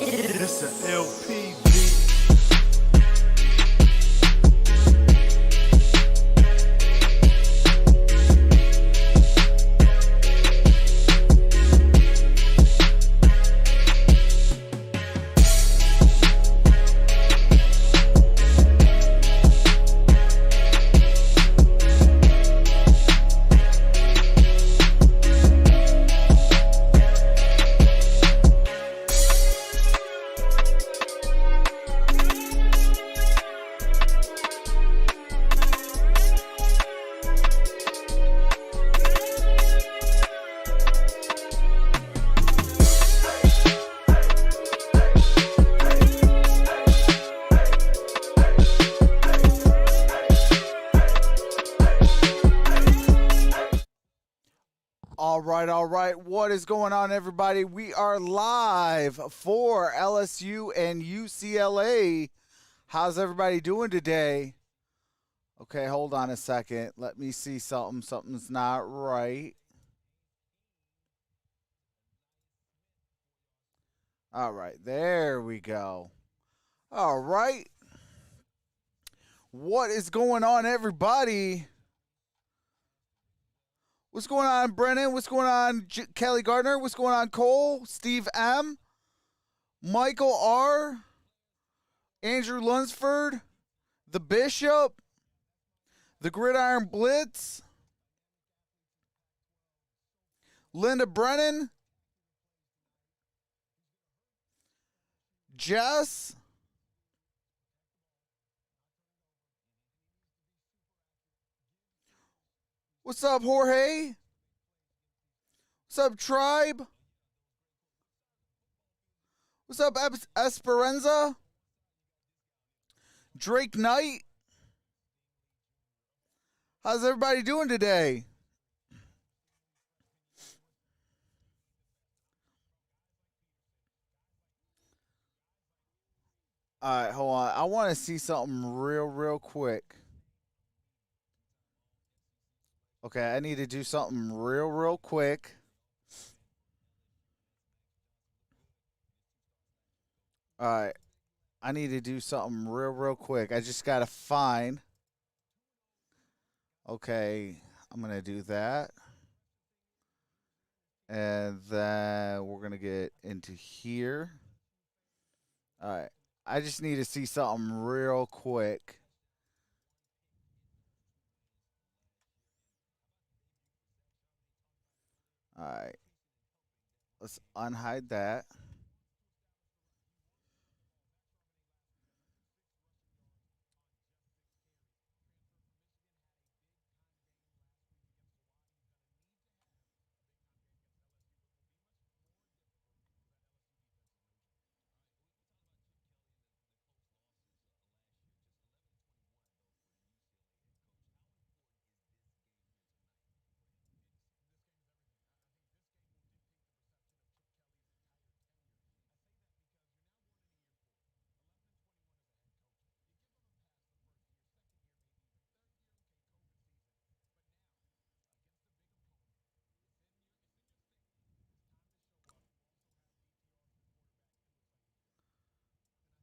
It's a LP beat. All right. What is going on, everybody? We are live for LSU and UCLA. How's everybody doing today? Okay, hold on a second. Let me see something. Something's not right. All right, there we go. All right. What is going on, everybody? What's going on, Brennan? What's going on, Kelly Gardner? What's going on, Cole? Steve M? Michael R? Andrew Lunsford? The Bishop? The Gridiron Blitz? Linda Brennan? Jess? What's up, Jorge? What's up, Tribe? What's up, Esperanza? Drake Knight? How's everybody doing today? All right, hold on. I want to see something real quick. Okay, I need to do something real quick. All right. I need to do something real quick. I just got to find. Okay, I'm going to do that. And then we're going to get into here. All right. I just need to see something real quick. All right. Let's unhide that.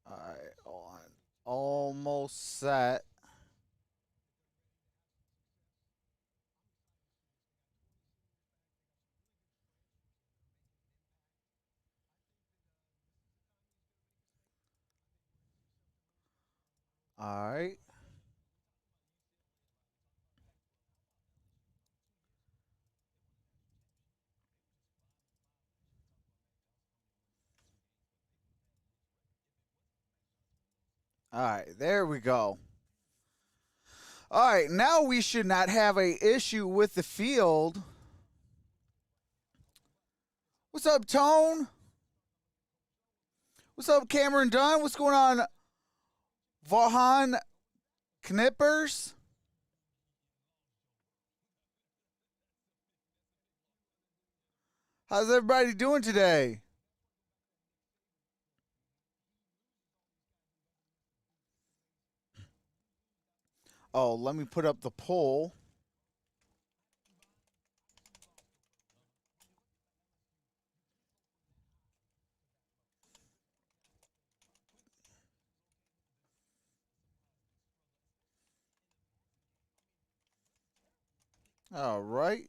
All right, on. Almost set. All right. All right, there we go. All right, now we should not have a issue with the field. What's up, Tone? What's up, Cameron Dunn? What's going on, Vahan Knippers? How's everybody doing today? Oh, let me put up the poll. All right.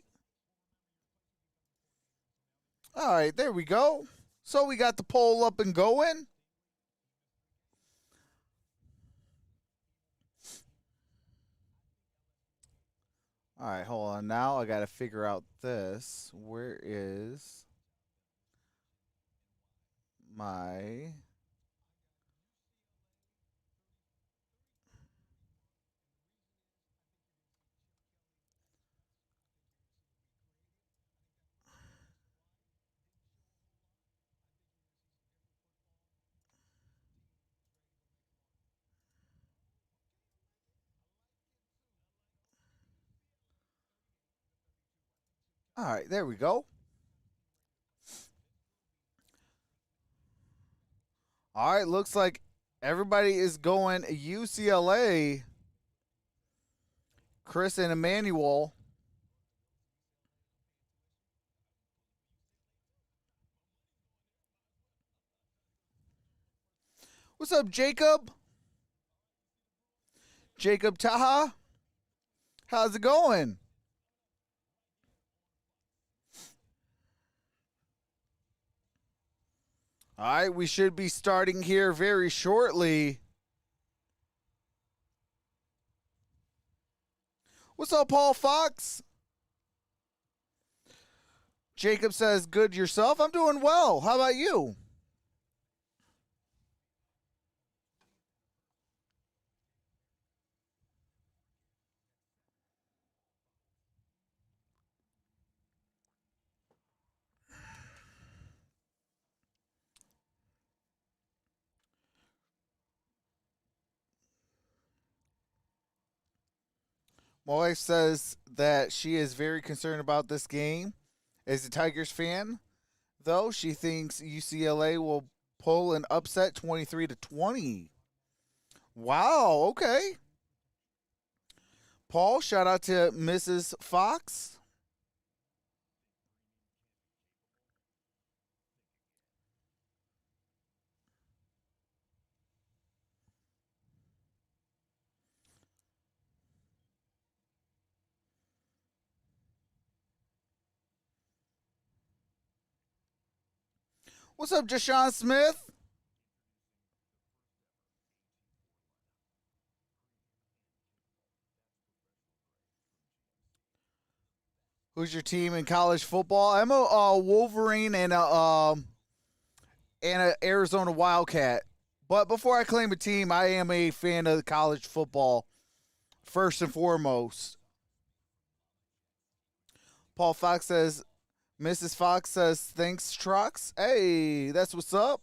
All right, there we go. So we got the poll up and going. All right, hold on. Now I got to figure out this. Where is my... All right, there we go. All right, looks like everybody is going UCLA. Chris and Emmanuel. What's up, Jacob? Jacob Taha? How's it going? All right, we should be starting here very shortly. What's up, Paul Fox? Jacob says, good yourself. I'm doing well. How about you? My wife says that she is very concerned about this game. As a Tigers fan, though, she thinks UCLA will pull an upset 23-20. Wow, okay. Paul, shout out to Mrs. Fox. What's up, Jashawn Smith? Who's your team in college football? I'm a Wolverine and a Arizona Wildcat. But before I claim a team, I am a fan of college football first and foremost. Paul Fox says, Mrs. Fox says, thanks, Trox. Hey, that's what's up.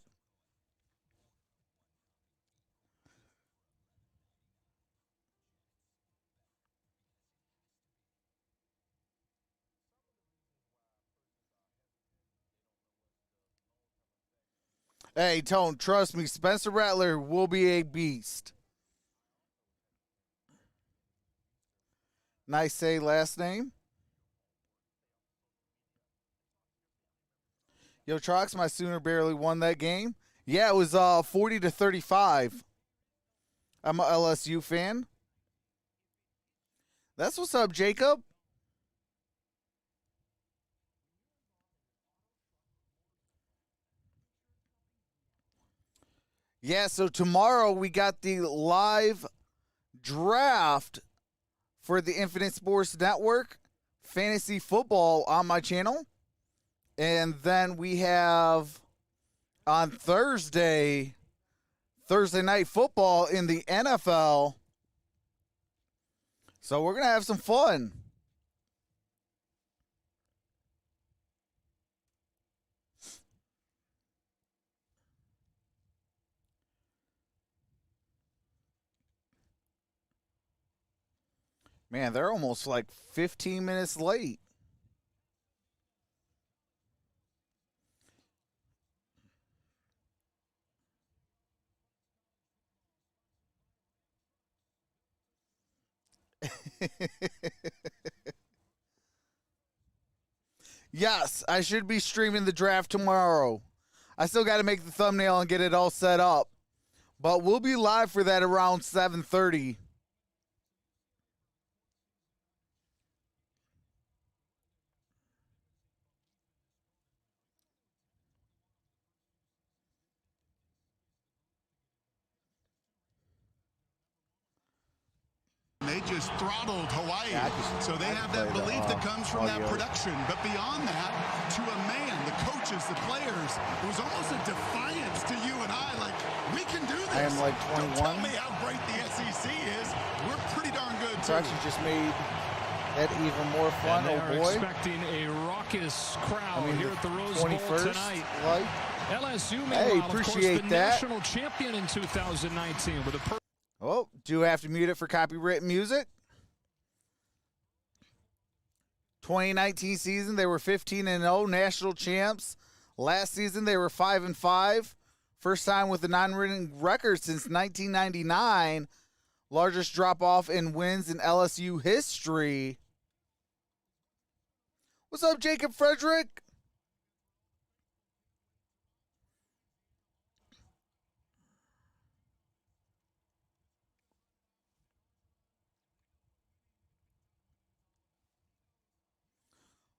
Hey, Tone, trust me, Spencer Rattler will be a beast. Nice say last name. Yo, Trox, my Sooner barely won that game. Yeah, it was 40-35. I'm a LSU fan. That's what's up, Jacob. Yeah, so tomorrow we got the live draft for the Infinite Sports Network fantasy football on my channel. And then we have on Thursday night football in the NFL. So we're going to have some fun. Man, they're almost like 15 minutes late. Yes, I should be streaming the draft tomorrow. I still got to make the thumbnail and get it all set up. But we'll be live for that around 7:30. just throttled Hawaii. So they have that belief that comes from that production. But beyond that, to a man, the coaches, the players, it was almost a defiance to you and I. Like, we can do this. I am like 21. Don't tell me how great the SEC is. We're pretty darn good, too. Troxel just made that even more fun. And oh, boy. Expecting a raucous crowd here at the Rose Bowl tonight. Like, LSU, hey, meanwhile, appreciate of course, the that. national champion in 2019 with a oh, do have to mute it for copyright music. 2019 season, they were 15-0 national champs. Last season, they were 5-5. First time with a non-winning record since 1999. Largest drop-off in wins in LSU history. What's up, Jacob Frederick?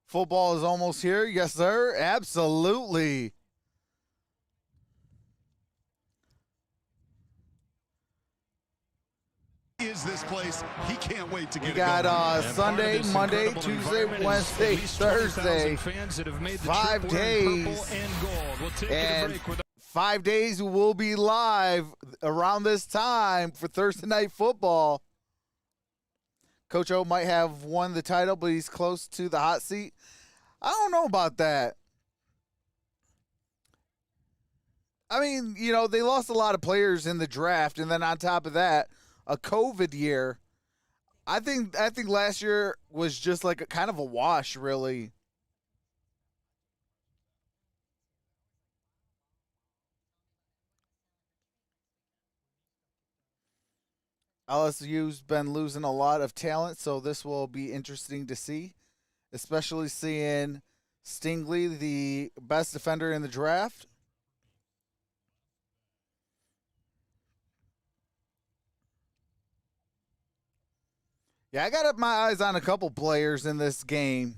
Football is almost here. Yes, sir. Absolutely. Is this place? He can't wait to get we got Sunday, Monday, Tuesday, Wednesday, Thursday. 5 days. And 5 days will be live around this time for Thursday Night Football. Coach O might have won the title, but he's close to the hot seat. I don't know about that. I mean, you know, they lost a lot of players in the draft, and then on top of that, a COVID year. I think last year was just like a kind of a wash, really. LSU's been losing a lot of talent, so this will be interesting to see, especially seeing Stingley, the best defender in the draft. Yeah, I got my eyes on a couple players in this game.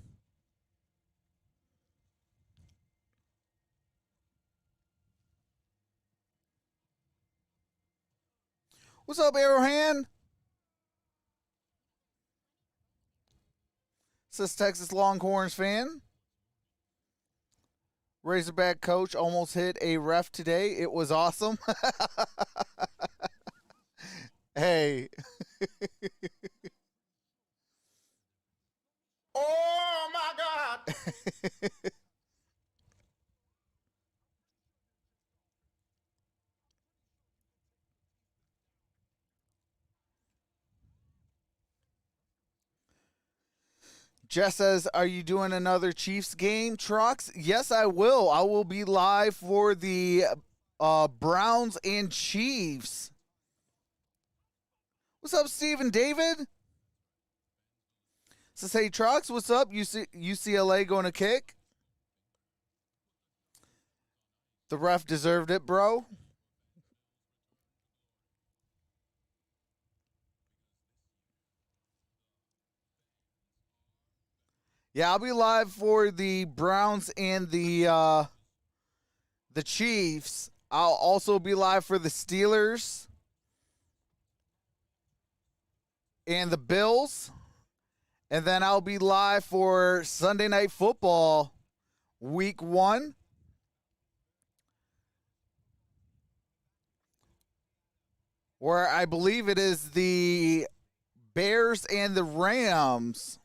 What's up, Arrowhand? Says Texas Longhorns fan. Razorback coach almost hit a ref today. It was awesome. Hey. Oh, my God. Jess says, are you doing another Chiefs game, Trox? Yes, I will. I will be live for the Browns and Chiefs. What's up, Stephen David? Says, hey, Trox, what's up? UCLA going to kick? The ref deserved it, bro. Yeah, I'll be live for the Browns and the Chiefs. I'll also be live for the Steelers and the Bills. And then I'll be live for Sunday Night Football Week 1. Where I believe it is the Bears and the Rams.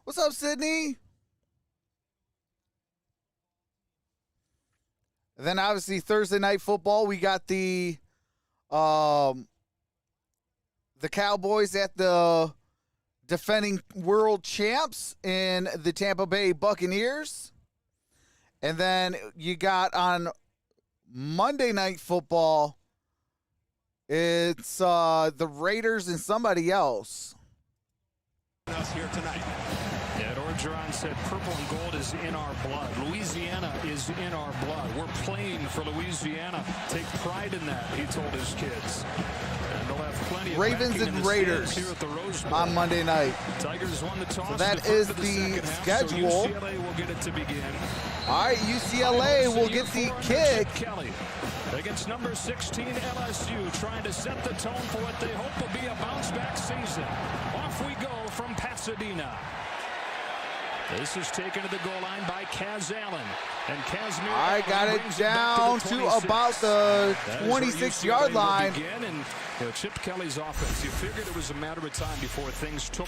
What's up, Sydney? And then obviously Thursday Night Football, we got the Cowboys at the defending world champs in the Tampa Bay Buccaneers. And then you got on Monday Night Football, it's the Raiders and somebody else. Us here tonight. Yeah, Derrn said purple and gold is in our blood. Louisiana is in our blood. We're playing for Louisiana. Take pride in that, he told his kids. And they'll have plenty of Ravens and Raiders here at the Rose Bowl. On Monday night. Tigers won the toss. So that is the schedule. So UCLA will get it to begin. All right, UCLA will get the kick. Kelly. against number 16 LSU, trying to set the tone for what they hope will be a bounce-back season. Off we go from Pasadena. This is taken to the goal line by Kaz Allen. And Casimir I got it down to about the 26-yard line. And Chip Kelly's offense, you figured it was a matter of time before things took.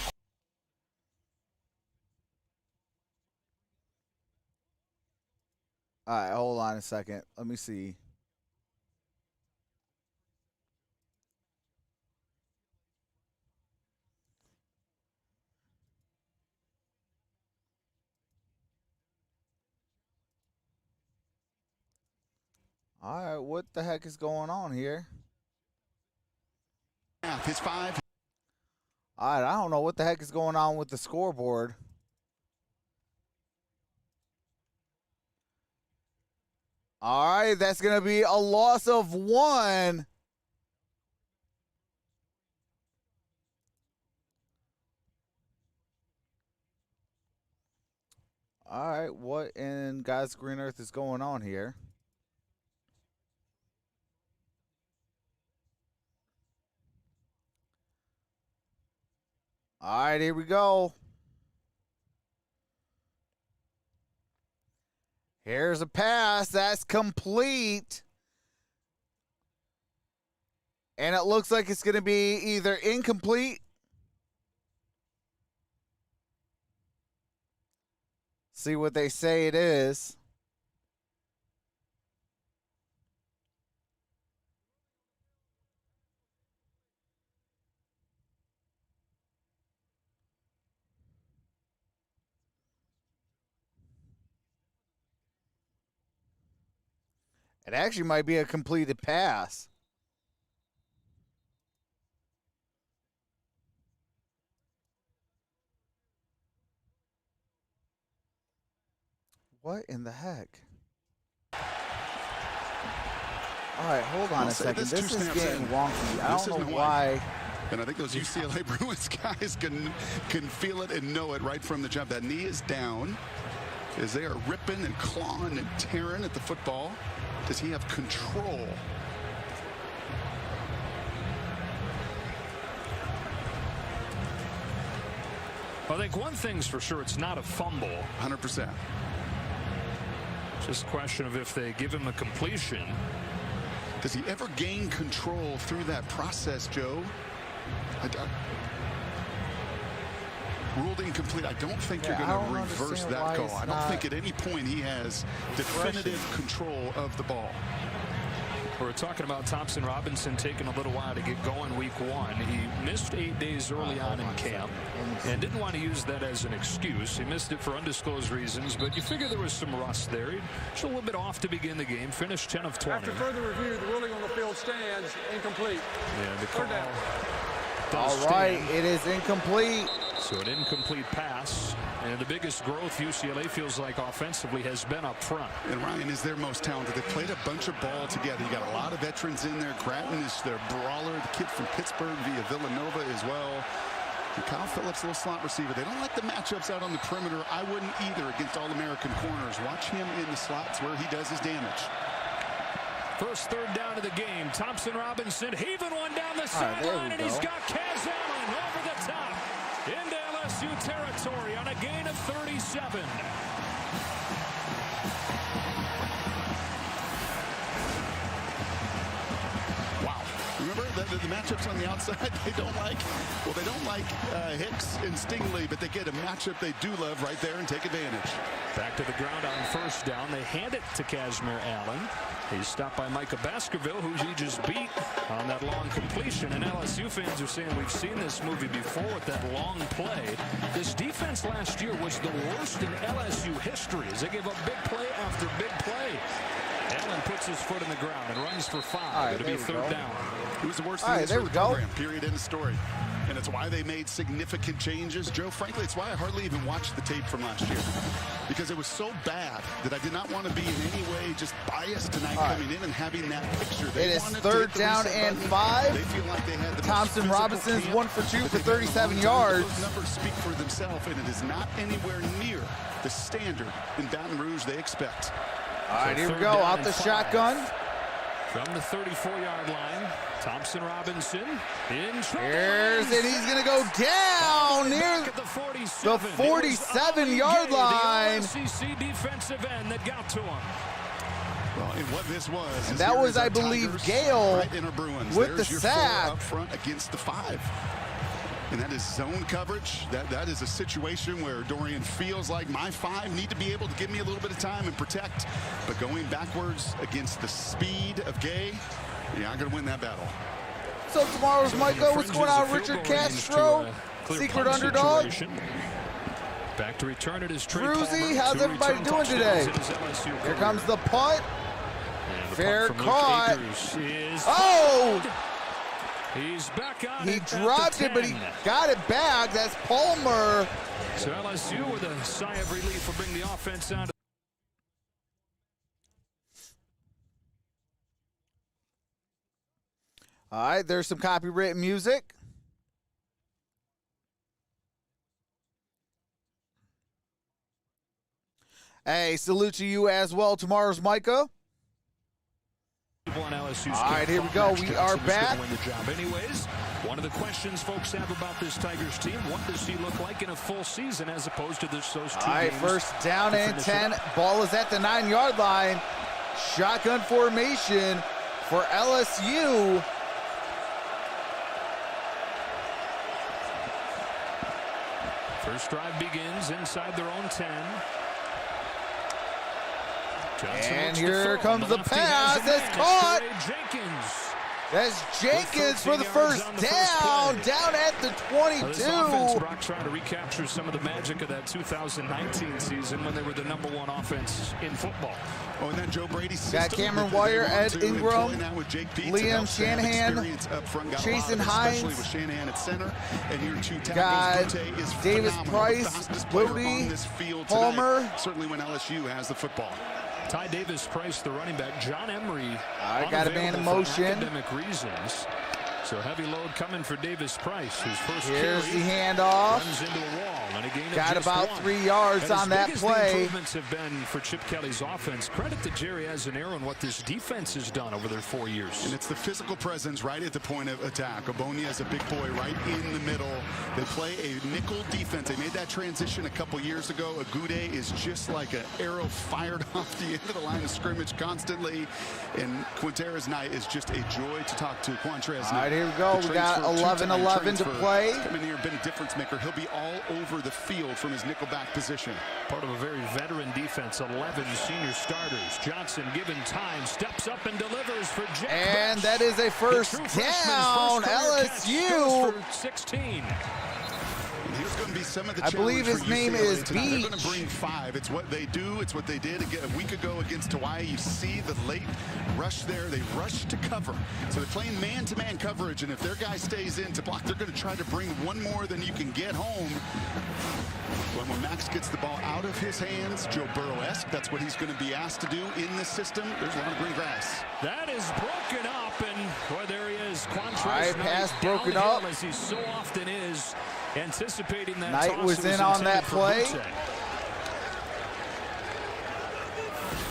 All right, hold on a second. Let me see. All right, what the heck is going on here? His 5. All right, I don't know what the heck is going on with the scoreboard. All right, that's going to be a loss of 1. All right, what in God's green earth is going on here? All right, here we go. Here's a pass. That's complete. And it looks like it's going to be either incomplete. See what they say it is. It actually might be a completed pass. What in the heck? All right, hold on a second. This is getting wonky. I don't know why. And I think those UCLA Bruins guys can feel it and know it right from the jump. That knee is down as they are ripping and clawing and tearing at the football. Does he have control? I think one thing's for sure, it's not a fumble. 100%. Just a question of if they give him a completion. Does he ever gain control through that process, Joe? Ruled incomplete. I don't think you're going to reverse that call. I don't think at any point he has definitive control of the ball. We're talking about Thompson Robinson taking a little while to get going week 1. He missed 8 days early on in camp and didn't want to use that as an excuse. He missed it for undisclosed reasons, but you figure there was some rust there. He's a little bit off to begin the game. Finished 10 of 20. After further review, the ruling on the field stands incomplete. Yeah, the call. All right, it is incomplete. So an incomplete pass, and the biggest growth UCLA feels like offensively has been up front. And Ryan is their most talented. They played a bunch of ball together. You got a lot of veterans in there. Gratton is their brawler, the kid from Pittsburgh via Villanova as well. And Kyle Phillips, little slot receiver. They don't like the matchups out on the perimeter. I wouldn't either against All-American corners. Watch him in the slots where he does his damage. First third down of the game. Thompson Robinson heaving one down the sideline, and he's got Kaz Allen over the top into LSU territory on a gain of 37. Wow. Remember the matchups on the outside they don't like? Well, they don't like Hicks and Stingley, but they get a matchup they do love right there and take advantage. Back to the ground on first down. They hand it to Casimir Allen. He's stopped by Micah Baskerville, who he just beat on that long completion. And LSU fans are saying we've seen this movie before with that long play. This defense last year was the worst in LSU history as they gave up big play after big play. Allen puts his foot in the ground and runs for 5. It'll be third down. It was the worst thing in the program, period, end of story. And it's why they made significant changes. Joe, frankly, it's why I hardly even watched the tape from last year. Because it was so bad that I did not want to be in any way just biased tonight coming in and having that picture. It is third down and 5. They feel like they had the Thompson Robinson is 1 for 2 for 37 yards. Those numbers speak for themselves, and it is not anywhere near the standard in Baton Rouge they expect. All right, here we go. Out the shotgun. From the 34-yard line, Thompson Robinson in trouble. Here's it. He's going to go down near the the 47-yard line. The LSU defensive end that got to him. Well, and what this was, and that was, I believe, Gale with the sack. Up front against the 5. And that is zone coverage. That is a situation where Dorian feels like my 5 need to be able to give me a little bit of time and protect. But going backwards against the speed of Gay, you're not going to win that battle. So tomorrow's Michael. What's going on, Richard Castro? Secret underdog. Back to return it is Trey Druzy, how's everybody doing today? Here comes the punt. Fair caught. Oh! He's back on He dropped it, but he got it back. That's Palmer. So LSU with a sigh of relief will bring the offense out. All right, there's some copywritten music. Hey, salute to you as well. Tomorrow's Micah. All right, here we go. We are back. Win the job anyways. One of the questions folks have about this Tigers team, what does he look like in a full season as opposed to those 2 games? All right, first down and 10. Ball is at the 9-yard line. Shotgun formation for LSU. First drive begins inside their own 10. Johnson and here comes the pass. That's caught. That's Jenkins for the first down. Down at the 22. This offense, Brock, trying to recapture some of the magic of that 2019 season when they were the #1 offense in football. Oh, and then Joe Brady got Cameron Wire, Ed Ingram, Liam Shanahan, Jason Hines, with Shanahan at center, and your 2 tackles. is Davis Price, Bodie, Palmer. Certainly when LSU has the football. Ty Davis Price, the running back. John Emery. I got a man in motion. Academic reasons. So heavy load coming for Davis Price. His first Here's carry, the handoff. runs into a wall and a gain of got just about 1. 3 yards and on that as play. The improvements have been for Chip Kelly's offense. Credit to Jerry Azanero and what this defense has done over their 4 years. And it's the physical presence right at the point of attack. Obonia is a big boy right in the middle. They play a nickel defense. They made that transition a couple years ago. Agude is just like an arrow fired off the end of the line of scrimmage constantly. And Quintera's Knight is just a joy to talk to. Quantrez. All right, here we go. We got 11-11 to play. Coming here, been a difference maker. He'll be all over the field from his nickelback position. Part of a very veteran defense. 11 senior starters. Johnson, given time, steps up and delivers for Jack. And that is a first down. LSU. 16. Here's going to be some of the I believe his name is Beach. They're going to bring 5. It's what they do. It's what they did a week ago against Hawaii. You see the late rush there. They rush to cover. So they're playing man-to-man coverage, and if their guy stays in to block, they're going to try to bring one more than you can get home. When Max gets the ball out of his hands, Joe Burrow-esque, that's what he's going to be asked to do in this system. There's a lot of green grass. That is broken up, and boy, there he is. Quantrez Knight pass broken up, as he so often is, anticipating that. Knight was in on that play.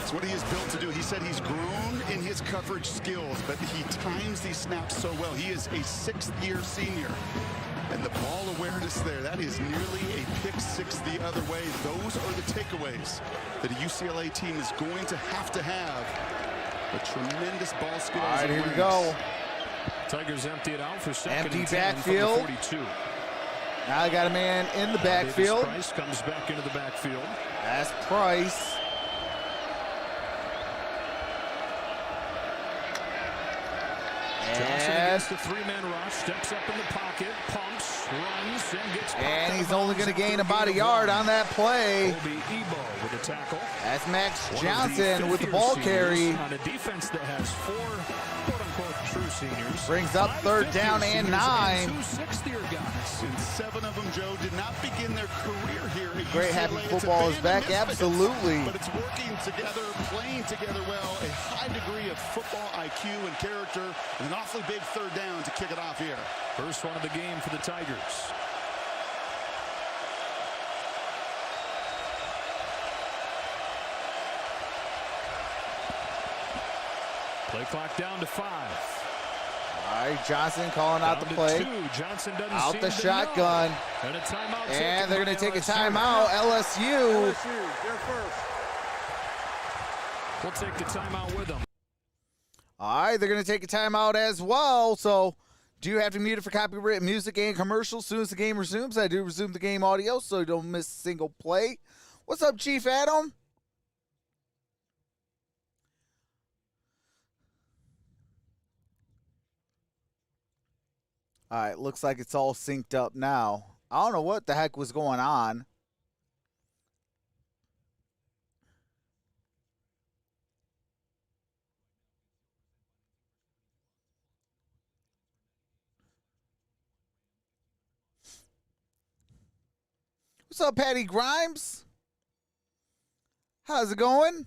It's what he is built to do. He said he's grown in his coverage skills, but he times these snaps so well. He is a 6th-year senior. And the ball awareness there, that is nearly a pick 6 the other way. Those are the takeaways that a UCLA team is going to have. A tremendous ball skills. All right, here we go. Tigers empty it out for second empty and 10 backfield. From the 42. Now they got a man in the backfield. Price comes back into the backfield. That's Price. Johnson against the 3-man rush, steps up in the pocket, pumps, runs, and gets. And he's only going to gain about a yard on that play. Ebo with a tackle. That's Max Johnson with the ball carry. On a defense that has 4 quote-unquote true seniors. Brings up 3rd down and 9. 2 6th-year guys. And 7 of them, Joe, did not begin their career here at Great UCLA. happy football is back, absolutely. But it's working together, playing together well, a high degree of football IQ and character, and an awfully big 3rd down to kick it off here. First one of the game for the Tigers. Play clock down to 5. All right, Johnson calling out the play. 2. Johnson doesn't Out seem the to shotgun. know. And a timeout. And they're going to take a timeout. LSU. They're first. We'll take the timeout with them. All right, they're going to take a timeout as well. So do you have to mute it for copyright music and commercials? As soon as the game resumes, I do resume the game audio so you don't miss a single play. What's up, Chief Adam? All right, looks like it's all synced up now. I don't know what the heck was going on. What's up, Patty Grimes? How's it going?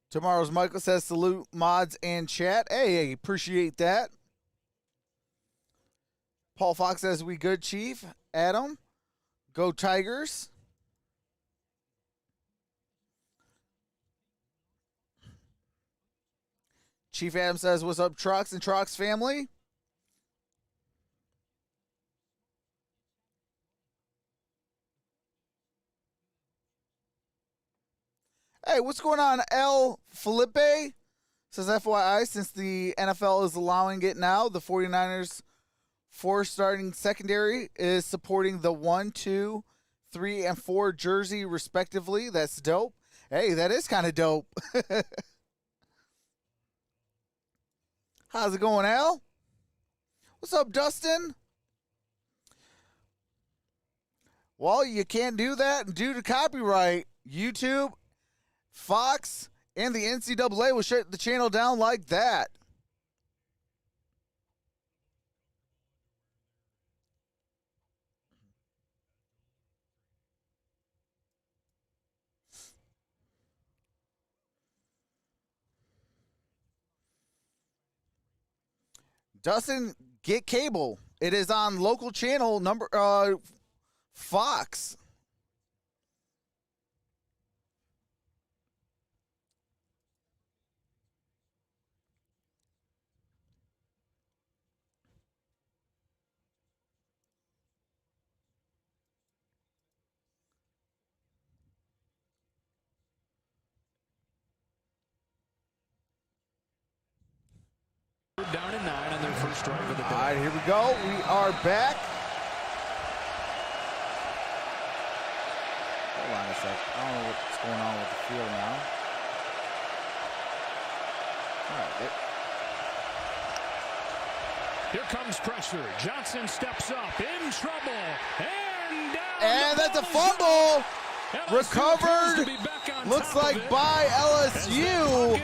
Tomorrow's Michael says salute mods and chat. Hey, appreciate that. Paul Fox says we good, Chief. Adam, go Tigers. Chief Adam says, what's up, Trox and Trox family? Hey, what's going on, L. Felipe? Says, FYI, since the NFL is allowing it now, the 49ers' 4 starting secondary is supporting the 1, 2, 3, and 4 jersey, respectively. That's dope. Hey, that is kind of dope. How's it going, Al? What's up, Dustin? Well, you can't do that due to copyright. YouTube, Fox, and the NCAA will shut the channel down like that. Dustin, get cable. It is on local channel number Fox. Down to 9 on their first drive of the day. All right, here we go. We are back. Hold on a sec. I don't know what's going on with the field now. All right. Here comes pressure. Johnson steps up, in trouble, and down. And that's a fumble. LSU Recovered. Looks like by LSU.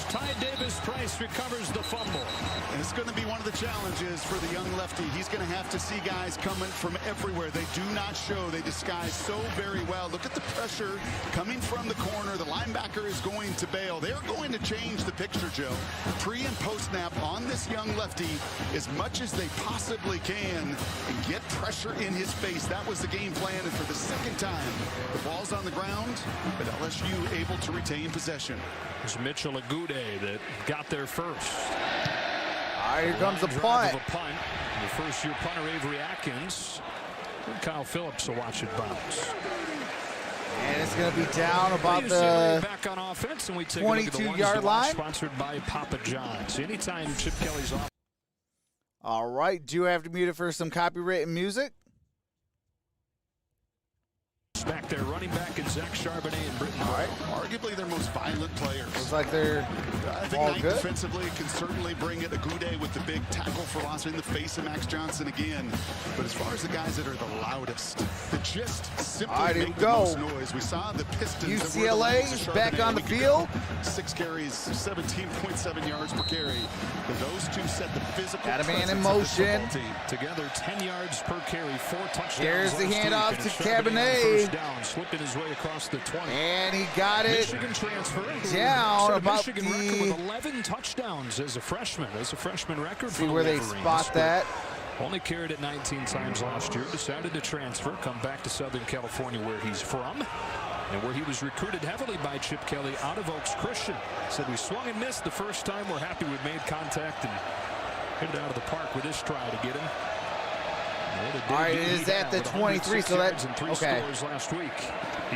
Ty Davis Price recovers the fumble. And it's going to be one of the challenges for the young lefty. He's going to have to see guys coming from everywhere. They do not show. They disguise so very well. Look at the pressure coming from the corner. The linebacker is going to bail. They're going to change the picture, Joe. Pre and post snap on this young lefty as much as they possibly can and get pressure in his face. That was the game plan. And for the second time, the ball's on the ground, but LSU able to retain possession. It's Mitchell Agude that got there first. All right, here comes the punt. The first-year punter, Avery Atkins. And Kyle Phillips will watch it bounce. And it's going to be down about the back on offense, and we take 22-yard line. Sponsored by Papa John's. Anytime Chip Kelly's off. All right, do have to mute it for some copyrighted music. Back there, running back, and Zach Charbonnet and Britton. All right, arguably their most violent players. Looks like they're I think all Knight good. Defensively can certainly bring it. Agude with the big tackle for loss in the face of Max Johnson again. But as far as the guys that are the loudest, that just simply make the most noise. We saw the Pistons. UCLA is back on the field. 6 carries, 17.7 yards per carry. But those two set the physical. Got a man in presence of the motion. football team. Together, 10 yards per carry, 4 touchdowns. Here's the handoff to Charbonnet Cabernet. Down, slipping his way across the 20. And he got it Michigan transfer down about Michigan record with 11 touchdowns as a freshman. As a freshman record. See for where the they Wolverines. spot that. Only carried it 19 times last year. Decided to transfer, come back to Southern California where he's from, and where he was recruited heavily by Chip Kelly out of Oaks Christian. Said we swung and missed the first time. We're happy we made contact and hit it out of the park with this try to get him. All right, it is at the 23, so that's okay. Last week.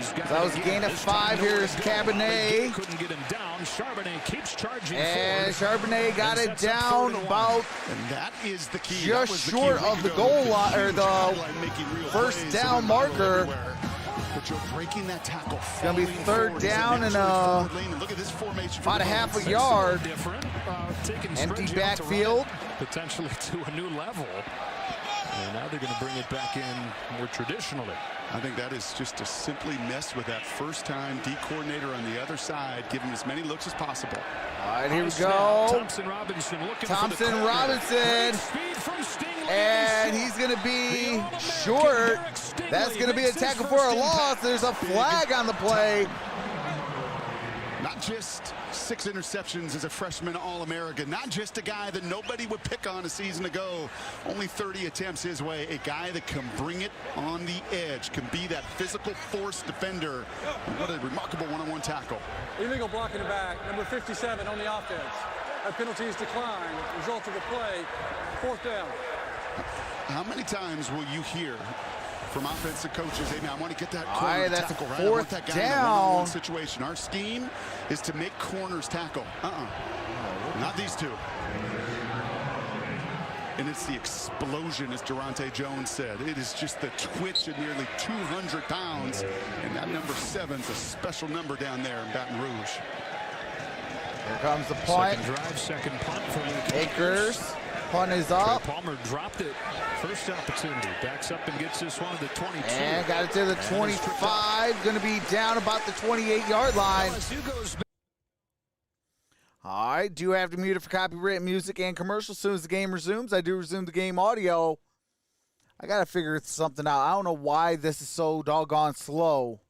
So that was a gain of 5. Here's Cabernet. Couldn't get him down. Charbonnet keeps charging and forward. Charbonnet got it down about and that is the key. Just short of the goal line, or the first down marker. But you're breaking that tackle. It's going to be third down and about a half a yard. Empty backfield. Potentially to a new level. And now they're going to bring it back in more traditionally. I think that is just to simply mess with that first-time D coordinator on the other side, give him as many looks as possible. All right, here we go. Thompson Robinson looking Thompson Robinson. And he's going to be short. That's going to be a tackle for a loss. There's a flag on the play. Not just 6 interceptions as a freshman All-American. Not just a guy that nobody would pick on a season ago. Only 30 attempts his way. A guy that can bring it on the edge, can be that physical force defender. And what a remarkable one-on-one tackle. Illegal blocking the back, number 57 on the offense. That penalty is declined. Result of the play, 4th down. How many times will you hear from offensive coaches, hey, man, I want to get that corner right, that's tackle, a right? I want 4th that guy down. in a one-on-one situation. Our scheme is to make corners tackle. Not these two. And it's the explosion, as Durante Jones said. It is just the twitch at nearly 200 pounds. And that number 7's a special number down there in Baton Rouge. Here comes the punt. Second drive, second punt for Luke Akers. Punt is up. Trey Palmer dropped it. First opportunity. Backs up and gets this one to the 22. And got it to the 25. Going to be down about the 28-yard line. All right. Do have to mute it for copyright music and commercials. As soon as the game resumes, I do resume the game audio. I got to figure something out. I don't know why this is so doggone slow.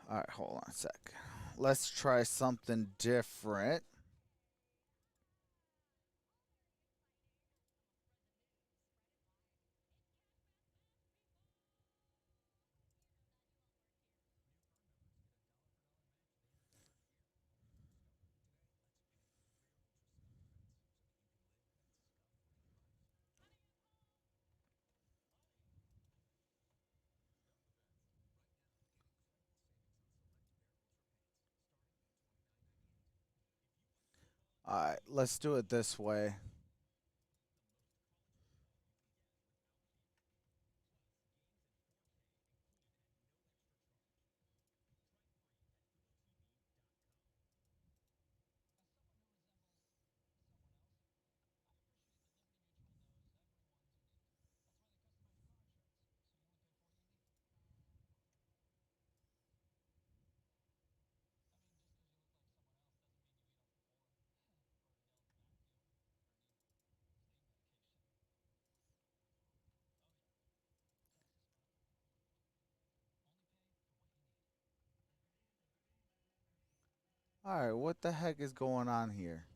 All right, hold on a sec. Let's try something different. All right, let's do it this way. All right, what the heck is going on here?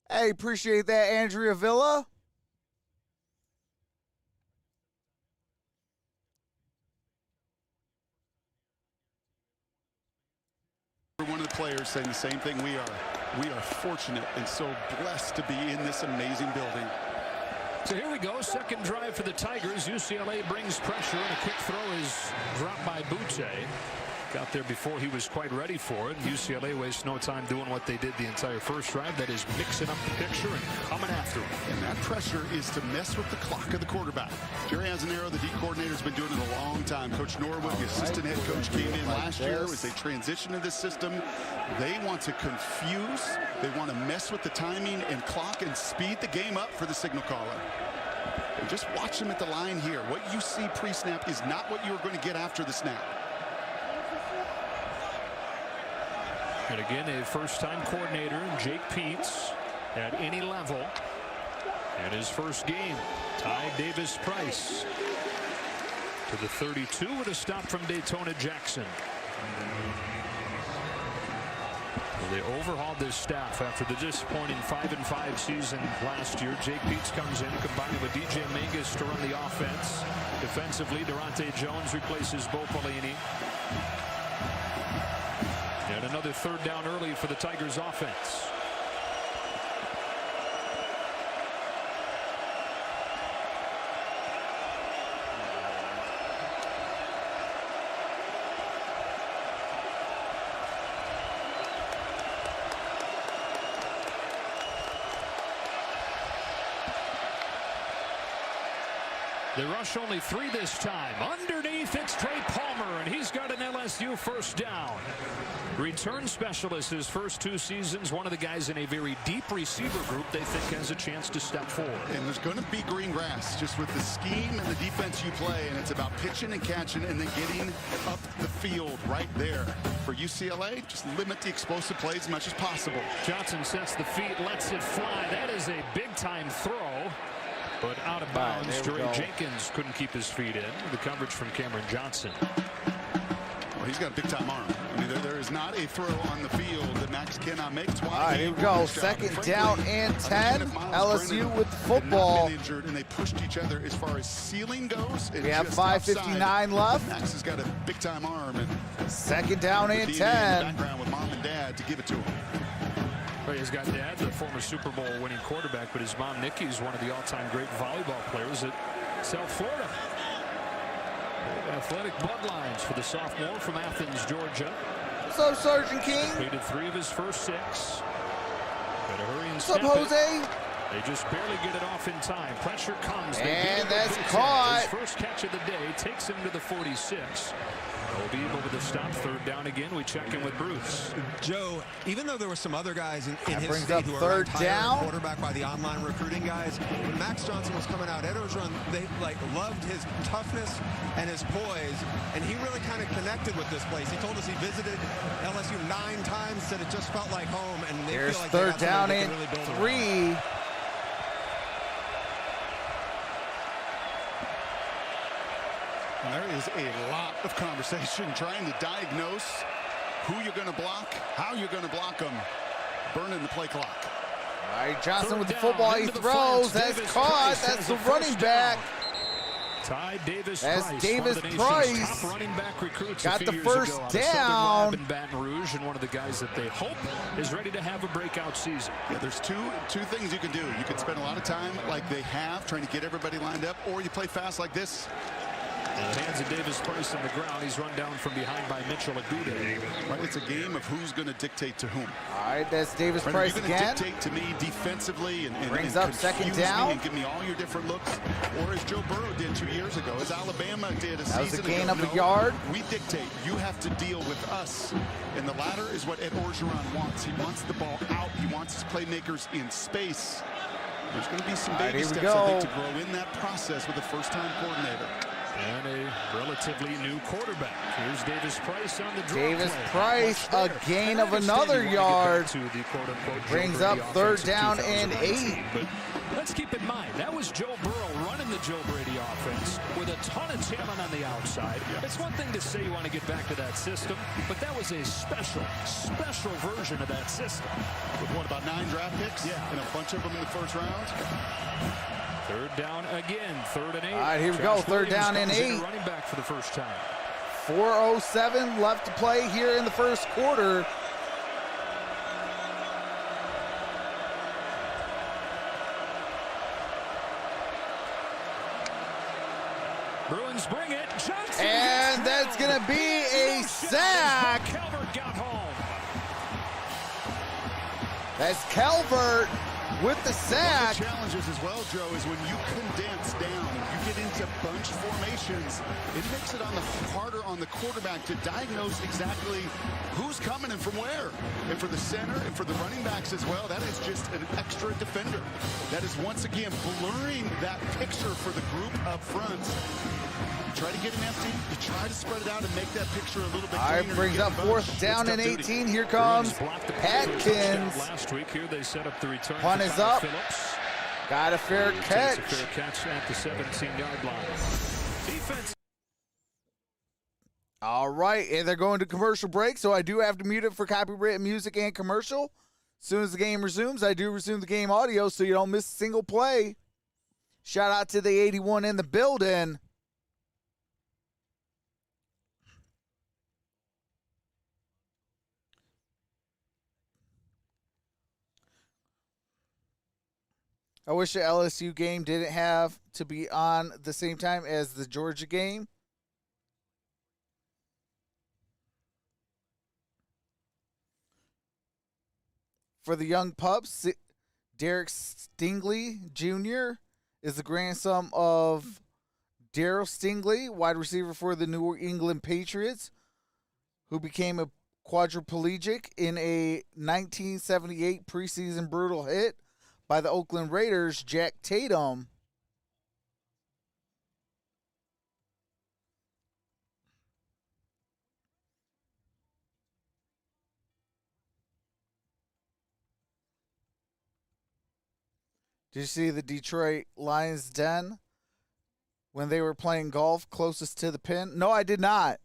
Hey, appreciate that, Andrea Villa. every one of the players saying the same thing we are. We are fortunate and so blessed to be in this amazing building. So here we go, second drive for the Tigers. UCLA brings pressure, and a quick throw is dropped by Butte. Got there before he was quite ready for it. UCLA wastes no time doing what they did the entire first drive. That is mixing up the picture and coming after him. And that pressure is to mess with the clock of the quarterback. Jerry Anzanero, the D coordinator, has been doing it a long time. Coach Norwood, the assistant head coach, came in last year as they transition to this system. They want to confuse. They want to mess with the timing and clock and speed the game up for the signal caller. And just watch them at the line here. What you see pre-snap is not what you're going to get after the snap. And again, a first-time coordinator, Jake Peets, at any level. And his first game, Ty Davis-Price to the 32 with a stop from Daytona Jackson. Well, they overhauled this staff after the disappointing 5-5 season last year. Jake Peets comes in, combining with DJ Mangus to run the offense. Defensively, Durante Jones replaces Bo Pelini. And another third down early for the Tigers offense. They rush only 3 this time. Underneath, it's Trey Palmer, and he's got an LSU first down. Return specialist his first 2 seasons. One of the guys in a very deep receiver group they think has a chance to step forward. And there's going to be green grass just with the scheme and the defense you play, and it's about pitching and catching and then getting up the field right there. For UCLA, just limit the explosive plays as much as possible. Johnson sets the feet, lets it fly. That is a big-time throw. But out of bounds, Jerry Jenkins couldn't keep his feet in. The coverage from Cameron Johnson. Well, he's got a big-time arm. I mean, there is not a throw on the field that Max cannot make. All right, here we go. Second down and 10. LSU with the football. Injured, and they pushed each other as far as ceiling goes. We have 5:59 left. Max has got a big-time arm. And second down and 10. Background with mom and dad to give it to him. Well, he's got dad, the former Super Bowl winning quarterback, but his mom, Nikki, is one of the all-time great volleyball players at South Florida. Athletic bloodlines for the sophomore from Athens, Georgia. What's up, Sergeant King? Completed 3 of his first 6. Better hurry and What's up, Jose? They just barely get it off in time. Pressure comes. And that's caught. His first catch of the day takes him to the 46. We'll be able to stop third down again. We check in with Bruce. Joe, even though there were some other guys in his brings state up who are third down. Quarterback by the online recruiting guys, when Max Johnson was coming out, Ed Orgeron, they loved his toughness and his poise, and he really kind of connected with this place. He told us he visited LSU 9 times, said it just felt like home, and they Here's feel like third down and really 3. And there is a lot of conversation trying to diagnose who you're going to block, how you're going to block them, burning the play clock. All right, Johnson with the football. He throws. That's caught. That's the running back. Ty Davis-Price. That's Davis-Price. Top running back recruits got the first down. In Baton Rouge, and one of the guys that they hope is ready to have a breakout season. Yeah, there's two things you can do. You can spend a lot of time like they have, trying to get everybody lined up, or you play fast like this. Hands of Davis-Price on the ground. He's run down from behind by Mitchell Agude. Right, it's a game of who's going to dictate to whom. All right, that's Davis-Price again. Dictate to me defensively and brings up second down. And give me all your different looks, or as Joe Burrow did 2 years ago, as Alabama did a season ago. That was a gain of a yard. We dictate. You have to deal with us. And the latter is what Ed Orgeron wants. He wants the ball out. He wants his playmakers in space. There's going to be some baby steps, I think, to grow in that process with a first-time coordinator. And a relatively new quarterback. Here's Davis-Price on the draw. Davis-Price, a gain of another yard. To the quote-unquote brings up third down and 8. But let's keep in mind, that was Joe Burrow running the Joe Brady offense with a ton of talent on the outside. It's one thing to say you want to get back to that system, but that was a special version of that system. With what, about 9 draft picks? Yeah. And a bunch of them in the first round? Third down again, 3rd and 8. All right, here we go, third down and 8. Running back for the first time. 4:07 left to play here in the first quarter. Bruins bring it. Johnson, and that's going to be a sack. Calvert got home. That's Calvert with the sack. One of the challenges as well, Joe, is when you condense down, you get into bunch formations, it makes it harder on the quarterback to diagnose exactly who's coming and from where. And for the center and for the running backs as well, that is just an extra defender. That is once again blurring that picture for the group up front. You try to get an empty, you try to spread it out and make that picture a little bit cleaner. All right, brings up 4th down and 18. Here comes Atkins. Last week here they set up the return. Punt is up. Phillips. Got a fair catch. A fair catch at the 17-yard line. Defense. All right, and they're going to commercial break, so I do have to mute it for copyrighted music and commercial. As soon as the game resumes, I do resume the game audio so you don't miss a single play. Shout out to the 81 in the building. I wish the LSU game didn't have to be on the same time as the Georgia game. For the young pups, Derek Stingley Jr. is the grandson of Darryl Stingley, wide receiver for the New England Patriots, who became a quadriplegic in a 1978 preseason brutal hit by the Oakland Raiders, Jack Tatum. Did you see the Detroit Lions den when they were playing golf closest to the pin? No, I did not.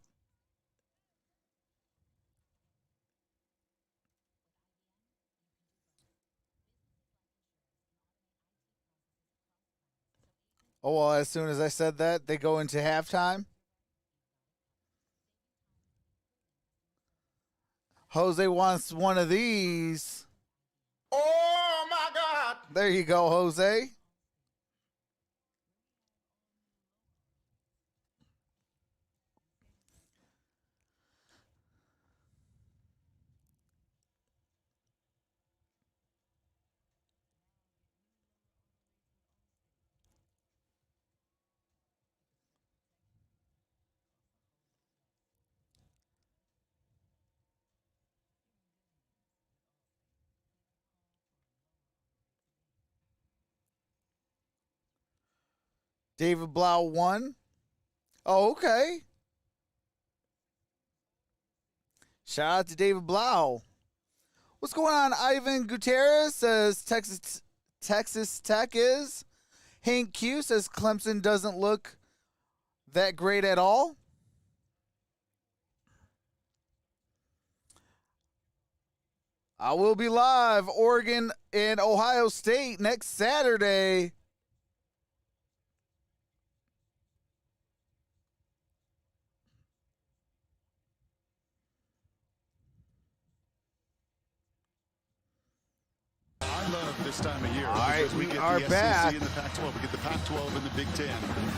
Oh, well, as soon as I said that, they go into halftime. Jose wants one of these. Oh, my God. There you go, Jose. David Blau won. Oh, okay. Shout out to David Blau. What's going on? Ivan Gutierrez says Texas Tech is. Hank Q says Clemson doesn't look that great at all. I will be live, Oregon and Ohio State next Saturday. I love this time of year. All right, we get are the back. SEC and the Pac-12. We get the Pac-12 and the Big Ten.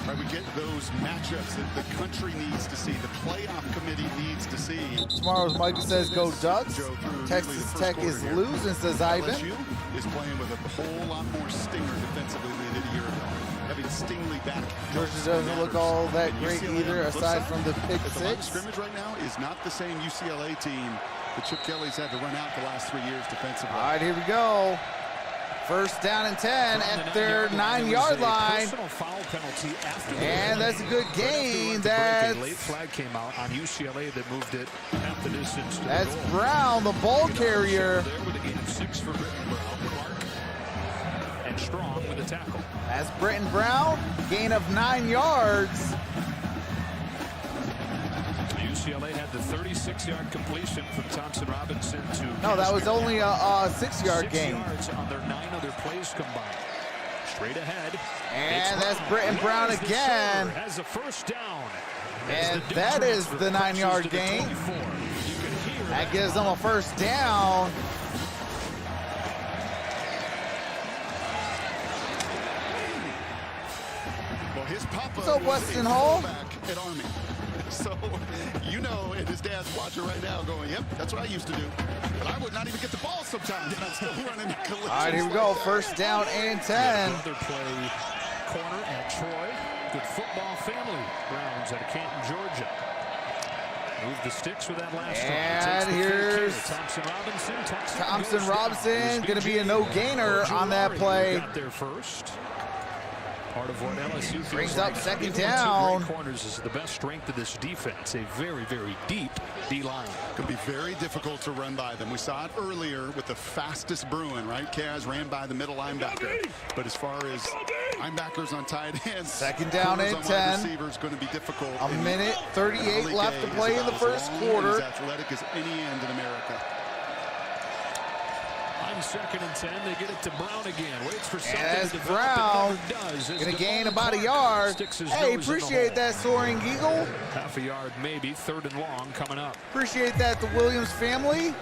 Right, we get those matchups that the country needs to see, the playoff committee needs to see. Tomorrow's Mike says go Ducks. Joe, Texas Tech is losing, says Ivan. LSU is playing with a whole lot more stinger defensively than they did a year ago. Having Stingley back. Georgia doesn't look all that And great UCLA either, on flip aside side, from the pick at the line of six. scrimmage right now is not the same UCLA team that Chip Kelly's had to run out the last 3 years defensively. All right, here we go. First down and 10 at their 9-yard line. And that's a good gain. A late flag came out on UCLA that moved it half the distance. That's Brown, the ball carrier. There with a gain of 6 for Britton Brown. Clark and Strong with a tackle. That's Britton Brown, gain of 9 yards. UCLA had the 36-yard completion from Thompson Robinson to. No, that was only a 6-yard gain. 6 yards on their 9 other plays combined. Straight ahead. And that's Britton Brown again. Has a first down. And that is the 9-yard gain. That gives them a first down. Well, his papa What's up, was Weston a Hall? fullback at Army. So, you know, and his dad's watching right now going, yep, that's what I used to do. But I would not even get the ball sometimes, and I'm still running the collisions. All right, here we go. First down and 10. Brother play corner at Troy. Good football family. Browns at Canton, Georgia. Move the sticks with that last one. And here's Thompson Robinson. Going to be a no-gainer on that play. Got there first. Part of what LSU brings up second down. Great corners is the best strength of this defense. A very, very deep D-line. Could be very difficult to run by them. We saw it earlier with the fastest Bruin, right? Kaz ran by the middle linebacker. But as far as linebackers on tight ends, second down and 10. Receivers going to be difficult. A minute 38 left to play in the first quarter. As athletic as any end in America. On second and 10, they get it to Brown again. Waits for something as to Brown going to gain about a yard. Hey, appreciate that, Soaring Eagle. Half a yard maybe. Third and long coming up. Appreciate that, the Williams family.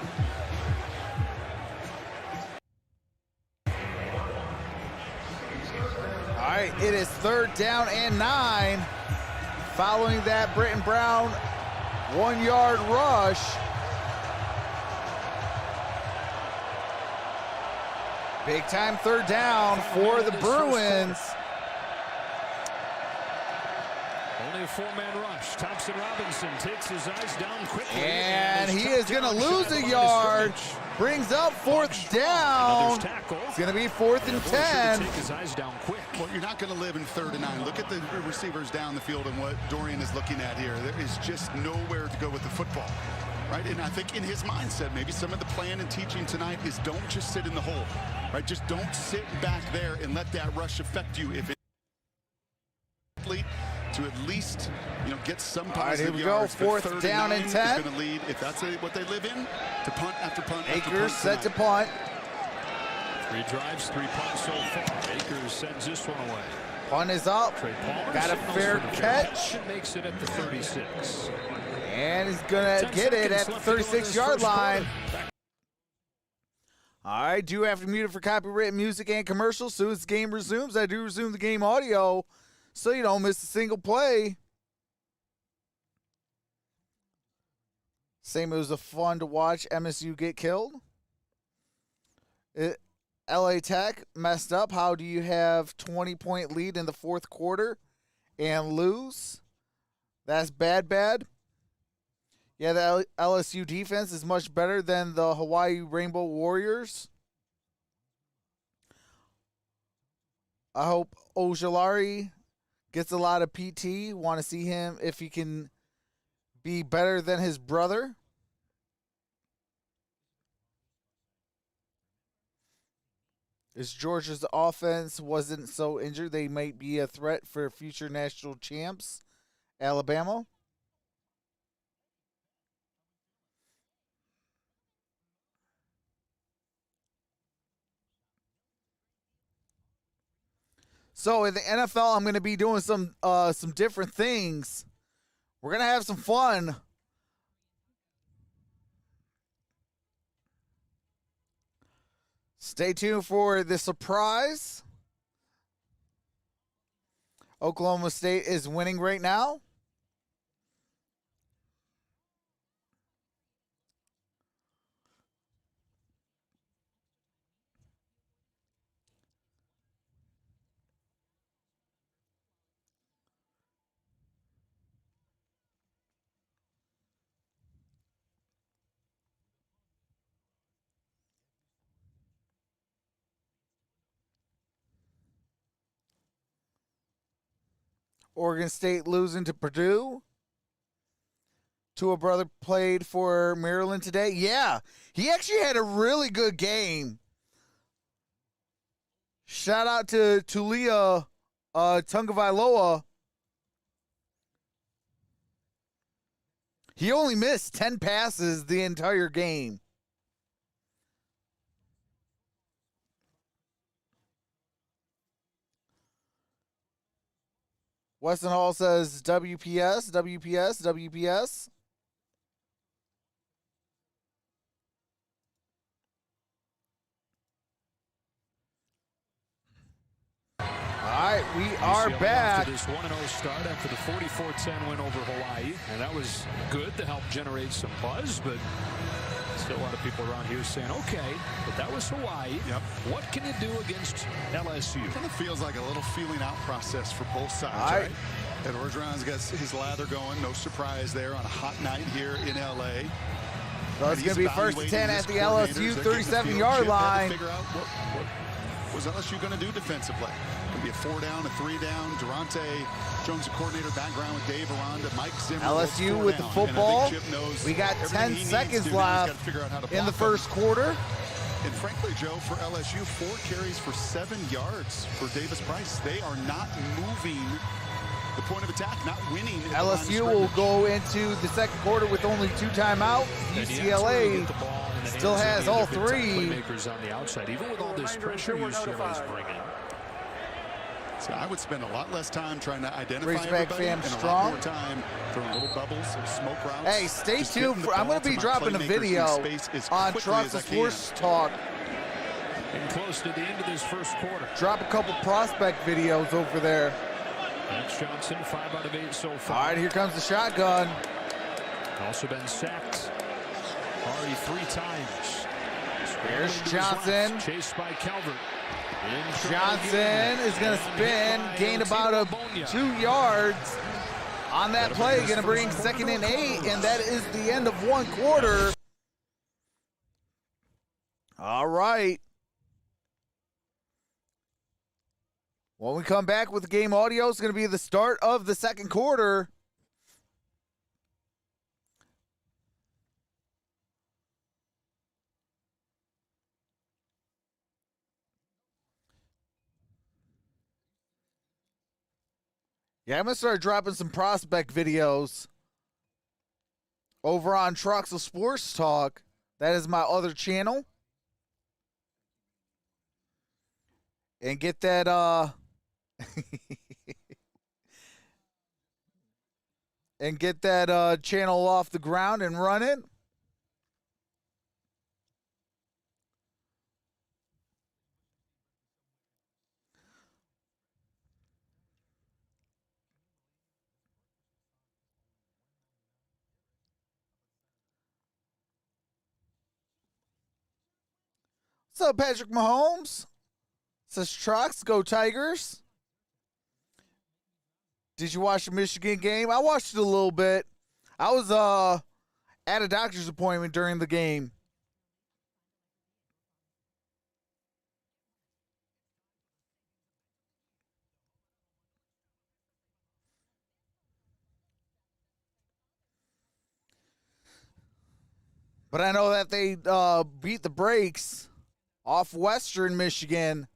All right, it is third down and 9. Following that, Britton Brown 1-yard rush. Big time third down for the Bruins. Only a 4-man rush. Thompson Robinson takes his eyes down quickly. And he is going to lose a yard. Brings up fourth down. It's going to be 4th and 10. Take his eyes down quick. Well, you're not going to live in 3rd and 9. Look at the receivers down the field and what Dorian is looking at here. There is just nowhere to go with the football. Right, and I think in his mindset, maybe some of the plan and teaching tonight is don't just sit in the hole, right? Just don't sit back there and let that rush affect you. If it to at least, get some positive yards. All right, here we go. 4th down and 10. Going to lead, if that's what they live in, to punt after punt. Akers set to punt. 3 drives, 3 punts so far. Akers sends this one away. Punt is up. Got a fair catch. Makes it at the 36. And he's going to get it at the 36-yard line. All right, do have to mute it for copyrighted music and commercials. So as the game resumes, I do resume the game audio so you don't miss a single play. Same, it was a fun to watch MSU get killed. LA Tech messed up. How do you have 20-point lead in the 4th quarter and lose? That's bad. Yeah, the LSU defense is much better than the Hawaii Rainbow Warriors. I hope Ojulari gets a lot of PT. Want to see him if he can be better than his brother. If Georgia's offense wasn't so injured, they might be a threat for future national champs, Alabama. So in the NFL, I'm going to be doing some different things. We're going to have some fun. Stay tuned for the surprise. Oklahoma State is winning right now. Oregon State losing to Purdue. Tua brother played for Maryland today. Yeah, he actually had a really good game. Shout out to Tulia Tungavailoa. He only missed 10 passes the entire game. Weston Hall says WPS, WPS, WPS. All right, we are UCLA back. After this 1-0 start after the 44-10 win over Hawaii, and that was good to help generate some buzz, but still a lot of people around here saying, okay, but that was Hawaii. Yep. What can you do against LSU? Kind of feels like a little feeling out process for both sides, All right. right? And Orgeron's got his lather going. No surprise there on a hot night here in L.A. So it's going to be first and 10 at the LSU 37-yard line. Figure out what was LSU going to do defensively. Going to be a 4-down, a 3-down. Durante, Jones, the coordinator, background with Dave Aranda, Mike Zimmer. LSU with the football. We got 10 seconds left in the first quarter. And frankly, Joe, for LSU, 4 carries for 7 yards for Davis Price. They are not moving the point of attack, not winning. LSU will go into the second quarter with only 2 timeouts. UCLA still has all 3. Playmakers on the outside, even with all this pressure UCLA is bringing. So I would spend a lot less time trying to identify Razorback everybody fam and strong. a lot more time throwing little bubbles of smoke routes. Hey, stay Just tuned. getting the I'm going ball to be my dropping a playmakers video in space as on quickly as Troxel I can. Sports Talk. And close to the end of this first quarter. Drop a couple prospect videos over there. Max Johnson, 5 out of 8 so far. All right, here comes the shotgun. Also been sacked already 3 times. Here's Into his Johnson. left, chased by Calvert. In trouble Johnson again. is going to And spin, hit by gain El about Tito Bonia. 2 yards on that That'll play. bring Going to bring his first 2nd and 8, quarter. and that is the end of 1 quarter. All right. When we come back with the game audio, it's going to be the start of the second quarter. Yeah, I'm going to start dropping some prospect videos over on Troxel Sports Talk. That is my other channel. And get that and get that channel off the ground and run it. What's up, Patrick Mahomes? Says Trox, go Tigers. Did you watch the Michigan game? I watched it a little bit. I was at a doctor's appointment during the game. But I know that they beat the brakes off Western Michigan.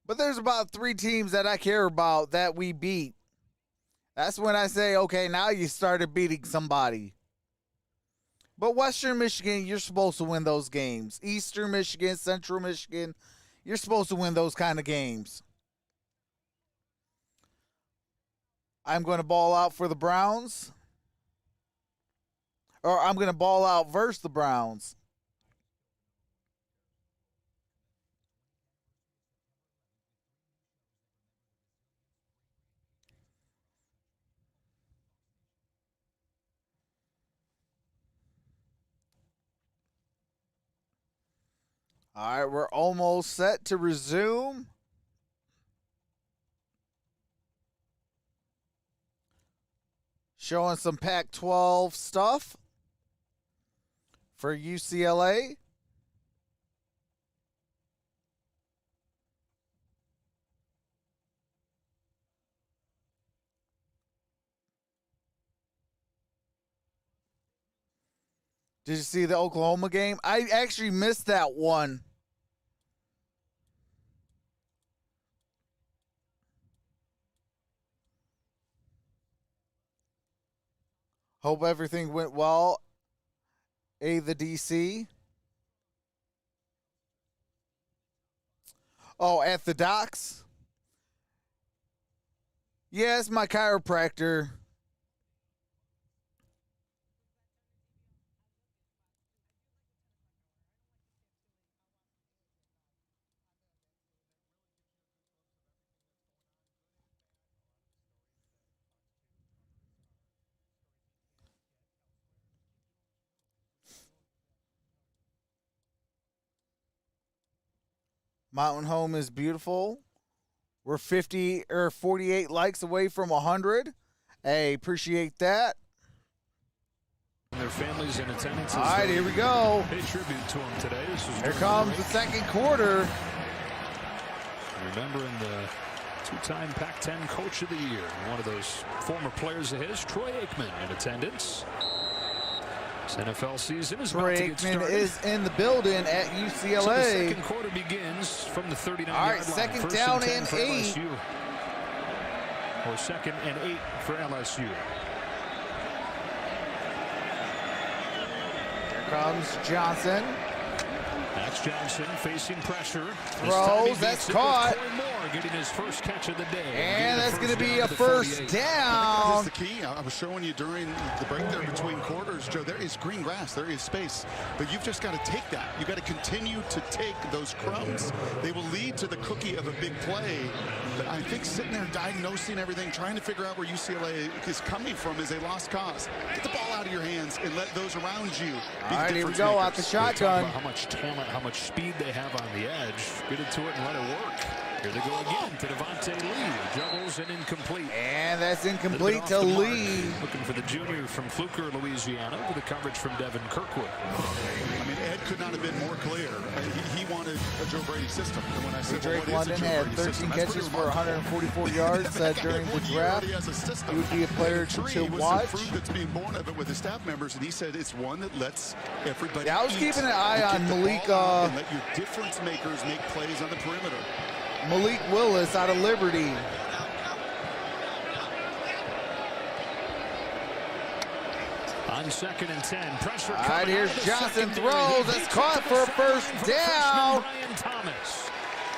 But there's about 3 teams that I care about that we beat. That's when I say, okay, now you started beating somebody. But Western Michigan, you're supposed to win those games. Eastern Michigan, Central Michigan, you're supposed to win those kind of games. I'm going to ball out for the Browns. Or I'm going to ball out versus the Browns. All right, we're almost set to resume. Showing some Pac-12 stuff for UCLA. Did you see the Oklahoma game? I actually missed that one. Hope everything went well. The DC. Oh, at the docks? Yes, my chiropractor. Mountain Home is beautiful. We're 50 or 48 likes away from 100. Hey, appreciate that. And their families in attendance. All right, here we go. Pay tribute to them today. Here comes the second quarter. Remembering the two-time Pac-10 Coach of the Year. One of those former players of his, Troy Aikman, in attendance. This NFL season is about to get started. Troy Aikman is in the building at UCLA. So the second quarter begins from the 39-yard line. All right, second down and 8. LSU. Or second and 8 for LSU. Comes Johnson. Max Johnson facing pressure. Throws, that's caught. Moore getting his first catch of the day. And that's going to be a first down. That's the key. I was showing you during the break there between quarters, Joe, there is green grass, there is space, but you've just got to take that. You've got to continue to take those crumbs. They will lead to the cookie of a big play. But I think sitting there diagnosing everything, trying to figure out where UCLA is coming from is a lost cause. Get the ball out of your hands and let those around you be All right, the here we difference go, makers. out the shotgun. How much talent, how much speed they have on the edge. Get into it and let it work. Here they go again to Devontae Lee. Juggles and incomplete. And that's incomplete to Lee. Looking for the junior from Fluker, Louisiana, with the coverage from Devin Kirkwood. I mean, Ed could not have been more clear. He wanted a Joe Brady system. And when I said, Drake well, London had 13 catches for 144 yards. Said during the draft he would be a player to watch. That's being born of it with his staff members, and he said it's one that lets everybody. Yeah, I was keeping an eye on Malik. And let your difference makers make plays on the perimeter. Malik Willis out of Liberty. On second and 10, pressure. All right, here's Johnson throws. That's caught for a first down.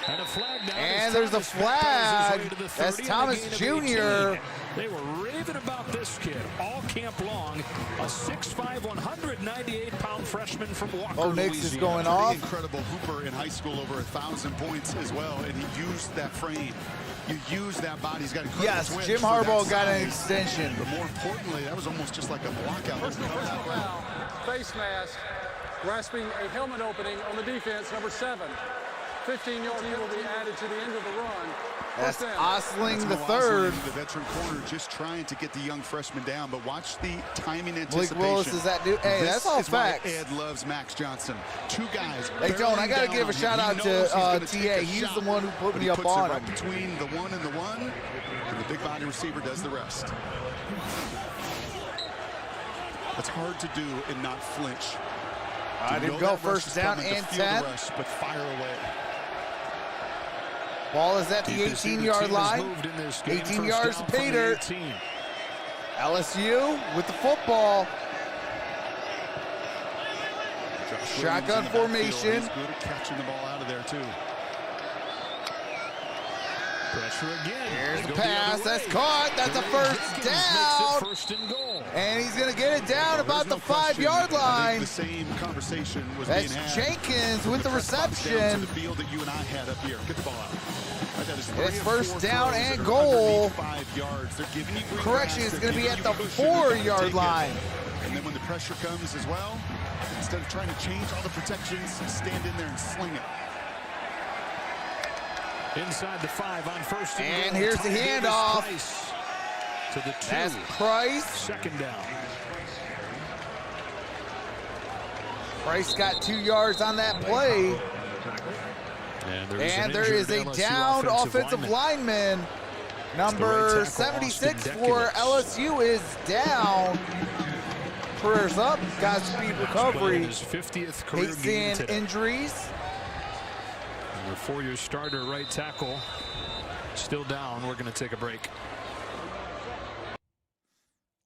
And a flag down. And there's a flag. That's Thomas Jr. They were raving about this kid all camp long. A 6'5", 198-pound freshman from Walker, Oh, Nix is going Pretty off. incredible hooper in high school, over 1,000 points as well, and he used that frame. You use that body. He's got incredible Yes, twitch Jim for Harbaugh that got an size. extension. But more importantly, that was almost just like a blockout. Personal foul, face mask, grasping a helmet opening on the defense, number 7. 15-yard will be added to the end of the run. That's First down. Osling the third. The veteran corner just trying to get the young freshman down, but watch the timing Malik anticipation. Willis is that dude. Hey, This that's all is why facts. Ed loves Max Johnson. Two guys. Hey, Joan, I got to barreling give a down shout on out him. He to knows he's gonna TA. take a He's shot, the one who put but me he up puts on it right him. between the one and the one, and the big body receiver does the rest. It's hard to do and not flinch. All right, here we go. First down and 10. Rush, but fire away. Ball is at the 18-yard line. 18 yards to Peter. LSU with the football. Shotgun formation. He's good at catching the ball out of there, too. Pressure again. Here's the pass. That's caught. That's a first down. First and goal. And he's going to get it down about the 5-yard I line. think the same conversation was That's being had. Jenkins with the Down reception. to the field that you and I had up here. Get the ball out. It's first down and goal. 5 yards. They're giving you green Correction, grass. it's They're going to be giving at you the cushion. You can 4-yard take it. line. And then when the pressure comes as well, instead of trying to change all the protections, stand in there and sling it. Inside the 5 on first and And goal. here's the handoff. Price to the 2. That's Price. Second down. Price got 2 yards on that play. And there is a downed offensive lineman. Number 76 for LSU is down. Prayers up. Godspeed recovery. His 50th career Hates game in today. injuries. Your 4-year starter right tackle still down. We're going to take a break.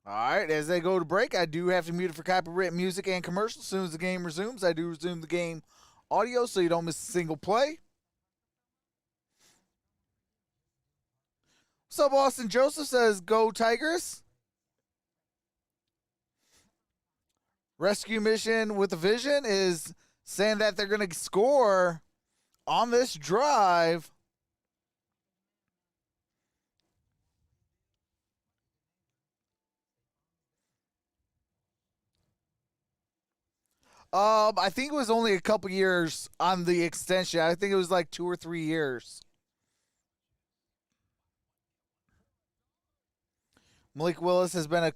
All right, as they go to break, I do have to mute it for copyright music and commercials. As soon as the game resumes, I do resume the game audio so you don't miss a single play. What's up, Austin Joseph says, go Tigers. Rescue mission with a vision is saying that they're going to score on this drive. I think it was only a couple years on the extension. I think it was like 2 or 3 years. Malik Willis has been a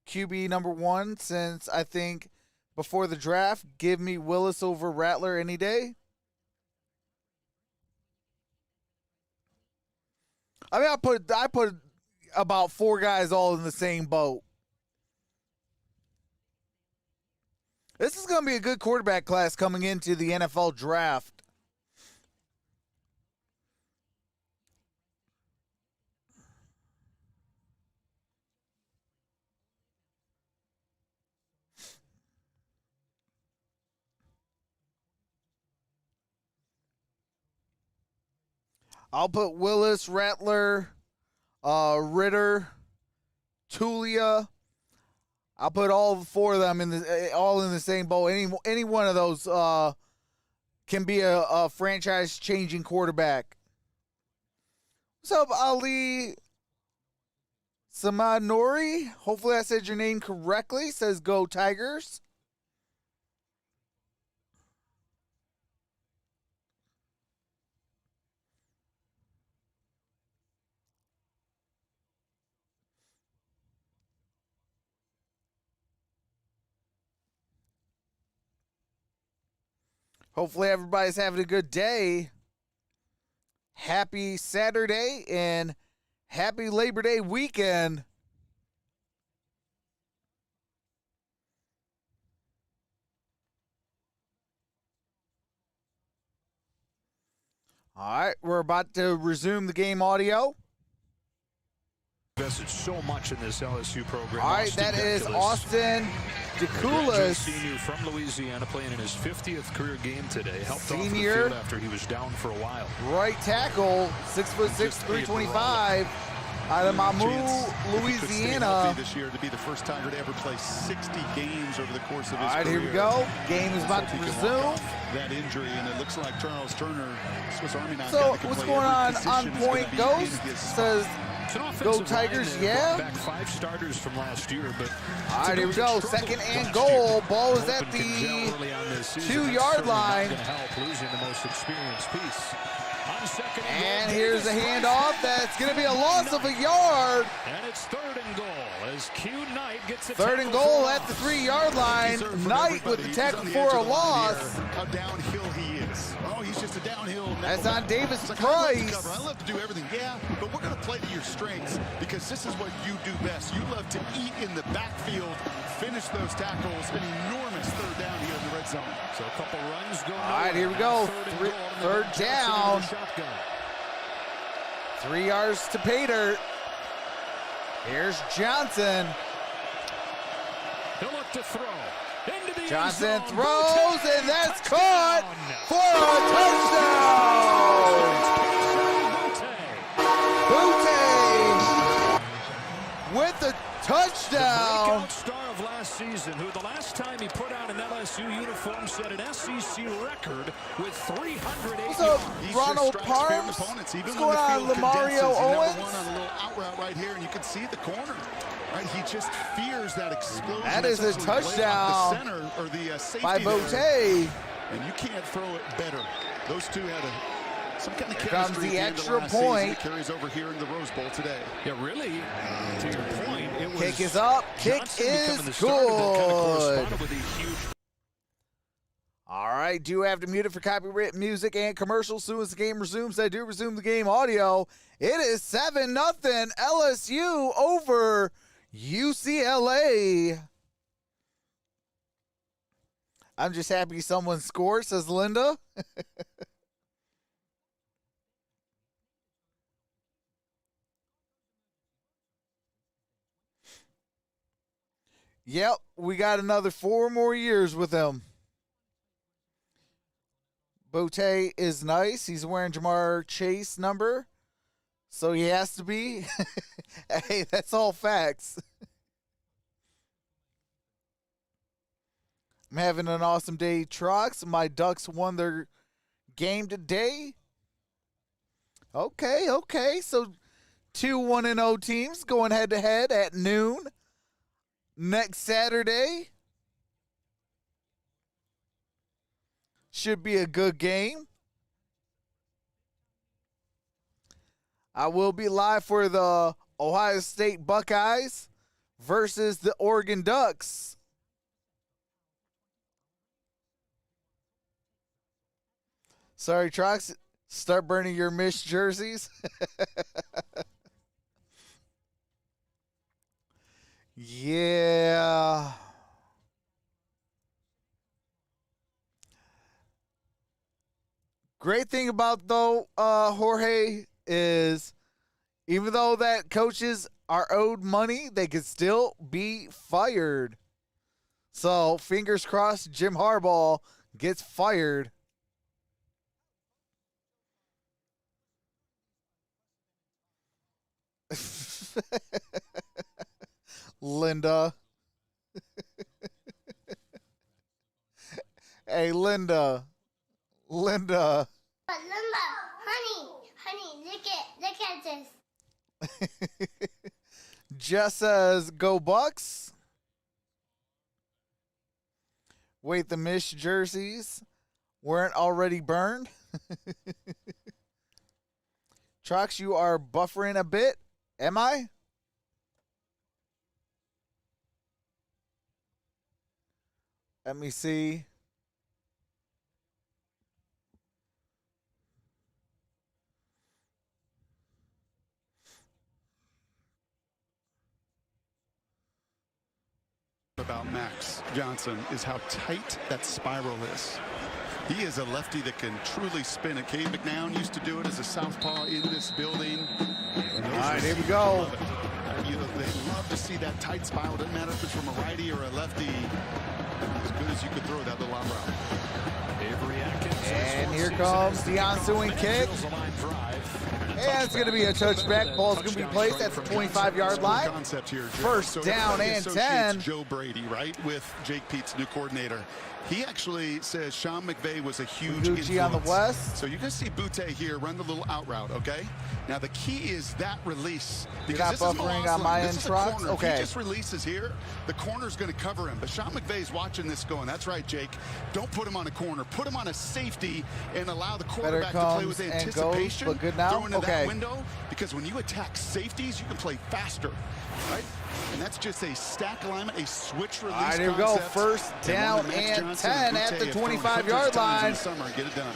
QB number 1 since, I think, before the draft. Give me Willis over Rattler any day. I mean, I put about 4 guys all in the same boat. This is going to be a good quarterback class coming into the NFL draft. I'll put Willis, Rattler, Ritter, Tulia. I'll put all 4 of them in the same bowl. Any one of those can be a franchise-changing quarterback. What's up, Ali Samadnori? Hopefully I said your name correctly. Says go Tigers. Hopefully everybody's having a good day. Happy Saturday and happy Labor Day weekend. All right, we're about to resume the game audio. Invested so much in this LSU program. All right, that is Austin DeCoulis, senior from Louisiana, playing in his 50th career game today. Helped Senior. off the field after he was down for a while. right tackle, 6'6", 325, out of Mamou, Louisiana. This year to be the first Tiger to ever play 60 games over the course of his All right, career. here we go. Game is about to resume. That injury, and it looks like Charles Turner, Swiss Army knife. So guy that can what's play going every on? position On is gonna Point be Ghost in his says, It's an offensive Go line Tigers, that yeah. brought back 5 starters from last year, but all right, here we go. Second and goal. Ball is at the 2-yard line. Going to help losing the most experienced piece. On second And goal, here's a Davis handoff. That's going to be a loss of a yard. And it's 3rd and goal as Q Knight gets a 3rd and tackle goal for a at the loss. 3-yard line. Knight with the tackle for a loss. How downhill he is. Oh, he's just a downhill. That's on Davis It's like, I love to Price. cover. I love to do everything. Yeah, but we're going to play to your strengths because this is what you do best. You love to eat in the backfield, finish those tackles, an enormous 3rd down here in the red zone. So a couple runs going. All right, here we go. Third down. 3 yards to pay dirt. Here's Johnson. He'll look to throw. Into the Johnson end zone. throws, and that's caught for a touchdown. Butte with the touchdown. Breakout star of last season, who the last time he put on an LSU uniform set an SEC record with 308. What's up, He Ronald sure strikes fear in Parms? opponents, even What's when going the on, field Lamario condenses. He never Owens? won on a little out route right here, and you can see the corner. Right, he just fears that explosion. That is a essentially laid touchdown off the center or the safety by there. Butte. And you can't throw it better. Those two had some kind of Here chemistry comes the at the end of extra last season point. that carries over here in the Rose Bowl today. Yeah, really, to your point, it was Kick is up. Kick Johnson is becoming the starter that kind of good. corresponded with a huge. All right, do have to mute it for copyright music and commercials. Soon as the game resumes, I do resume the game audio. It is 7-0 LSU over UCLA. I'm just happy someone scored, says Linda. Yep, we got another 4 more years with him. Butte is nice. He's wearing Jamar Chase number, so he has to be. Hey, that's all facts. I'm having an awesome day, Trox. My Ducks won their game today. Okay. So 2 1-0 teams going head-to-head at noon next Saturday. Should be a good game. I will be live for the Ohio State Buckeyes versus the Oregon Ducks. Sorry, Trox. Start burning your Mish jerseys. Yeah. Great thing about, though, Jorge, is even though that coaches are owed money, they could still be fired. So, fingers crossed, Jim Harbaugh gets fired. Linda. Hey, Linda. Linda. But Linda, honey, look at this. Jess says, go Bucks. Wait, the Mish jerseys weren't already burned? Trox, you are buffering a bit. Am I? Let me see. About Max Johnson is how tight that spiral is. He is a lefty that can truly spin it. Cade McNown used to do it as a southpaw in this building. All right, here we go. They love to see that tight spiral. Doesn't matter if it's from a righty or a lefty. As good as you could throw that little arm route. And here comes the ensuing kick. And it's going to be a touchback. Ball's going to be placed at the 25-yard line. First down and 10. Joe Brady, right, with Jake Pete's new coordinator. He actually says Sean McVay was a huge influence. on the west. So you're going to see Butte here run the little out route, okay? Now, the key is that release. You're not buffering on my end, Trox? Okay. If he just releases here, the corner's going to cover him. But Sean McVay's watching this going, that's right, Jake. Don't put him on a corner. Put him on a safety and allow the quarterback to play with anticipation. Goes, but good now? Into that window, because when you attack safeties, you can play faster, right? And that's just a stack alignment, a switch release. All right, here we go. First down and 10 at the 25-yard line. Get it done.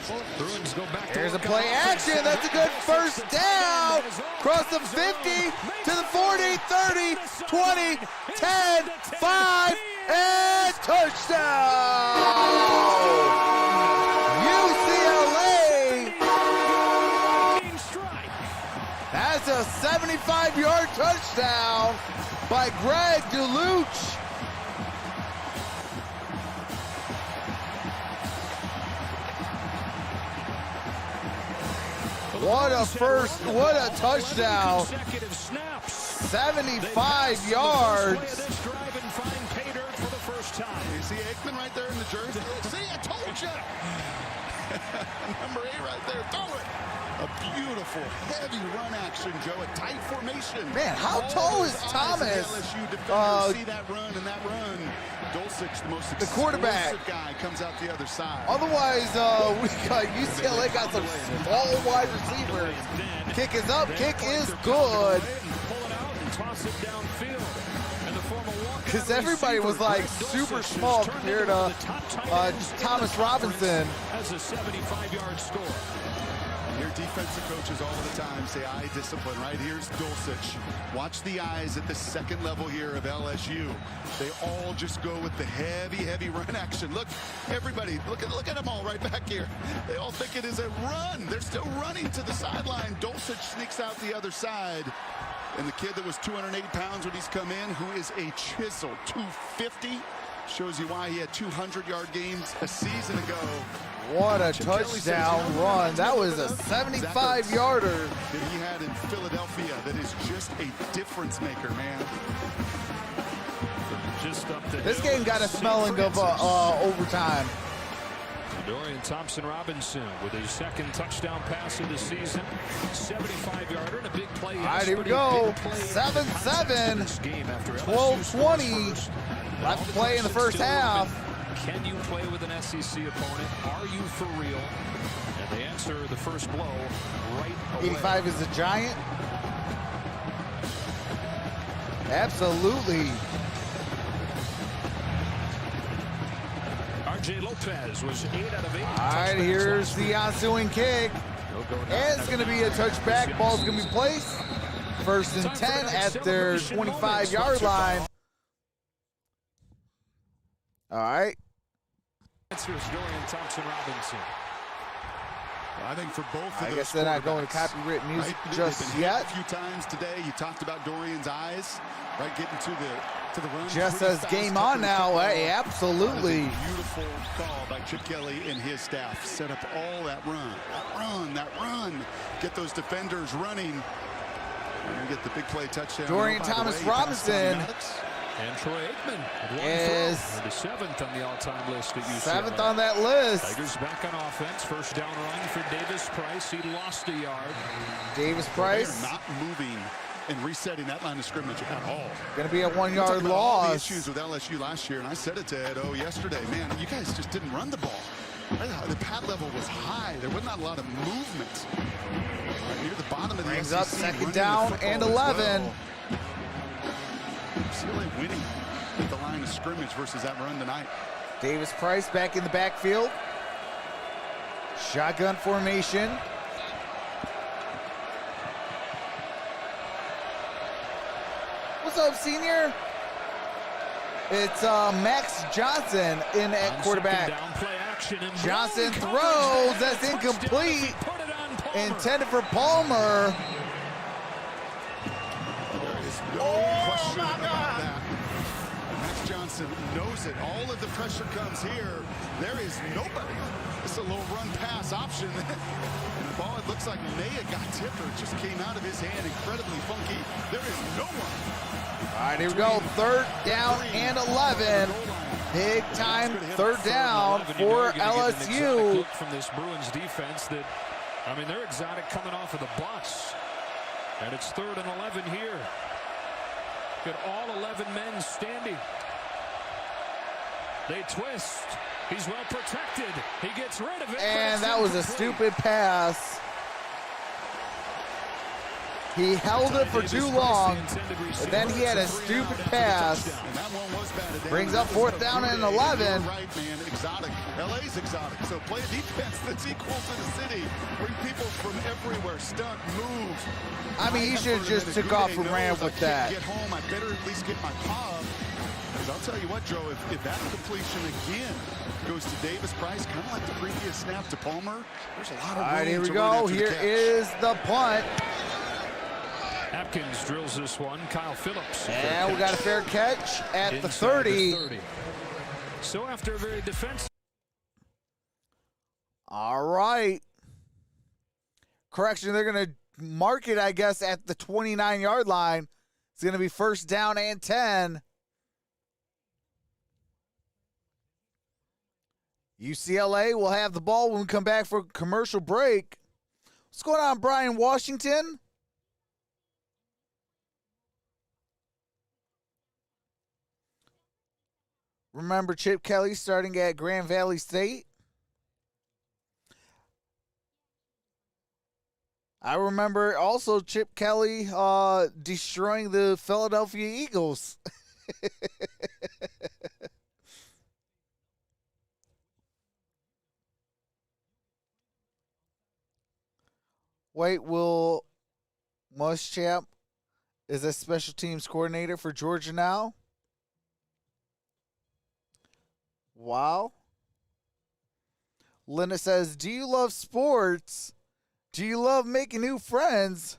Here's a play action. That's a good first down. Cross the 50 to the 40, 30, 20, 10, 5, and touchdown. UCLA. That's a 75-yard touchdown by Greg DeLuch. What a touchdown. 75 yards. You see Aikman right there in the jersey? See, I told you. Number 8 right there. Throw it. A beautiful, heavy run action, Joe. A tight formation. Man, how tall is Thomas? See that run and that run. Dulcich, the most quarterback guy, comes out the other side. Otherwise, we got UCLA got some small wide receivers. Kick is up. Kick is good. Because everybody was like super small compared to Thomas Robinson. As a 75-yard score. Your defensive coaches all the time say eye discipline, right? Here's Dulcich. Watch the eyes at the second level here of LSU. They all just go with the heavy run action. Look, everybody, look at them all right back here. They all think it is a run. They're still running to the sideline. Dulcich sneaks out the other side. And the kid that was 208 pounds when he's come in, who is a chisel, 250, shows you why he had 200-yard games a season ago. What a touchdown run. That was a 75-yarder. That he had in Philadelphia that is just a difference maker, man. This game got a smelling of overtime. Dorian Thompson-Robinson with his second touchdown pass of the season. 75-yarder and a big play. All right, here we go. 7-7. 12-20. Left to play in the first half. Can you play with an SEC opponent? Are you for real? And they answer the first blow right away. 85 is a giant. Absolutely. RJ Lopez was 8 out of 8. All right, here's the ensuing kick. And it's going to be a touchback. Ball's going to be placed. First and 10 at their 25-yard line. All right. Answers Dorian Thompson-Robinson. I think for both of those, I guess they're not going to copyright music just yet. A few times today, you talked about Dorian's eyes, right, getting to the run. Just says game on now. Hey, absolutely. Beautiful call by Chip Kelly and his staff. Set up all that run. Get those defenders running. And get the big play touchdown. Dorian Thomas-Robinson. And Troy Aikman is the 7th on the all-time list at UCLA. 7th on that list. Tigers back on offense. First down run for Davis Price. He lost a yard. Davis Price. They are not moving and resetting that line of scrimmage at all. Going to be a 1-yard loss. All the issues with LSU last year, and I said it to Ed O yesterday. Man, you guys just didn't run the ball. The pad level was high. There was not a lot of movement. Right near the bottom of the Brings SEC, up second down and 11. Well. UCLA winning at the line of scrimmage versus that run tonight. Davis Price back in the backfield. Shotgun formation. What's up, senior? It's Max Johnson in at quarterback. Johnson throws. That's incomplete. Intended for Palmer. No question about that. Max Johnson knows it. All of the pressure comes here. There is nobody. It's a low run pass option. And the ball, it looks like Maya got tipped, or it just came out of his hand. Incredibly funky. There is no one. All right, here we go. Third down and 11. Big time third down for LSU. From this Bruins defense that, I mean, they're exotic coming off of the bus. And it's 3rd and 11 here. Got all 11 men standing. They twist. He's well protected. He gets rid of it. And that was a stupid pass. He held it for too long, and then he had a stupid pass. Brings up 4th down and 11. Right, man, exotic. LA's exotic. So play a defense that's equal to the city. Bring people from everywhere. Stunt, move. I mean, he should have just took off and ran with that. Get home. I better at least get my paw up. Because I'll tell you what, Joe, if that completion again goes to Davis Price, kind of like the previous snap to Palmer, there's a lot of room. All right, here we to go. run after the Here catch. is the punt. Atkins drills this one. Kyle Phillips. And we got a fair catch at the 30. So after a very defensive. All right. Correction, they're going to mark it, I guess, at the 29-yard line. It's going to be 1st down and 10. UCLA will have the ball when we come back for a commercial break. What's going on, Brian Washington? Remember Chip Kelly starting at Grand Valley State? I remember also Chip Kelly destroying the Philadelphia Eagles. Wait, will Muschamp is a special teams coordinator for Georgia now? Wow. Linda says, do you love sports? Do you love making new friends?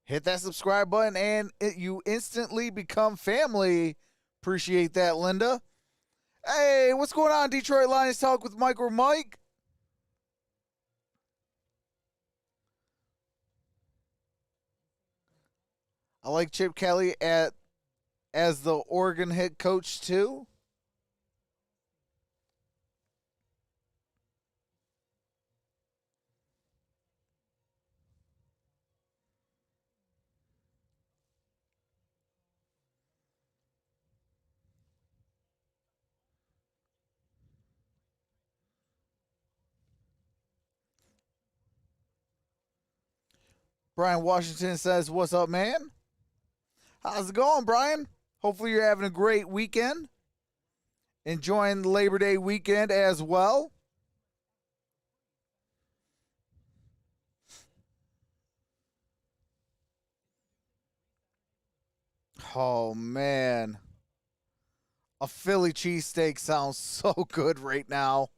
Hit that subscribe button and you instantly become family. Appreciate that, Linda. Hey, what's going on, Detroit Lions Talk with MicroMike? I like Chip Kelly as the Oregon head coach too. Brian Washington says, what's up, man? How's it going, Brian? Hopefully you're having a great weekend. Enjoying the Labor Day weekend as well. Oh, man. A Philly cheesesteak sounds so good right now.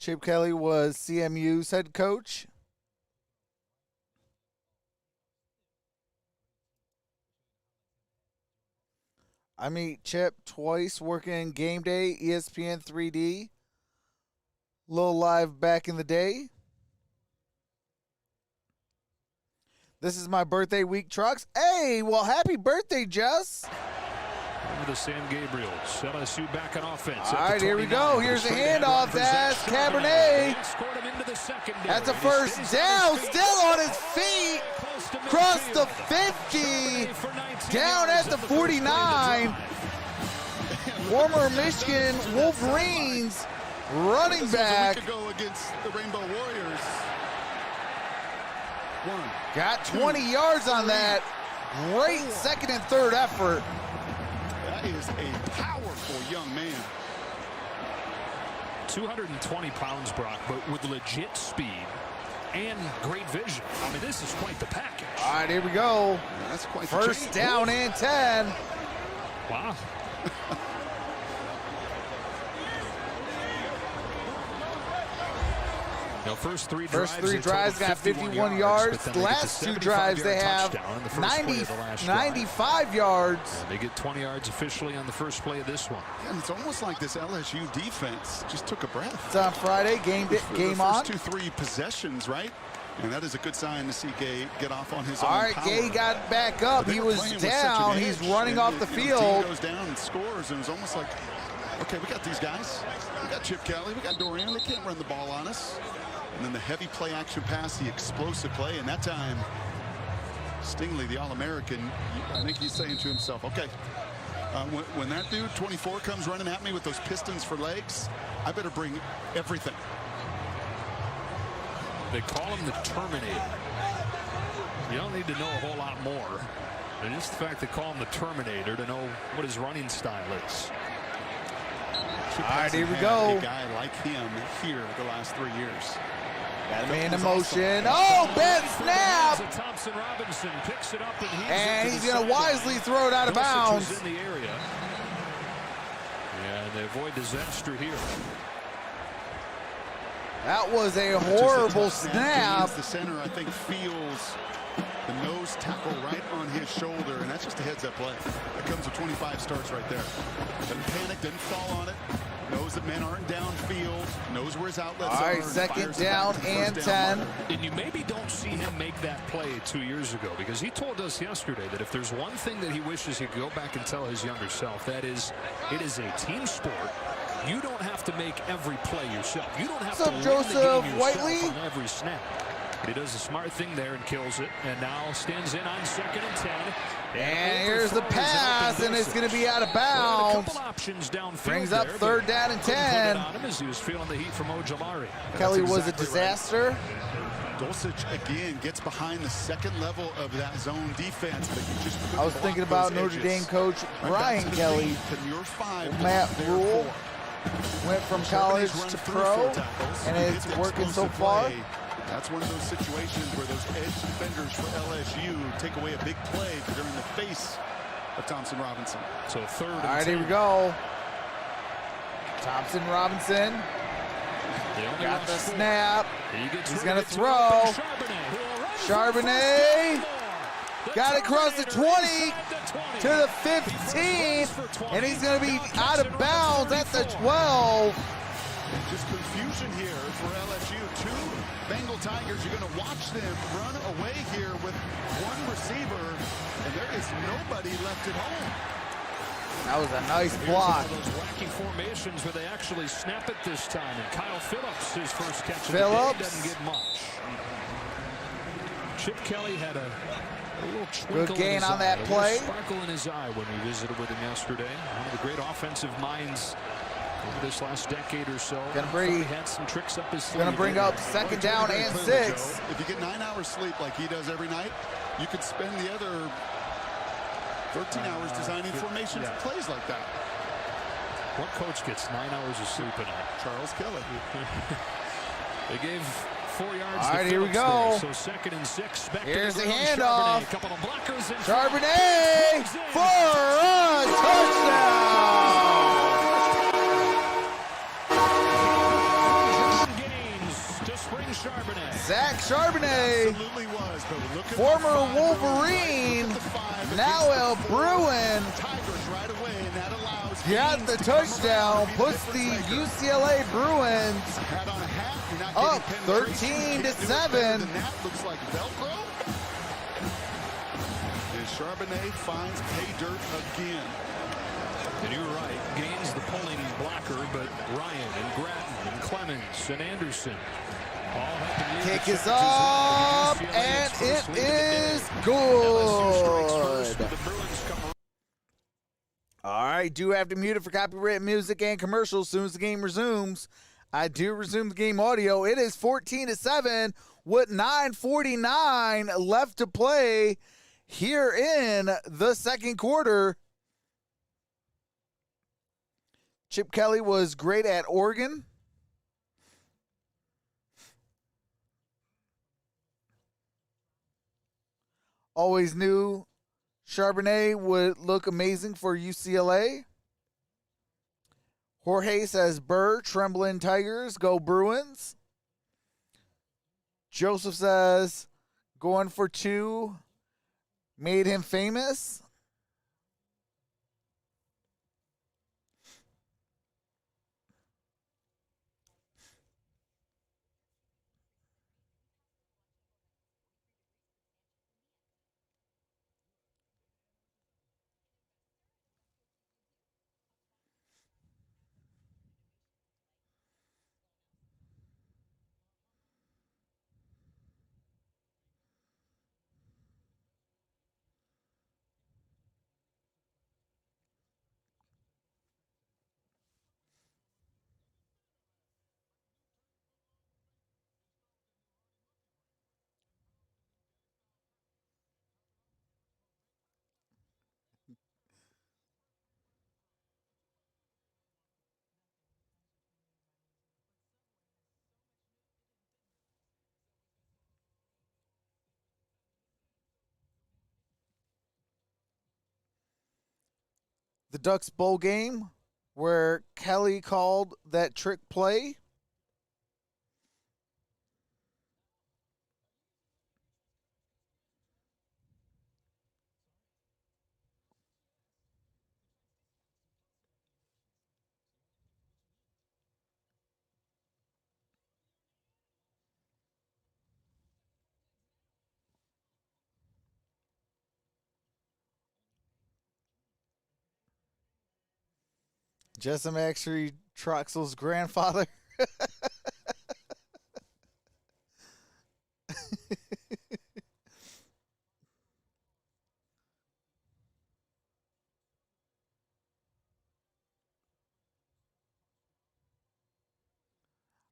Chip Kelly was CMU's head coach. I meet Chip twice working Game Day, ESPN 3D. Little live back in the day. This is my birthday week, Trox. Hey, well, happy birthday, Jess. Over the San Gabriels. LSU back on offense. All right, here we go. Here's a handoff. That's Cabernet. That's a first down. Still on his feet. Across the 50. Down at the 49. Former Michigan Wolverines running back. Ago against the Rainbow Warriors. Got 20 yards on that. Great second and third effort. That is a powerful young man. 220 pounds, Brock, but with legit speed and great vision. I mean, this is quite the package. All right, here we go. That's quite First down and 10. Wow. Now, first three drives got 51 yards. The last two drives they have 95 yards. They get 20 yards officially on the first play of this one. And it's almost like this LSU defense just took a breath. It's on Friday, game on. First 2-3 possessions, right? And that is a good sign to see Gay get off on his own power. All right, Gay got back up. He was down. He's running off the field. The team goes down and scores, and it's almost like, okay, we got these guys. We got Chip Kelly. We got Derrn. They can't run the ball on us. And then the heavy play action pass, the explosive play, and that time, Stingley, the All-American, I think he's saying to himself, okay, when that dude, 24, comes running at me with those pistons for legs, I better bring everything. They call him the Terminator. You don't need to know a whole lot more than just the fact they call him the Terminator to know what his running style is. All right, here we go. A guy like him here the last 3 years. Got a man in motion. Oh, bad snap. Thompson Robinson picks it up and he's going to wisely throw it out of bounds. In the area. Yeah, they avoid disaster here. That was a horrible snap. The center, I think, feels the nose tackle right on his shoulder, and that's just a heads-up play. That comes with 25 starts right there. Doesn't panic, doesn't fall on it. Knows that men aren't downfield. Knows where his outlets are. All right, second down and 10. And you maybe don't see him make that play 2 years ago, because he told us yesterday that if there's one thing that he wishes he could go back and tell his younger self, that is, it is a team sport. You don't have to make every play yourself. You don't have to win Joseph the game Whiteley? yourself on every snap. But he does a smart thing there and kills it, and now stands in on 2nd and 10. And here's the pass, and it's going to be out of bounds. Brings up third down and 10. As he was feeling the heat from Ojulari. Kelly was a disaster. Dulcich again gets behind the second level of that zone defense. But you just I was thinking about Notre Dame coach Brian Kelly. Matt Rule went from college to pro, and it's working so far. That's one of those situations where those edge defenders for LSU take away a big play because they're in the face of Thompson Robinson. So third and 10. All right, here we go. Thompson Robinson got the snap. He's going to throw. Charbonnet got it across the 20 to the 15, and he's going to be out of bounds at the 12. Just confusion here for LSU. Two Bengal Tigers, you're going to watch them run away here with one receiver, and there is nobody left at home. That was a nice block. Those wacky formations where they actually snap it this time. And Kyle Phillips, his first catch of the Phillips day, doesn't get much. Chip Kelly had a little twinkle good gain in his on that eye, play. A little sparkle in his eye when we visited with him yesterday. One of the great offensive minds over this last decade or so. Had some tricks up his sleeve. Gonna bring up second down and 6. Joe, if you get 9 hours sleep like he does every night, you could spend the other 13 hours designing formations and plays like that. What coach gets 9 hours of sleep in it? Charles Kelly. They gave 4 yards. All right, here we go. There. So 2nd and 6. Here's the handoff. A couple of blockers. Charbonnet for a touchdown. Zach Charbonnet, Absolutely was, but look at former Wolverine, now a Bruin, right away, and that allows got the touchdown, puts the UCLA Bruins up 13-7. That looks like Velcro. And Charbonnet finds pay dirt again. And you're right, gains the pulling blocker, but Ryan and Gratton and Clemens and Anderson all have to use. Kick is up, and it is good. All right, do have to mute it for copyright music and commercials as soon as the game resumes. I do resume the game audio. It is 14-7 with 9:49 left to play here in the second quarter. Chip Kelly was great at Oregon. Always knew Charbonnet would look amazing for UCLA. Jorge says, Burr, Trembling Tigers, go Bruins. Joseph says, going for 2 made him famous. The Ducks bowl game where Kelly called that trick play. Jessamine actually Troxel's grandfather.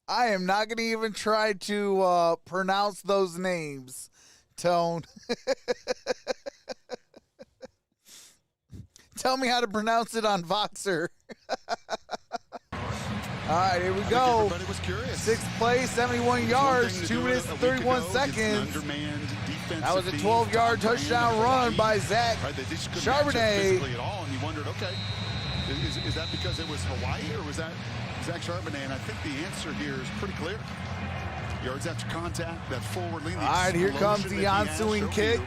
I am not going to even try to pronounce those names, Tone. Tell me how to pronounce it on Voxer. All right, here we go. Was curious. 6th play, 71 yards, 2 minutes and 31 seconds. That was a 12-yard touchdown run by Zach Charbonnet. And you wondered, okay, is that because it was Hawaii or was that Zach Charbonnet? And I think the answer here is pretty clear. Yards after contact, that forward lean. All right, here comes the ensuing kick.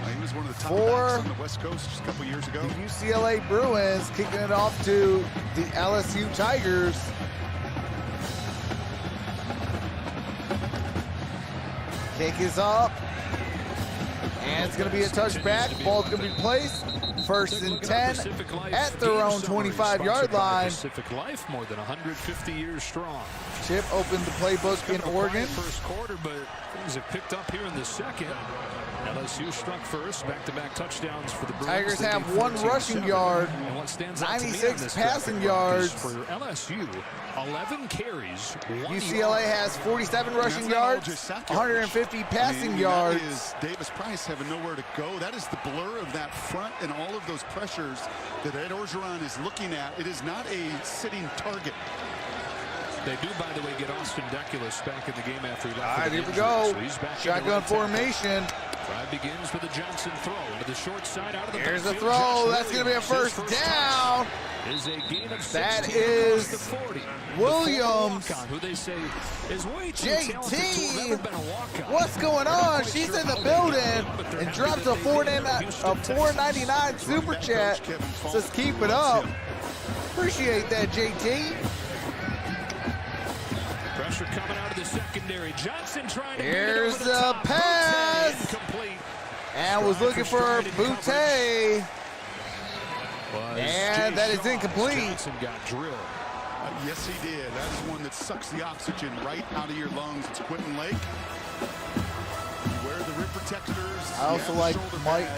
He was one of the top backs on the West Coast just a couple years ago. The UCLA Bruins kicking it off to the LSU Tigers. Kick is up. And it's going to be a touchback. Ball's going to be placed First and 10 at their own 25-yard line. Pacific Life, more than 150 years strong. Chip opened the playbook in Oregon. First quarter, but things have picked up here in the second. LSU struck first, back-to-back touchdowns for the Bruins. Tigers have 1 rushing yard, and what stands out 96 passing yards. For LSU, 11 carries. UCLA has 47 rushing yards, 150 passing yards. That is Davis Price having nowhere to go. That is the blur of that front and all of those pressures that Ed Orgeron is looking at. It is not a sitting target. They do, by the way, get Austin Deculus back in the game after he left. All right, here we go. So Shotgun formation. Drive begins with a Johnson throw to the short side out of the Here's the backfield. throw. Josh That's going to be a Williams, first down. Is a gain of 16 That is to 40. Williams. The who they say is way too JT. talented to have ever been a walk-on. What's going on? She's in the building and drops a $4.99 super chat. Says keep it up. Appreciate that, JT. Pressure coming out of the secondary. Johnson trying to Here's beat it over the top. pass. Incomplete. And was looking for Butte. And that is incomplete. Johnson got drilled. Yes, he did. That is one that sucks the oxygen right out of your lungs. It's Quentin Lake. You wear the rib protectors. I also like Mike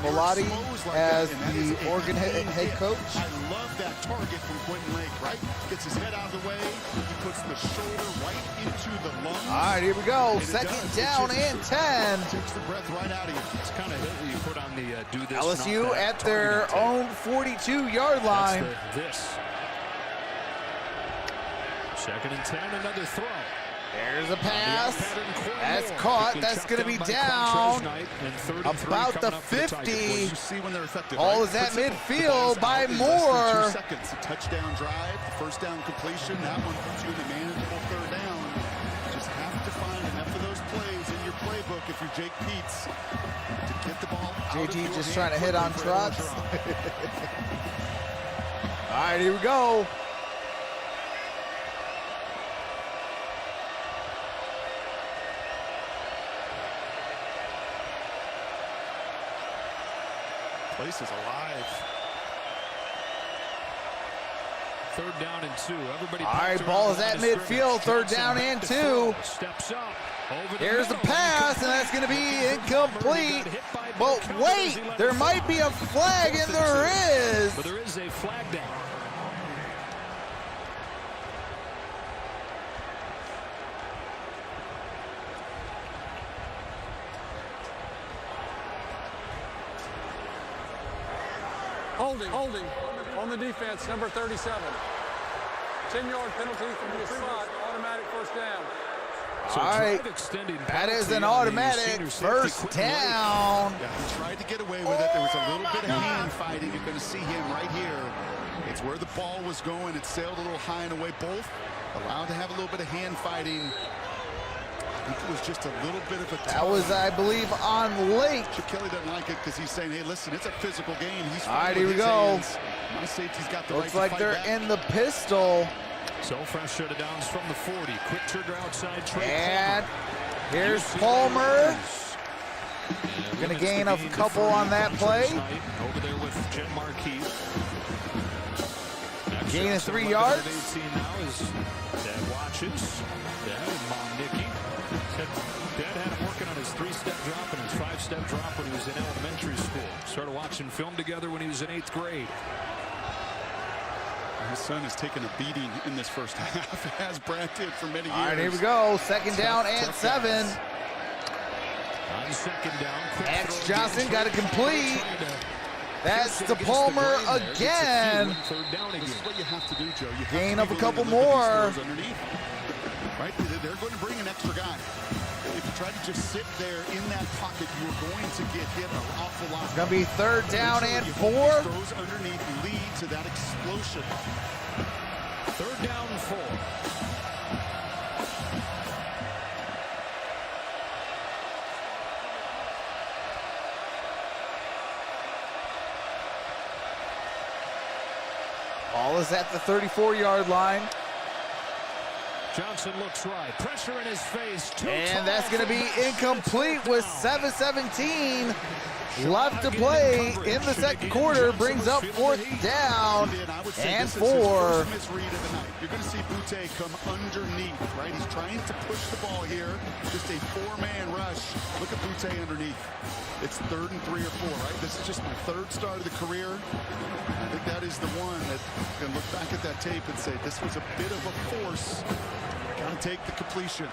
Malati as the Oregon head coach. I love that target from Quentin Lake, right? Gets his head out of the way. He puts the shoulder right into the lungs. All right, here we go. Second down and 10. Takes the breath right out of you. It's kind of hit you put on the do this. LSU at their own 42-yard line. This. Second and 10, another throw. There's a pass. That's caught. That's going to be down about the 50. You see when they're effective. Ball is at midfield by Moore. 2 seconds. A touchdown drive, the first down completion. That one puts you in a manageable third down. Just have to find enough of those plays in your playbook if you're Jake Peets to get the ball out of JT your just hand trying to hit on quickly for Trots. Orgeron. All right, here we go. Place is alive. Third down and 2. Everybody. All right, ball is at midfield. Third down and 2. Steps up. Here's the pass, and that's going to be incomplete. But wait, there might be a flag, and there is. But there is a flag down. Holding on the defense, number 37. 10-yard penalty from the spot, automatic first down. So all right, that is an automatic first down. Yeah, he tried to get away with it. There was a little bit of hand fighting. You're going to see him right here. It's where the ball was going. It sailed a little high and away. Both allowed to have a little bit of hand fighting. I think it was just a little bit of a That was, I believe, on Lake. Chip Kelly doesn't like it because he's saying, hey, listen, it's a physical game. He's all right, here we go. My safety's got the Looks right like to they're fight back. in the pistol. So fresh shut it down from the 40. Quick trigger outside. And here's Palmer. Gonna gain a couple on that play. Over there with Jen Marquis. Gain of 3 yards. 18 now is Dad watches. Dad and Mom Nikki. Said Dad had him working on his 3-step drop and his 5-step drop when he was in elementary school. Started watching film together when he was in 8th grade. His son has taken a beating in this first half, as Brad did for many years. All right, here we go. Second down and 7. On second down, X Johnson got it complete. That's to Palmer again. This is what you have to do, Joe. You have Gain to of be a willing couple to look at more. these throws underneath. Right? They're going to bring an extra guy. If you try to just sit there in that pocket, you are going to get hit an awful lot. It's going to be third down and 4. Throws underneath lead to that explosion. Third down 4. Ball is at the 34-yard line. Johnson looks right. Pressure in his face. And that's going to be incomplete with 7:17 left to play in the second quarter. Brings up 4th down and 4. You're going to see Butte come underneath, right? He's trying to push the ball here. Just a 4-man rush. Look at Butte underneath. It's 3rd and 3 or 4, right? This is just my 3rd start of the career. I think that is the one that can look back at that tape and say, this was a bit of a force. Got to take the completion.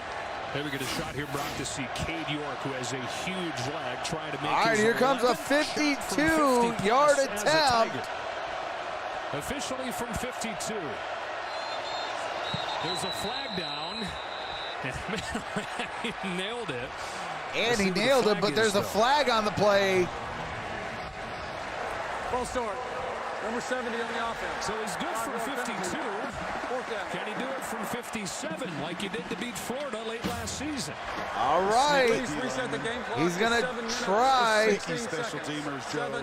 Here we get a shot here, Brock, to see Cade York, who has a huge leg, trying to make. All right, here comes a 52-yard attempt. Officially from 52. There's a flag down. And he nailed it. And he nailed it, but there's a flag on the play. False start. Number 70 on the offense. So he's good from 52. Can he do it from 57 like he did to beat Florida late last season? All right. He's going to try. Special teamers, Joe.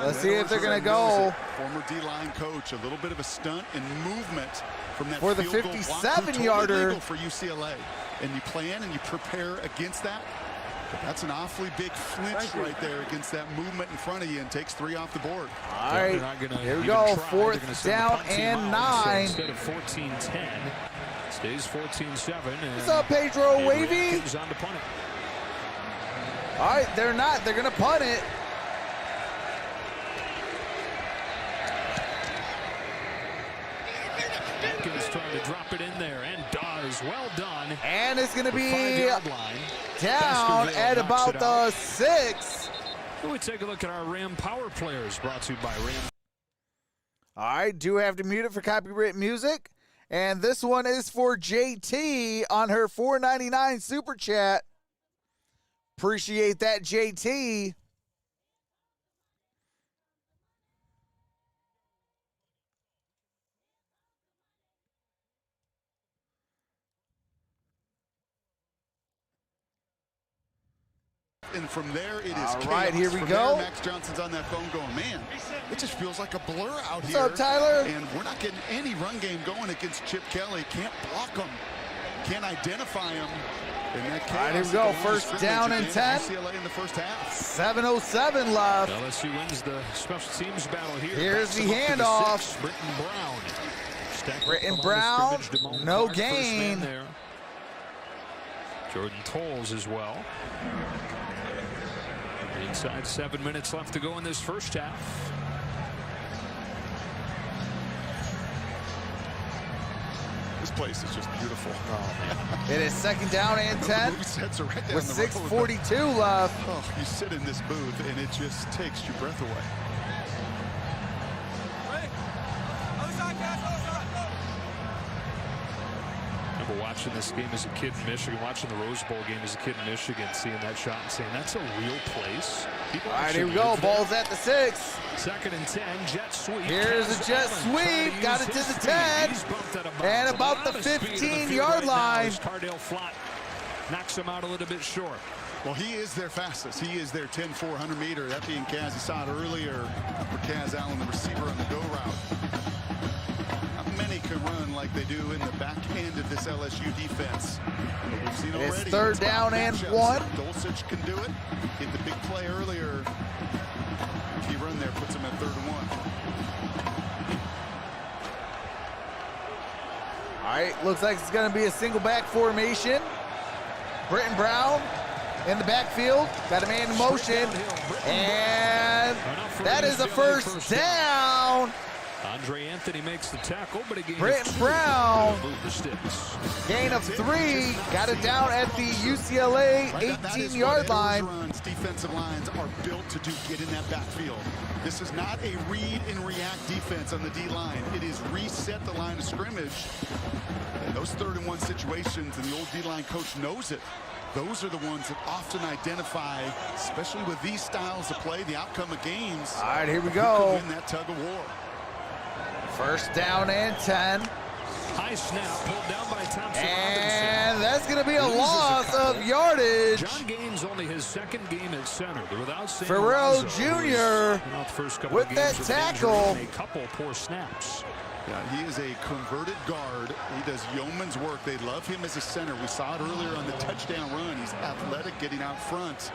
Let's see if they're going to go. Former D-line coach, a little bit of a stunt and movement from that for the 57-yarder for UCLA. And you plan and you prepare against that. But that's an awfully big flinch right there against that movement in front of you and takes 3 off the board. All right, here we go. 4th down and 9. Instead of 14-10, stays 14-7. What's up, Pedro Wavy? On to punt it. All right, they're not. They're going to punt it. Atkins trying to drop it in there and does. Well done. And it's going to be down at about the 6. We take a look at our Ram Power Players, brought to you by Ram. All right, do have to mute it for copyright music. And this one is for JT on her $4.99 super chat. Appreciate that, JT. And from there, it is all right, here we go. Max Johnson's on that phone going, man, it just feels like a blur out What's here. up, Tyler? And we're not getting any run game going against Chip Kelly. Can't block him. Can't identify him. All right, here we go. 1st down and 10. UCLA in the first half. 7:07 left. LSU wins the special teams battle here. Here's the handoff. Britton Brown, no gain. Jordan Tolles as well. Inside 7 minutes left to go in this first half. This place is just beautiful. Oh, it is 2nd down and 10 right with 6:42 left. Oh, you sit in this booth and it just takes your breath away. I remember watching this game as a kid in Michigan, watching the Rose Bowl game as a kid in Michigan, seeing that shot and saying, that's a real place. All right, here we go. Ball's at the 6. 2nd and 10, jet sweep. Here's a jet sweep. Got it to the 10. And about the 15-yard line. Cardale Flott knocks him out a little bit short. Well, he is their fastest. He is their 10-400 meter. That being Kaz. You saw it earlier for Kaz Allen, the receiver on the go route. Not many can run like they do in the back end of this LSU defense. We've seen it's already 3rd down and 1. Dulcich can do it. Hit the big play earlier. Key run there puts him at 3rd and 1. All right, looks like it's going to be a single back formation. Britton Brown in the backfield, got a man in motion, and that is a 1st down. Andre Anthony makes the tackle, but again, Britton Brown, gain of 3, got it down at the UCLA 18-yard line. Defensive lines are built to do, get in that backfield. This is not a read and react defense on the D-line. It is reset the line of scrimmage. And those 3rd and 1 situations, and the old D-line coach knows it. Those are the ones that often identify, especially with these styles of play, the outcome of games. All right, here we go. Win that tug of war. 1st down and 10. High snap pulled down by Thompson. And that's going to be a loss of yardage. John Gaines only his second game at center. Without Ferrell Jr. with that tackle. A couple poor snaps. Yeah, he is a converted guard. He does yeoman's work. They love him as a center. We saw it earlier on the touchdown run. He's athletic, getting out front.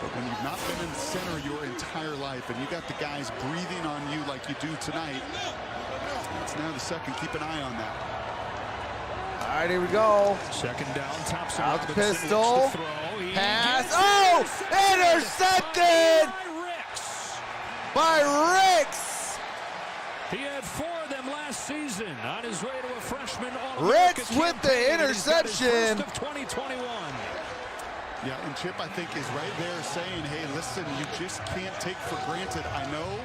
But when you've not been in the center your entire life and you got the guys breathing on you like you do tonight, it's now the second. Keep an eye on that. All right, here we go. Second down, Thompson. Out the pistol. Pass. Oh, intercepted by Ricks. He had 4 of them last season on his way to a freshman. Ricks with the interception. Of 2021. Yeah, and Chip, I think, is right there saying, hey, listen, you just can't take for granted. I know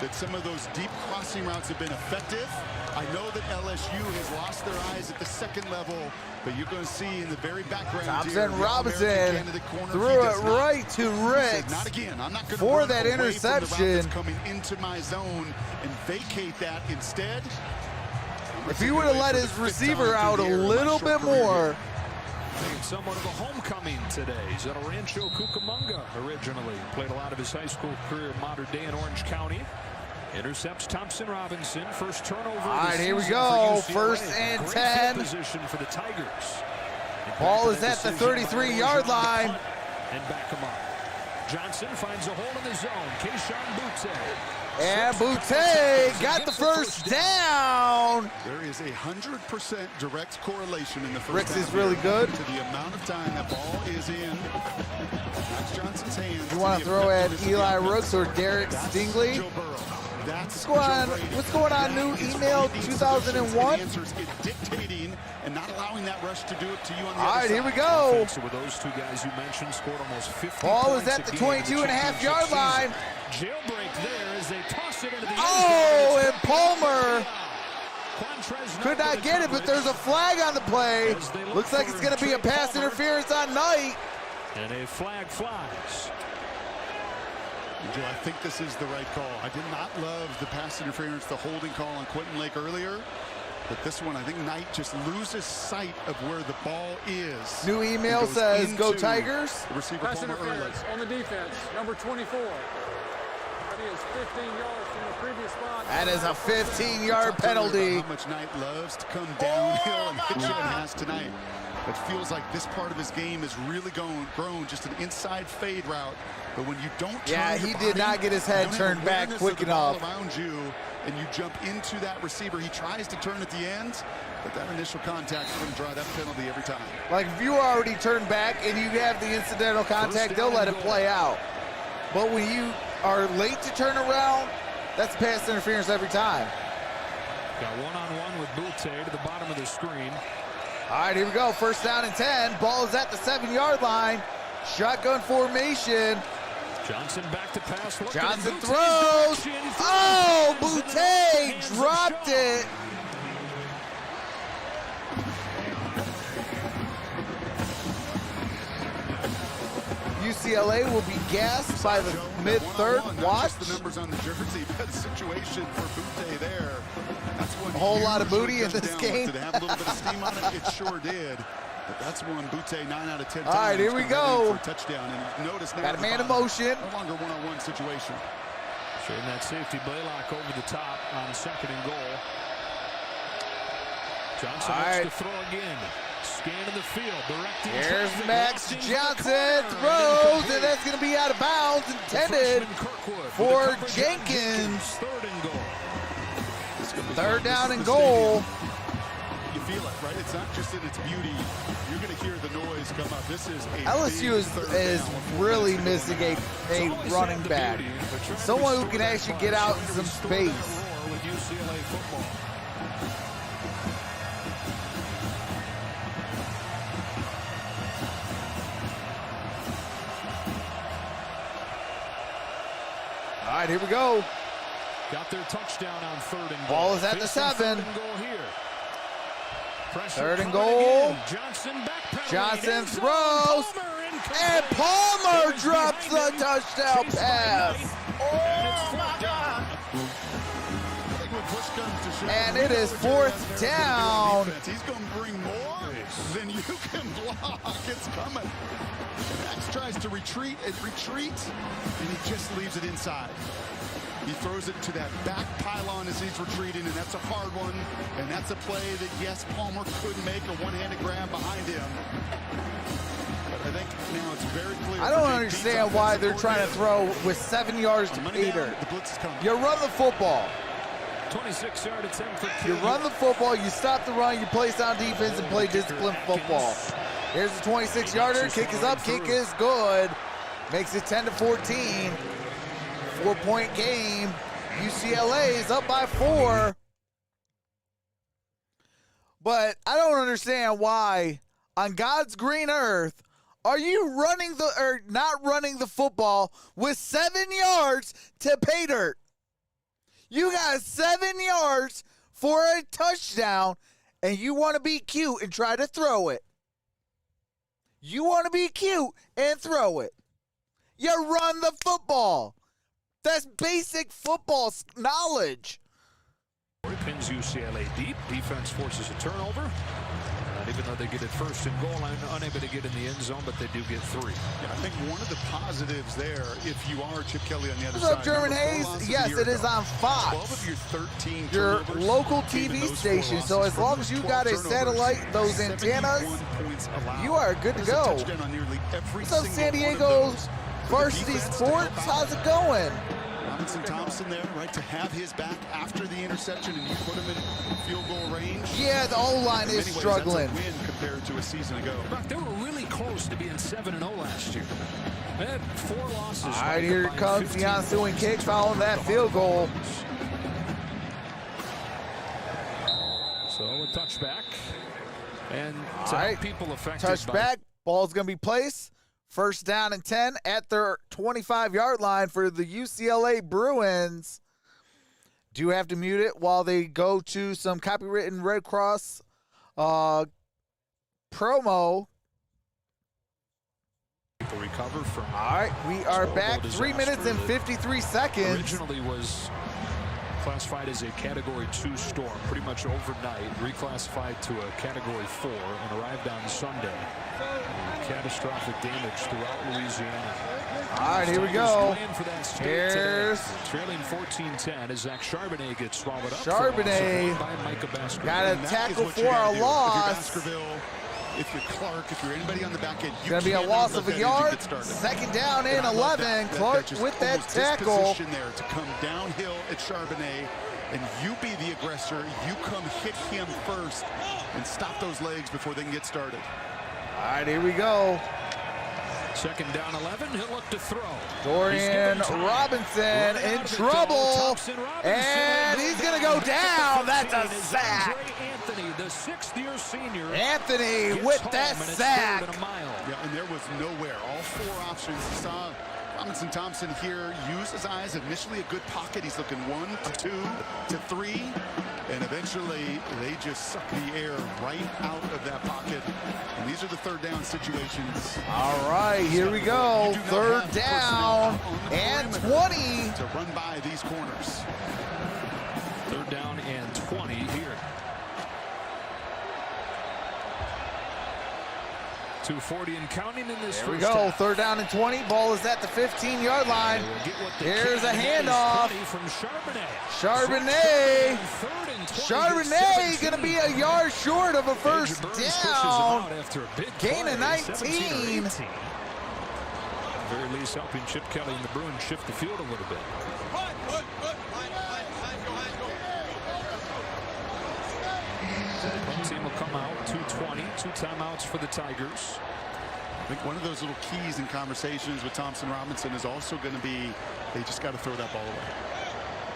that some of those deep crossing routes have been effective. I know that LSU has lost their eyes at the second level, but you're going to see in the very background Thompson here, Robinson threw it right to Ricks not again. I'm not going to for that interception. Coming into my zone and vacate that instead. If he would have let his receiver out a little bit more. It's somewhat of a homecoming today. He's at Rancho Cucamonga originally. Played a lot of his high school career in modern day in Orange County. Intercepts Thompson Robinson. First turnover. All right, here we go. First and 10. Position for the Tigers. Ball is at the 33-yard line. And back him up. Johnson finds a hole in the zone. Keyshawn Butte. And Butte got the first down. There is 100% direct correlation in the first Ricks down is really good. to the amount of time that ball is in Max Johnson's hands. You want to throw at Eli Rooks or Derek Stingley? What's going on? New email 2001. Dictating and not allowing that rush to do it to you on the All other right, side. here we go. So with those two guys you mentioned, scored almost 50 Ball points is at the a game in 22.5-yard line. Jailbreak there as they toss it into the Oh, and Palmer could not get it, but there's a flag on the play. Looks like it's going to be a pass interference on Knight. And a flag flies. Joe, I think this is the right call. I did not love the pass interference, the holding call on Quentin Lake earlier. But this one, I think Knight just loses sight of where the ball is. New email says, go Tigers. The receiver Pass Palmer interference on the defense, number 24. That is 15 yards from the previous spot. That is a 15-yard penalty. How much Knight loves to come downhill and hit you and has tonight. It feels like this part of his game is really grown just an inside fade route. But when you don't turn he your did body, not get his head you don't turned have back awareness quick of the ball enough. around you, and you jump into that receiver. He tries to turn at the end, but that initial contact is going to draw that penalty every time. Like if you already turned back and you have the incidental contact, they'll let it play out. But when you are late to turn around, that's pass interference every time. Got one-on-one with Butte to the bottom of the screen. All right, here we go. First down and 10. Ball is at the 7-yard line. Shotgun formation. Johnson back to pass. Johnson throws. Oh, Butte dropped it. UCLA will be gassed by the mid-third. Watch. The numbers on the jersey, but the situation for Butte there. That's one a whole lot of booty in this game. Did it have a little bit of steam on it? It sure did. But that's one Butte 9 out of 10 times. All right, here we go. For a touchdown. And notice now got a man in motion. No longer one-on-one situation. Showing that safety Blaylock over the top on second and goal. Johnson wants to throw again. Scan of the field. Here's Max Johnson. Throws, and that's going to be out of bounds. Intended for Jenkins. Third and goal. Third down and goal. You feel it, right? It's not just in its beauty. You're going to hear the noise come up. This is a LSU is really missing a running back. Someone who can actually get out in some space. With UCLA football. All right, here we go. Got their touchdown on third and goal. Ball is at the 7. Third and goal. goal. Johnson throws. And Palmer drops the touchdown pass. I think when push And it is fourth down. He's going to bring more than you can block. It's coming. Max tries to retreat, and he just leaves it inside. He throws it to that back pylon as he's retreating, and that's a hard one. And that's a play that, yes, Palmer could make a one-handed grab behind him. But I think now it's very clear. I don't understand why they're trying to throw with 7 yards to Peter. The blitz is coming. You run the football. 26-yard attempt for You run the football, you stop the run, you play sound defense and play disciplined football. Here's the 26-yarder. Kick is up, kick is good. Makes it 10-14. 4-point game. UCLA is up by 4. But I don't understand why, on God's green earth, are you not running the football with 7 yards to pay dirt? You got 7 yards for a touchdown, and you want to be cute and try to throw it. You want to be cute and throw it. You run the football. That's basic football knowledge. Pins UCLA deep. Defense forces a turnover. Even though they get it first and goal line, unable to get in the end zone, but they do get 3. Yeah, I think one of the positives there, if you are Chip Kelly on the other What's side. up, German Hayes? Yes, it is on Fox. 12 of your 13 your turnovers local came in TV those station. 4 So losses. as long as you got a Turnovers, satellite, those antennas, 71 points allowed. you are good to There's a go. touchdown on nearly every What's up, single San one of Diego those. Varsity defense to Sports? help out. How's it going? Robinson Thompson there, right, to have his back after the interception, and you put him in field goal range. Yeah, the O-line In is many ways, struggling. That's a win compared to a season ago. Brock, they were really close to being 7-0 last year. They had 4 losses. All right, here comes the ensuing kick following that field goal. So a touchback. And All to right, help people affected touchback. Ball's going to be placed. First down and 10 at their 25-yard line for the UCLA Bruins. Do have to mute it while they go to some copywritten Red Cross promo. People recover from. All right, we are back. disaster 3 minutes and 53 seconds. Originally was classified as a Category 2 storm, pretty much overnight, reclassified to a Category 4, and arrived on Sunday. Catastrophic damage throughout Louisiana. All right, here we go. Here's trailing 14-10 as Zach Charbonnet gets swallowed up. Charbonnet got a tackle for a loss. If you're Clark, if you're anybody on the back end, It's going to be a loss of a yard. Second down and 11. Clark with that tackle. There to come downhill at Charbonnet, and you be the aggressor. You come hit him first and stop those legs before they can get started. All right, here we go. Second down 11. He'll look to throw. Dorian Robinson in trouble. And he's going to go down. That's a sack. Anthony, the 6th-year senior. Anthony with that sack. Yeah, and there was nowhere. All 4 options. You saw Robinson Thompson here use his eyes. Initially a good pocket. He's looking 1 to 2 to 3. And eventually they just suck the air right out of that pocket. And these are the third down situations. All right, here we go. Third down and 20. To run by these corners. Third down and 20 here. 2:40 and counting in this There we first go. half. Third down and 20. Ball is at the 15-yard line. Here's a handoff. From Charbonnet. Charbonnet going to be a yard short of a first down. Gain of 19. At the very least, helping Chip Kelly and the Bruins shift the field a little bit. One team will come out, 2:20, 2 timeouts for the Tigers. I think one of those little keys in conversations with Thompson Robinson is also going to be they just got to throw that ball away.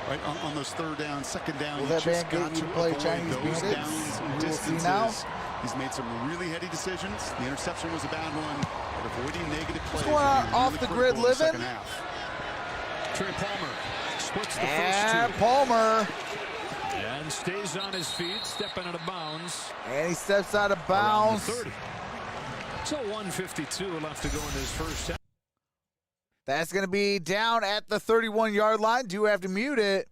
Right on those third down, second down, Will you that just man got get you to to play avoid Chinese those bandits? downs and We will see distances. now. He's made some really heady decisions. The interception was a bad one, but avoiding negative plays. What's going on will be off really the grid critical in the living? second half. Trey Palmer splits the And first 2. Palmer. And stays on his feet, stepping out of bounds. And he steps out of bounds. Around the 30. So 1:52 left to go in his first half. That's going to be down at the 31-yard line. Do have to mute it.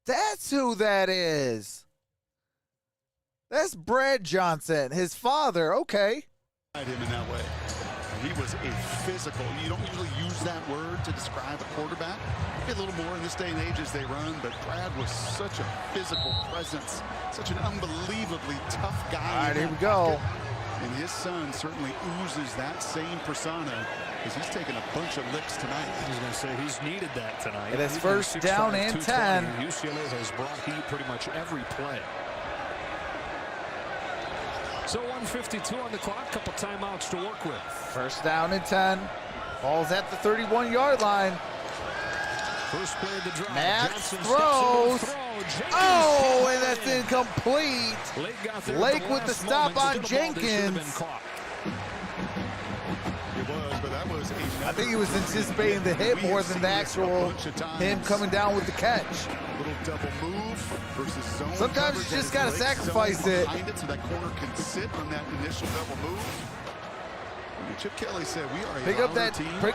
That's who that is. That's Brad Johnson, his father. Okay. Him in that way. He was a physical. You don't usually use that word to describe a quarterback. Maybe a little more in this day and age as they run, but Brad was such a physical presence, such an unbelievably tough guy. All right, here we go. And his son certainly oozes that same persona as he's taken a bunch of licks tonight. I was going to say he's needed that tonight. It is first down and 10. UCLA has brought heat pretty much every play. So 1:52 on the clock, couple timeouts to work with. First down and 10. Ball's at the 31-yard line. First play of the drive. Max Johnson throws. Oh, and that's incomplete. Lake with the stop on Jenkins. It was, but that was I think he was anticipating the hit more than the actual him coming down with the catch. Little double move versus zone. Sometimes you just gotta sacrifice it. So that corner can sit on that initial double move. And Chip Kelly said, "We are a pick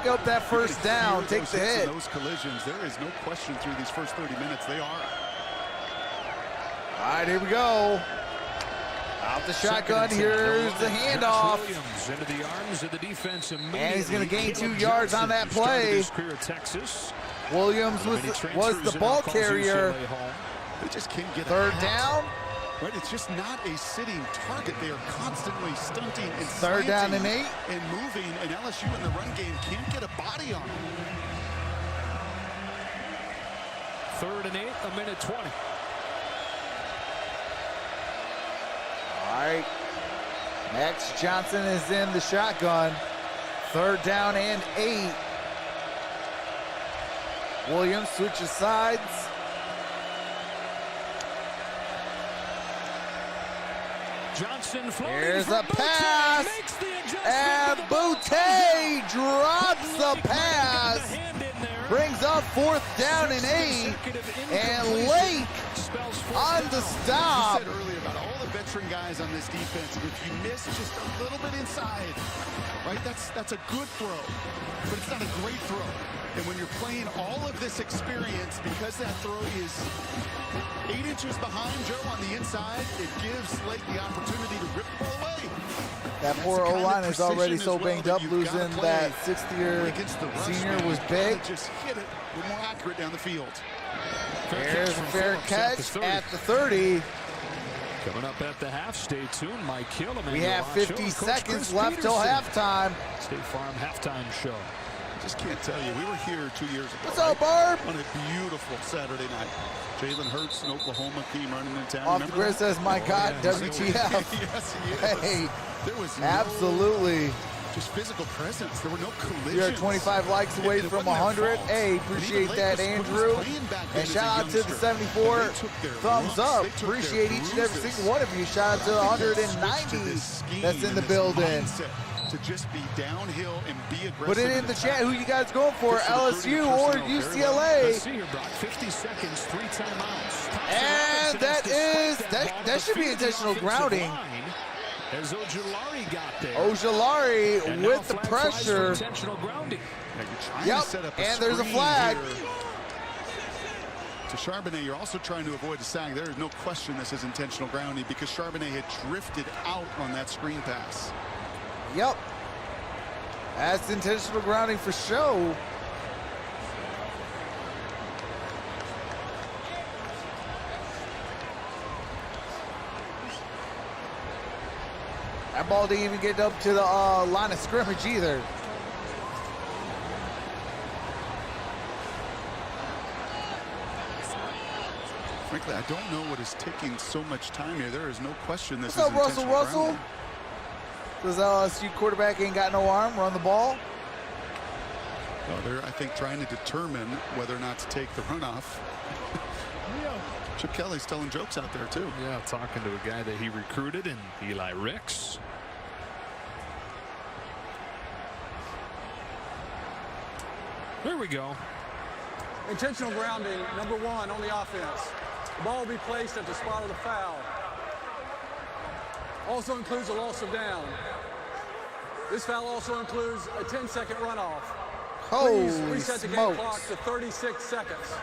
up that first down, take the hit." Those collisions, there is no question through these first 30 minutes. They are. All right, here we go. Out the shotgun. Here's the handoff. Williams into the arms of the defense immediately. And he's going to gain 2 yards on that play. Williams was the ball carrier. They just can't get third down. Right, it's just not a sitting target. They are constantly stunting and third down and 8 and moving. And LSU in the run game can't get a body on them. 3rd and 8, 1:20. All right, Max Johnson is in the shotgun. 3rd down and 8. Williams switches sides. Johnson here's a pass, and Boutte drops the pass. Brings up 4th down and 8, and Lake on the stop. Veteran guys on this defense, and if you miss just a little bit inside, right, that's a good throw, but it's not a great throw. And when you're playing all of this experience, because that throw is 8 inches behind Joe on the inside, it gives Lake the opportunity to rip the ball away. That poor O-line is already so banged up, losing that 6th-year senior was big. Just hit it, a little more accurate down the field. Here's a fair catch at the 30. Coming up at the half, stay tuned. Mike Hill. We have 50 seconds left till halftime. State Farm halftime show. Just can't tell you. We were here 2 years ago. What's up, Barb? On a beautiful Saturday night. Jalen Hurts, an Oklahoma team running in town. Off the grid says, my God, WTF. Yes, he is. Hey, there was absolutely. Just physical presence. There were no collisions. You're 25 likes away from 100. Hey, appreciate that, Andrew. And shout out to the 74 thumbs up. Appreciate each and every single one of you. Shout out to the 190 that's in the building. To just be downhill and be aggressive. Put it in the chat who you guys going for, LSU or UCLA. Let's see here, Brock. 50 seconds, 3 timeouts. And that should be intentional grounding. As Ojulari got there. Ojulari with the pressure. Intentional grounding. Yep, and there's a flag. To Charbonnet, you're also trying to avoid a sack. There is no question this is intentional grounding because Charbonnet had drifted out on that screen pass. Yep. That's intentional grounding for show. That ball didn't even get up to the line of scrimmage either. Frankly, I don't know what is taking so much time here. There is no question this What's is up, intentional Russell? grounding. Because LSU quarterback ain't got no arm, run the ball. Well, they're, I think, trying to determine whether or not to take the runoff. Chip Kelly's telling jokes out there, too. Yeah, talking to a guy that he recruited in Eli Ricks. There we go. Intentional grounding, number 1 on the offense. The ball will be placed at the spot of the foul. Also includes a loss of down. This foul also includes a 10-second runoff. Please reset the game clock to 36 seconds.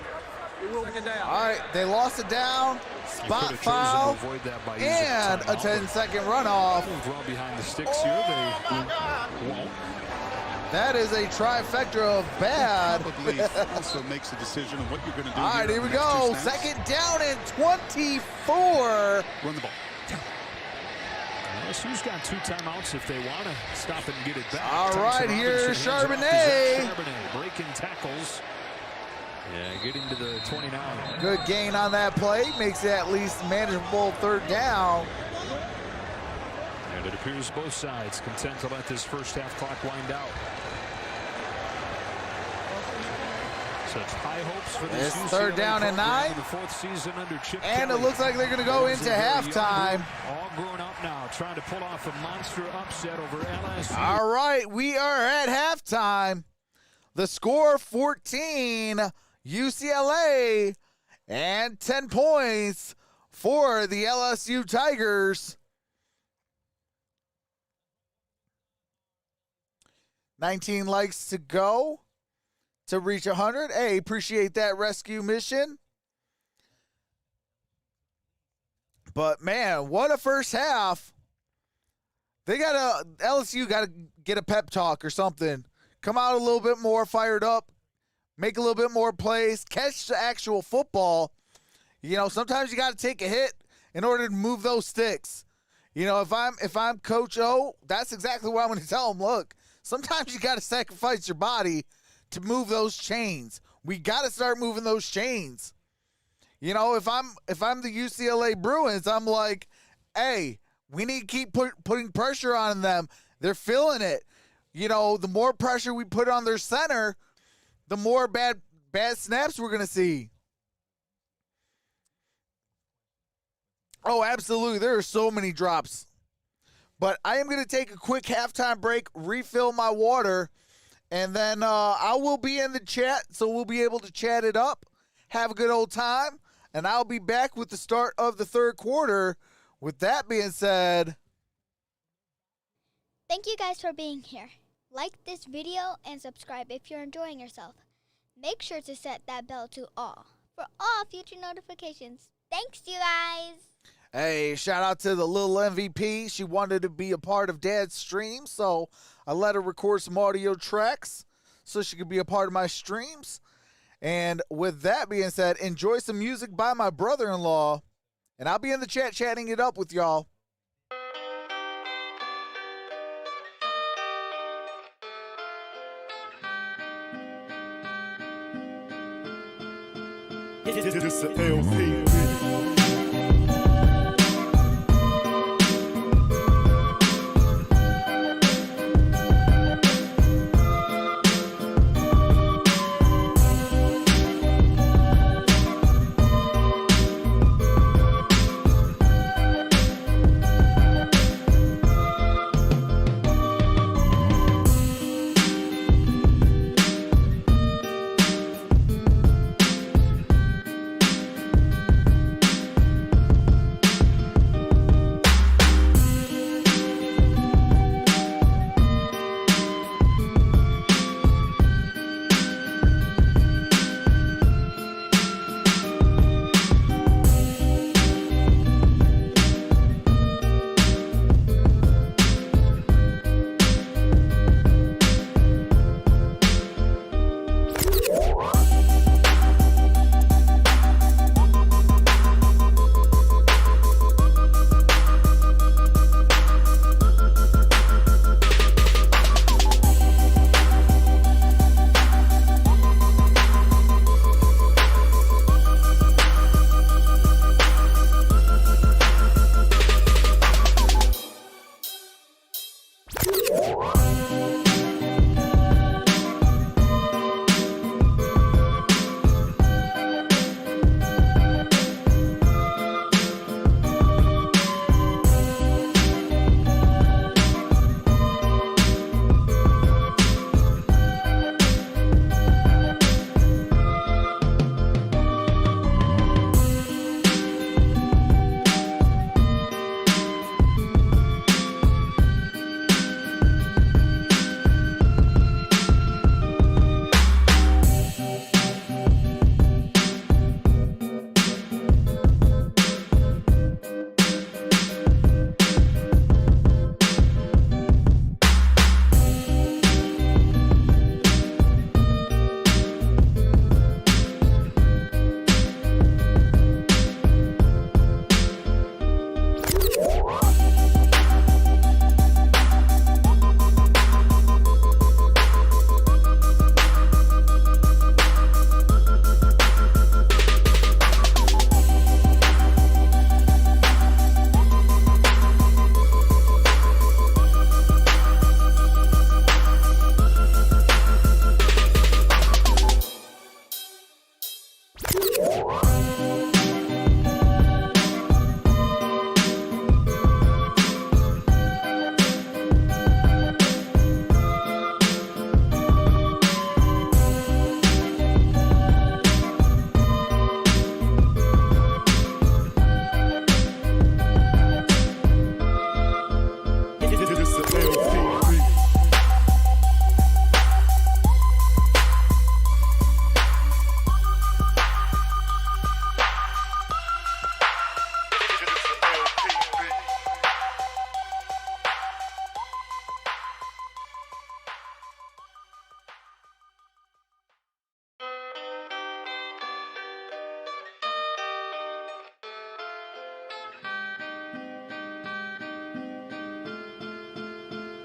It will be down. All right, they lost it down. Spot foul and a 10-second runoff. Draw behind the sticks here. They won't. That is a trifecta of bad. Probably also makes a decision on what you're going to do. All right, here we go. Second down and 24. Run the ball. LSU's got 2 timeouts if they want to stop and get it back. All right, here's Charbonnet. Charbonnet breaking tackles. Yeah, getting to the 29. Good gain on that play. Makes it at least manageable third down. And it appears both sides content to let this first half clock wind out. Such high hopes for this It's third down and 9. The 4th season under Chip And Kelly. it looks like they're going to go into halftime. All grown up now, trying to pull off a monster upset over LSU. All right, we are at halftime. The score 14, UCLA, and 10 points for the LSU Tigers. 19 likes to go to reach 100. Hey, appreciate that rescue mission. But man, what a first half. LSU got to get a pep talk or something. Come out a little bit more fired up. Make a little bit more plays. Catch the actual football. You know, sometimes you got to take a hit in order to move those sticks. You know, if I'm Coach O, that's exactly what I'm going to tell him. Look, sometimes you got to sacrifice your body to move those chains. We got to start moving those chains. You know, if I'm the UCLA Bruins, I'm like, hey, we need to keep putting pressure on them. They're feeling it. You know, the more pressure we put on their center, the more bad snaps we're going to see. Oh, absolutely. There are so many drops. But I am going to take a quick halftime break, refill my water, and then I will be in the chat, so we'll be able to chat it up, have a good old time, and I'll be back with the start of the third quarter. With that being said, thank you guys for being here. Like this video and subscribe if you're enjoying yourself. Make sure to set that bell to all for all future notifications. Thanks, you guys. hey, shout out to the little MVP. She wanted to be a part of Dad's stream, so I let her record some audio tracks so she could be a part of my streams. And with that being said, enjoy some music by my brother-in-law, and I'll be in the chat chatting it up with y'all. This the LP.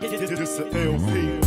This a LP.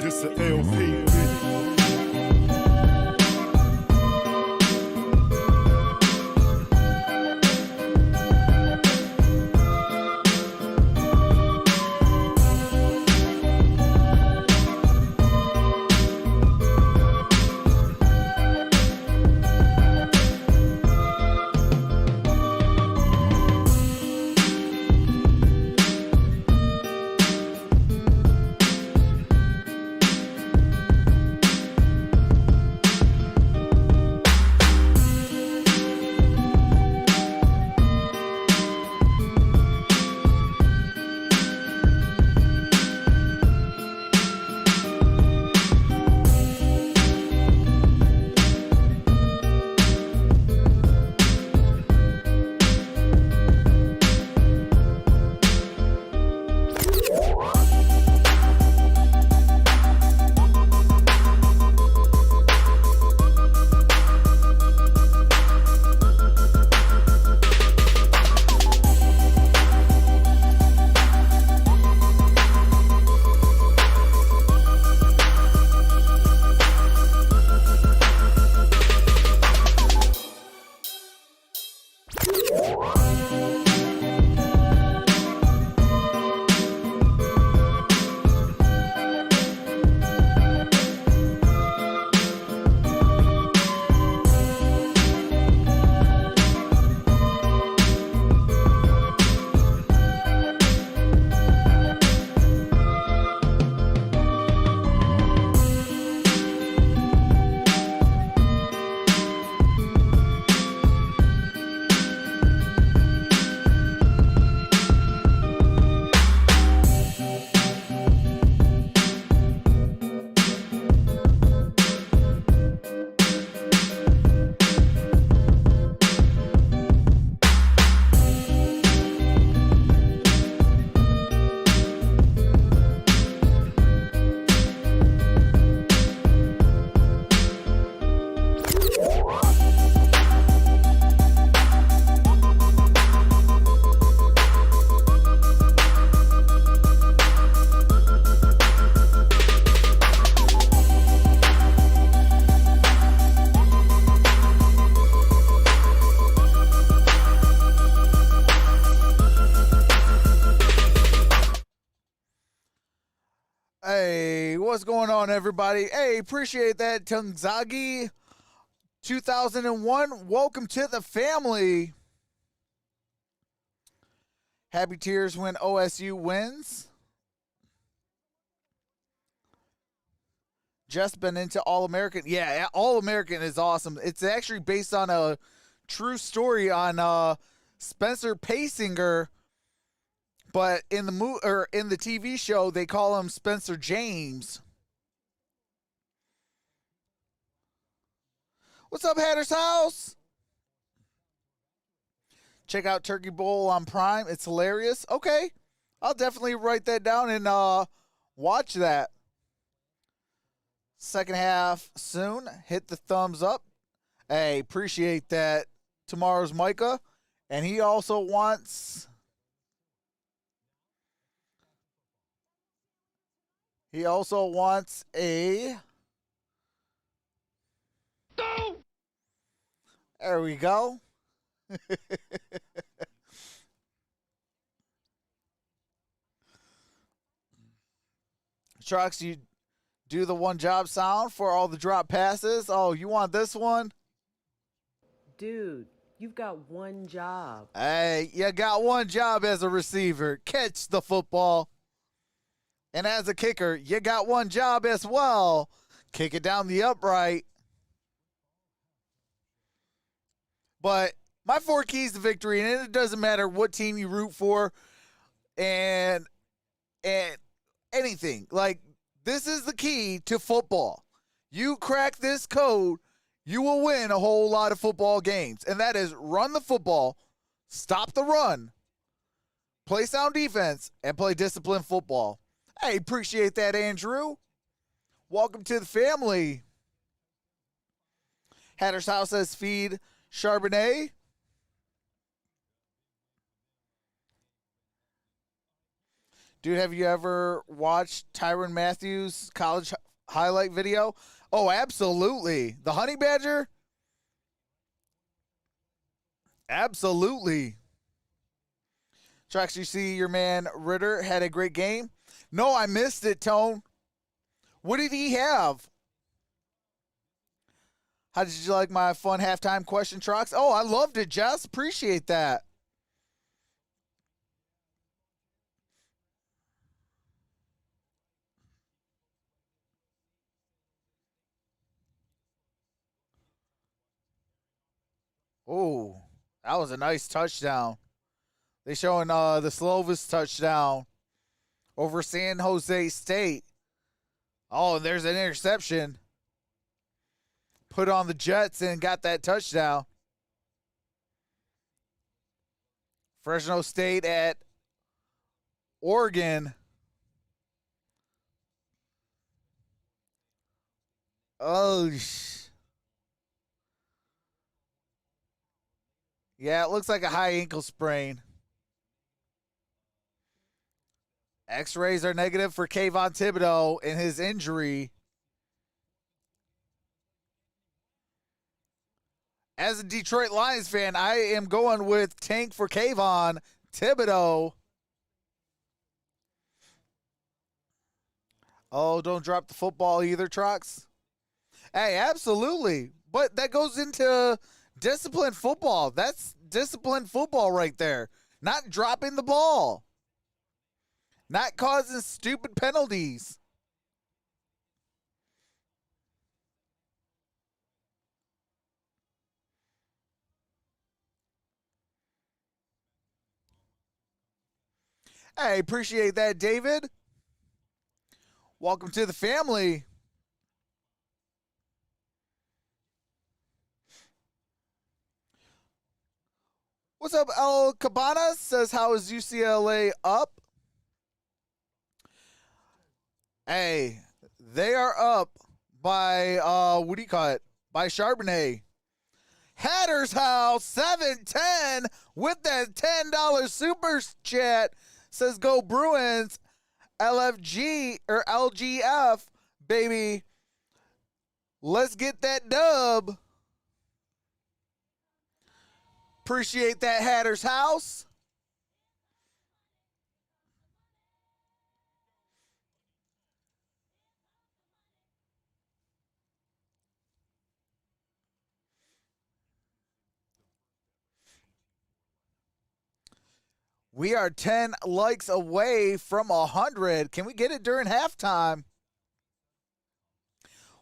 This a LP. What's going on, everybody? Hey, appreciate that, Tungzagi 2001. Welcome to the family. Happy tears when OSU wins. Just been into All-American. Yeah, All-American is awesome. It's actually based on a true story on Spencer Pasinger, but in the in the TV show they call him Spencer James. What's up, Hatter's House? Check out Turkey Bowl on Prime. It's hilarious. Okay, I'll definitely write that down and watch that. Second half soon. Hit the thumbs up. Hey, appreciate that. Tomorrow's Micah. And he also wants... He also wants a... There we go. Trox, you do the one job sound for all the drop passes. Oh, you want this one? Dude, you've got one job. Hey, you got one job as a receiver. Catch the football. And as a kicker, you got one job as well. Kick it down the upright. But my 4 keys to victory, and it doesn't matter what team you root for and anything. Like, this is the key to football. You crack this code, you will win a whole lot of football games. And that is run the football, stop the run, play sound defense, and play disciplined football. Hey, appreciate that, Andrew. Welcome to the family. Hatter's House says feed Charbonnet. Dude, have you ever watched Tyrann Mathieu's college highlight video? Oh, absolutely. The Honey Badger? Absolutely. Trax, you see your man Ritter had a great game? No, I missed it, Tone. What did he have? How did you like my fun halftime question, Trox? Oh, I loved it, Jess. Appreciate that. Oh, that was a nice touchdown. They showing the Slovis touchdown over San Jose State. Oh, there's an interception. Put on the Jets and got that touchdown. Fresno State at Oregon. Oh, yeah, it looks like a high ankle sprain. X-rays are negative for Kayvon Thibodeau and his injury. As a Detroit Lions fan, I am going with tank for Kayvon Thibodeau. Oh, don't drop the football either, Trox. Hey, absolutely. But that goes into disciplined football. That's disciplined football right there. Not dropping the ball. Not causing stupid penalties. Hey, appreciate that, David. Welcome to the family. What's up, El Cabana? Says, how is UCLA up? Hey, they are up by, what do you call it? By Charbonnet. Hatter's House, 710 with that $10 super chat. Says, go Bruins, LFG, or LGF, baby. Let's get that dub. Appreciate that, Hatter's House. We are 10 likes away from 100. Can we get it during halftime?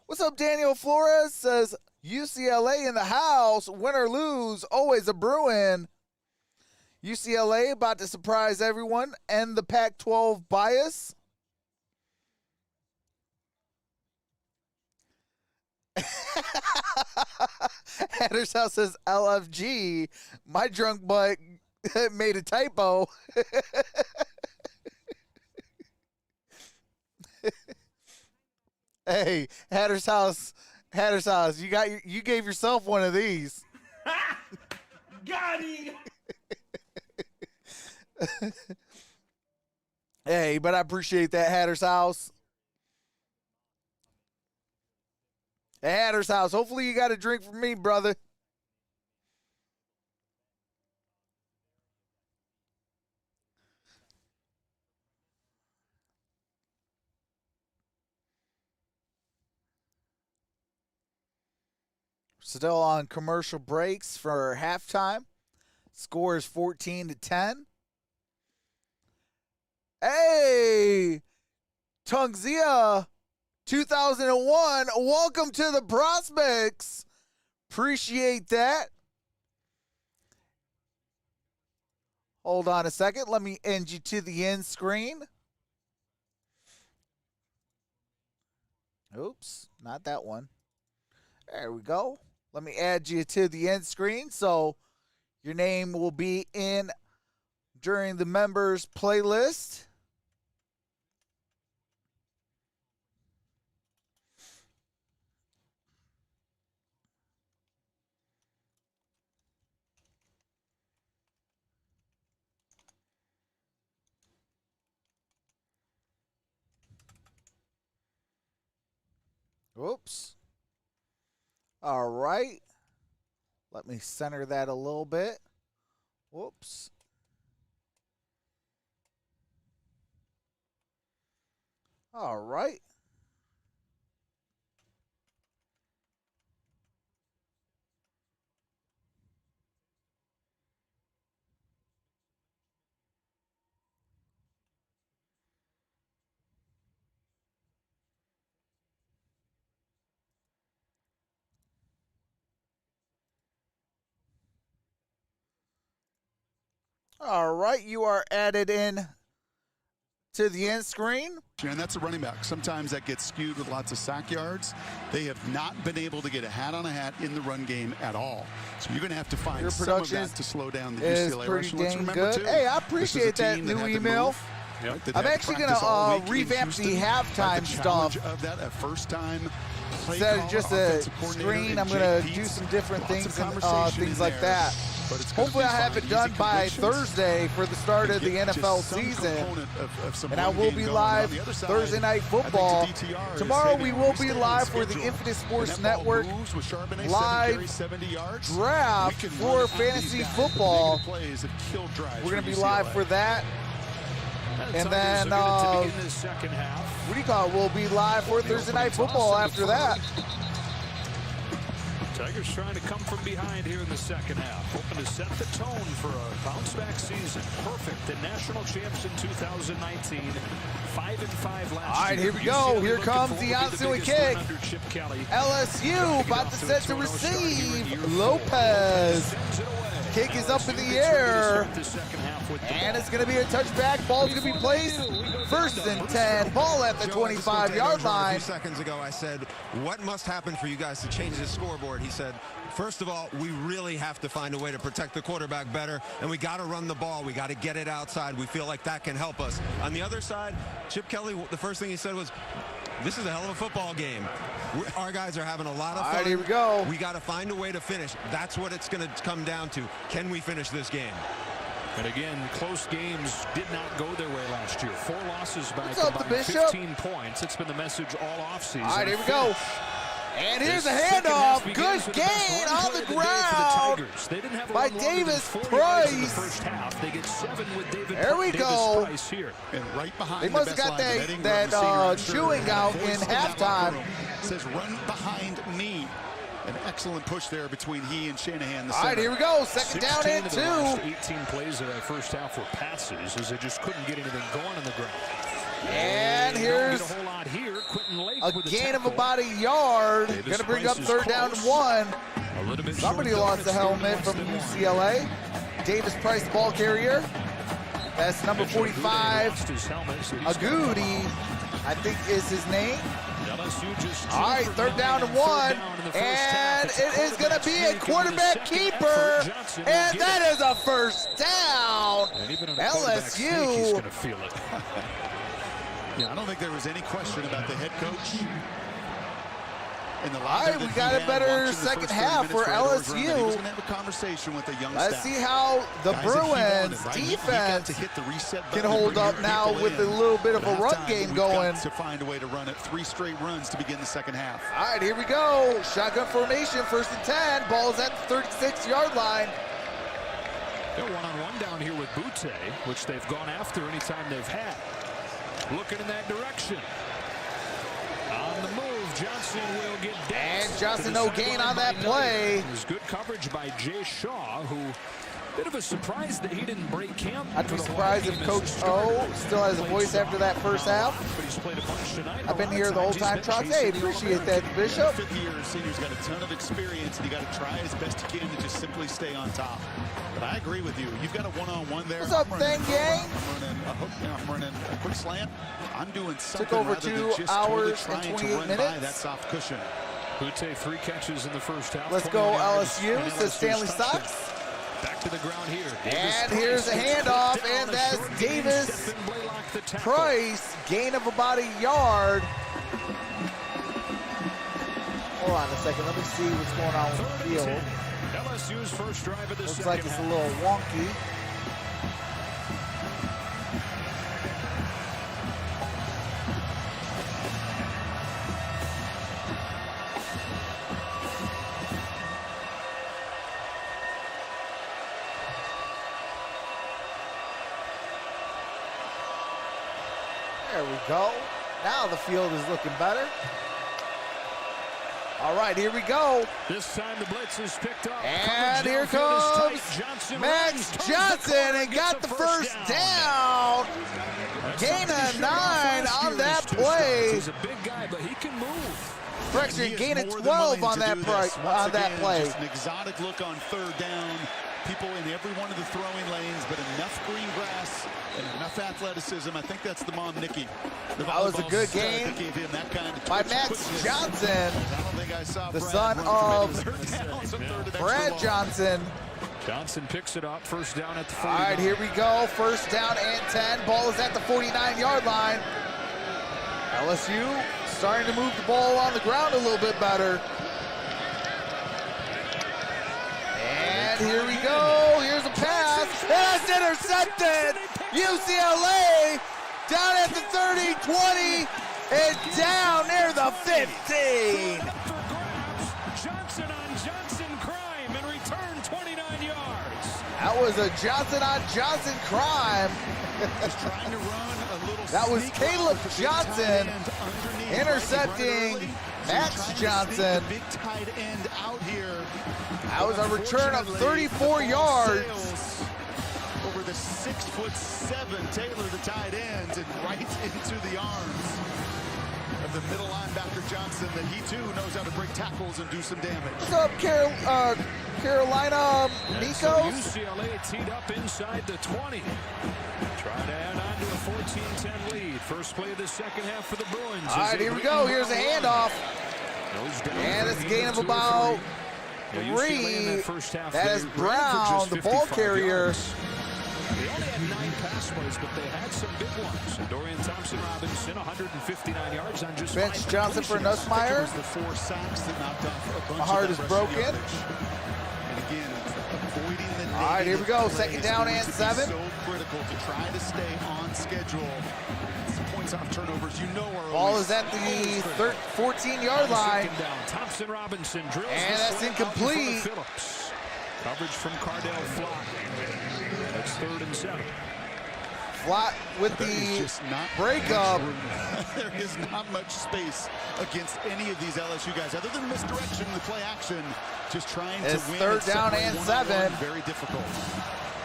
What's up, Daniel Flores? Says, UCLA in the house. Win or lose, always a Bruin. UCLA about to surprise everyone. End the Pac-12 bias. Hatter's House says, LFG. My drunk butt made a typo. Hey, Hatter's House, you gave yourself one of these. Got him. Hey, but I appreciate that, Hatter's House. Hey, Hatter's House, hopefully you got a drink from me, brother. Still on commercial breaks for halftime. Score is 14-10. Hey, Tungzia, 2001. Welcome to the Prospects. Appreciate that. Hold on a second. Let me end you to the end screen. Oops, not that one. There we go. Let me add you to the end screen so your name will be in during the members playlist. Oops. All right. Let me center that a little bit. Whoops. All right. All right, you are added in to the end screen. And that's a running back. Sometimes that gets skewed with lots of sack yards. They have not been able to get a hat on a hat in the run game at all. So you're going to have to find Your some of that to slow down the UCLA pretty rush. dang good. Too, hey, I appreciate that new email. Yep. I'm actually going to revamp the halftime stuff. Of that, a first-time instead of just a screen, I'm going to do some different things and things like that. Hopefully I have it done by Thursday for the start of the NFL season. And I will be live Thursday Night Football. Tomorrow we will be live for the Infinite Sports Network live draft for fantasy football. We're going to be live for that. And then, what do you call it? We'll be live for Thursday Night Football after that. Tigers trying to come from behind here in the second half, hoping to set the tone for a bounce-back season. Perfect. The national champs in 2019, 5-5 last year. All right, here we go. Here comes the ensuing kick. LSU about to set to receive. Lopez. Kick is up in the air. And it's going to be a touchback. Ball's going to be placed. First and 10. Ball at the 25-yard line. A few seconds ago, I said, what must happen for you guys to change this scoreboard? He said, first of all, we really have to find a way to protect the quarterback better, and we got to run the ball. We got to get it outside. We feel like that can help us. On the other side, Chip Kelly, the first thing he said was, this is a hell of a football game. Our guys are having a lot of fun. All right, here we go. We got to find a way to finish. That's what it's going to come down to. Can we finish this game? And again, close games did not go their way last year. 4 losses by combined 15 points. It's been the message all offseason. All right, here we go. And here's a handoff. Good gain on the ground by Davis Price. They get 7 with there we go. Here. And right behind they must have got that chewing out in halftime. Says run behind me. An excellent push there between he and Shanahan. All right, here we go. Second down and 2. The last 18 plays of that first half were passes, as they just couldn't get anything going on the ground. And here's a whole lot here. a gain of about a yard. Going to bring up third down and 1. Somebody lost the helmet from UCLA. Davis Price, the ball carrier. That's number 45. Agudi, I think is his name. All right, third down and 1. And it is going to be a quarterback keeper. And that is a first down. LSU. Yeah, I don't think there was any question about the head coach. All right, we got a better second half for LSU. Let's see how the Bruins defense can hold up now with a little bit of a run game going. To find a way to run it 3 straight runs to begin the second half. All right, here we go. Shotgun formation, 1st and 10. Ball's at the 36-yard line. They're one-on-one down here with Butte, which they've gone after anytime they've had. Looking in that direction. On the move, Johnson will get down. And Johnson no gain on that play. It was good coverage by Jay Shaw, who, bit of a surprise that he didn't break camp. I'd be surprised if Coach O still has a voice after that first half. But he's played a bunch tonight. I've been here the whole time, Troxel. Hey, appreciate that, Bishop. 5th-year senior's got a ton of experience, and you got to try as best you can to just simply stay on top. But I agree with you. You've got a one-on-one there. What's up, Thang Gang? I'm running a hook now. I'm running a quick slant. I'm doing something. Took over rather 2 than just hours totally and 28 trying to run by minutes. that soft cushion. Butte 3 catches in the first half. Let's go LSU, says Stanley Stocks. Back to the ground here. And here's a handoff, and that's Davis Price. Gain of about a yard. Hold on a second. Let me see what's going on with the field. LSU's first drive of the Looks like it's a little wonky. There we go. Now the field is looking better. All right, here we go. This time the blitz is picked up. And here comes Max Johnson and got the first down. Gain of 9 on that play. He's a big guy, but he can move. Correction, gain of 12 on that play. Just an exotic look on third down. People in every one of the throwing lanes, but enough green grass and enough athleticism. I think that's the mom, Nikki. That was a good game by Max Johnson, the son of Brad Johnson. Johnson picks it up, first down at the 49. All right, here we go. First down and 10. Ball is at the 49-yard line. LSU starting to move the ball on the ground a little bit better. And here we go. Here's a pass. That's intercepted. UCLA down at the 30, 20, and down near the 15. Johnson on Johnson crime and return 29 yards. That was a Johnson on Johnson crime. Trying to run a little. That was Caleb Johnson intercepting Max Johnson. Big tight end out here. That was a return of 34 yards. Over the 6'7" Taylor, the tight end, and right into the arms of the middle linebacker Johnson, that he too knows how to break tackles and do some damage. What's up, Carolina Nikos? UCLA teed up inside the 20. Trying to add on to a 14-10 lead. First play of the second half for the Bruins. All right, here we go. Here's a handoff. And it's a gain of about 3. That is Brown, the ball carrier. They only had 9 pass plays, but they had some big ones. And Dorian Thompson-Robinson, 159 yards on just Bench Johnson for Nussmeier. The 4 sacks that knocked off a bunch My heart of is broken. And again, avoiding the all right, here we go. Second down and 7. So critical to try to stay on schedule. Points off turnovers, you know, are ball is at the 14-yard line. Thompson-Robinson drills. And that's incomplete. Coverage from Cardell Flock. That's 3rd and 7. Flat with the breakup. There is not much space against any of these LSU guys, other than misdirection in the play action. Just trying to win. Third down and 7. Very difficult.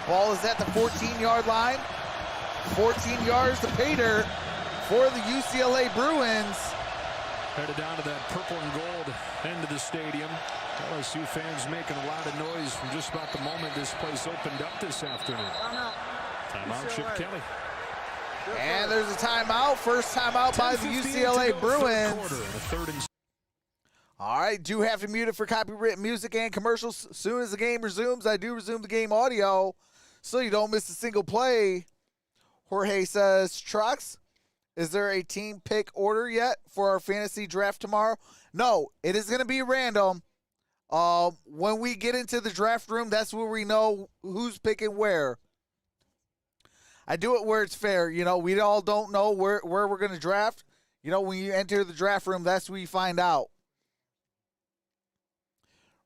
Ball is at the 14-yard line. 14 yards to Pater for the UCLA Bruins. Headed down to that purple and gold end of the stadium. LSU fans making a lot of noise from just about the moment this place opened up this afternoon. Timeout, Chip Kelly. And there's a timeout. First timeout by the UCLA Bruins. All right, do have to mute it for copyright music and commercials. As soon as the game resumes, I do resume the game audio so you don't miss a single play. Jorge says, Trox, is there a team pick order yet for our fantasy draft tomorrow? No, it is going to be random. When we get into the draft room, that's where we know who's picking where. I do it where it's fair. You know, we all don't know where we're going to draft. You know, when you enter the draft room, that's where you find out.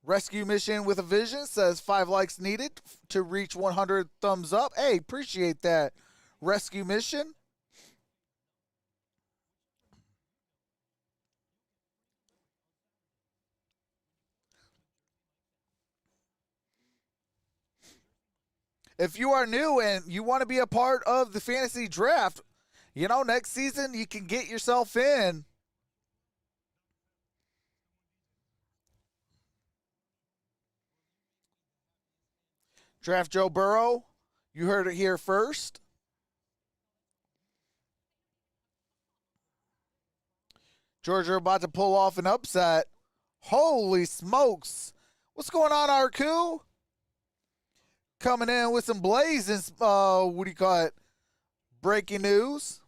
Rescue Mission with a Vision says 5 likes needed to reach 100 thumbs up. Hey, appreciate that, Rescue Mission. If you are new and you want to be a part of the fantasy draft, you know, next season you can get yourself in. Draft Joe Burrow. You heard it here first. Georgia about to pull off an upset. Holy smokes. What's going on, Arku? Coming in with some blazing, what do you call it? Breaking news.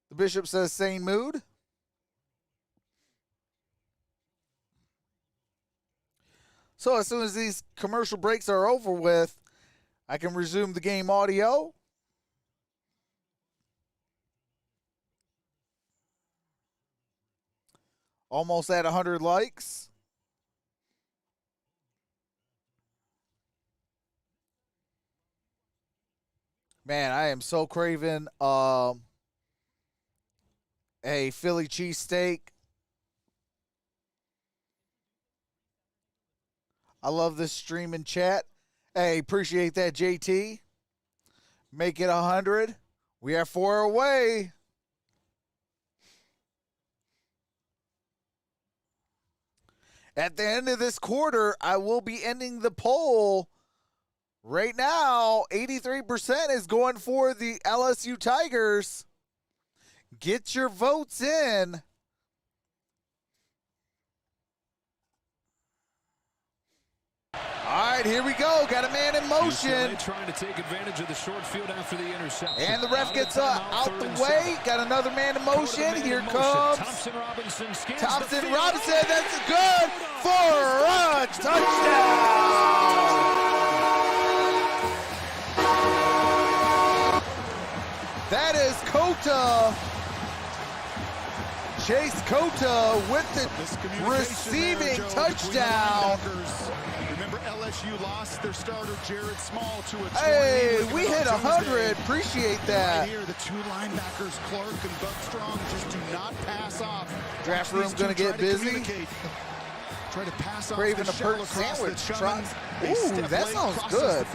The Bishop says sane mood. So as soon as these commercial breaks are over with, I can resume the game audio. Almost at 100 likes. Man, I am so craving a Philly cheesesteak. I love this stream and chat. Hey, appreciate that, JT. Make it 100. We are 4 away. At the end of this quarter, I will be ending the poll. Right now, 83% is going for the LSU Tigers. Get your votes in. All right, here we go. Got a man in motion. UCLA trying to take advantage of the short field after the interception. And the ref gets out the way. Got another man in motion. Here comes Thompson Robinson. That's good for a touchdown. That is Cota. Chase Cota with the receiving touchdown. Remember, LSU lost their starter Jared Small to a Hey, we hit 100. Appreciate that. Right here, the 2 linebackers, Clark and Buckstrong, just do not pass off. Draft room going to get busy. Try to pass off Craving a perch sandwich. Ooh, that sounds good.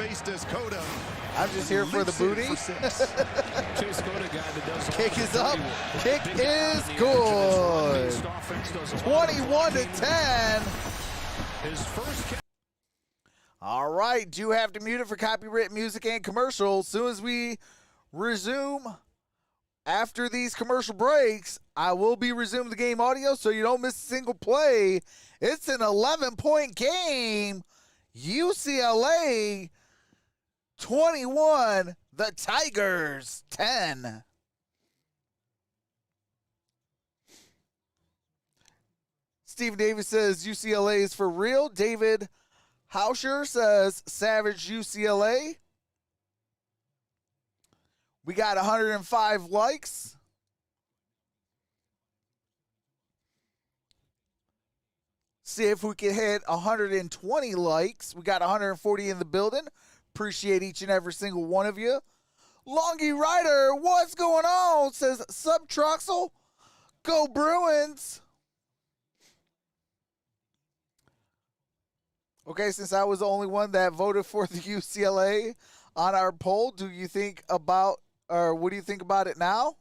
I'm just here for the booty. Kick is up. Kick is good. 21-10. All right, do have to mute it for copyright music and commercials. As soon as we resume after these commercial breaks, I will be resuming the game audio so you don't miss a single play. It's an 11-point game. UCLA 21, the Tigers 10. Steve Davis says UCLA is for real. David Hauscher says Savage UCLA. We got 105 likes. See if we can hit 120 likes. We got 140 in the building. Appreciate each and every single one of you. Longy Rider, what's going on? Says, sup, Troxel? Go Bruins. Okay, since I was the only one that voted for the UCLA on our poll, do you think about, or what do you think about it now?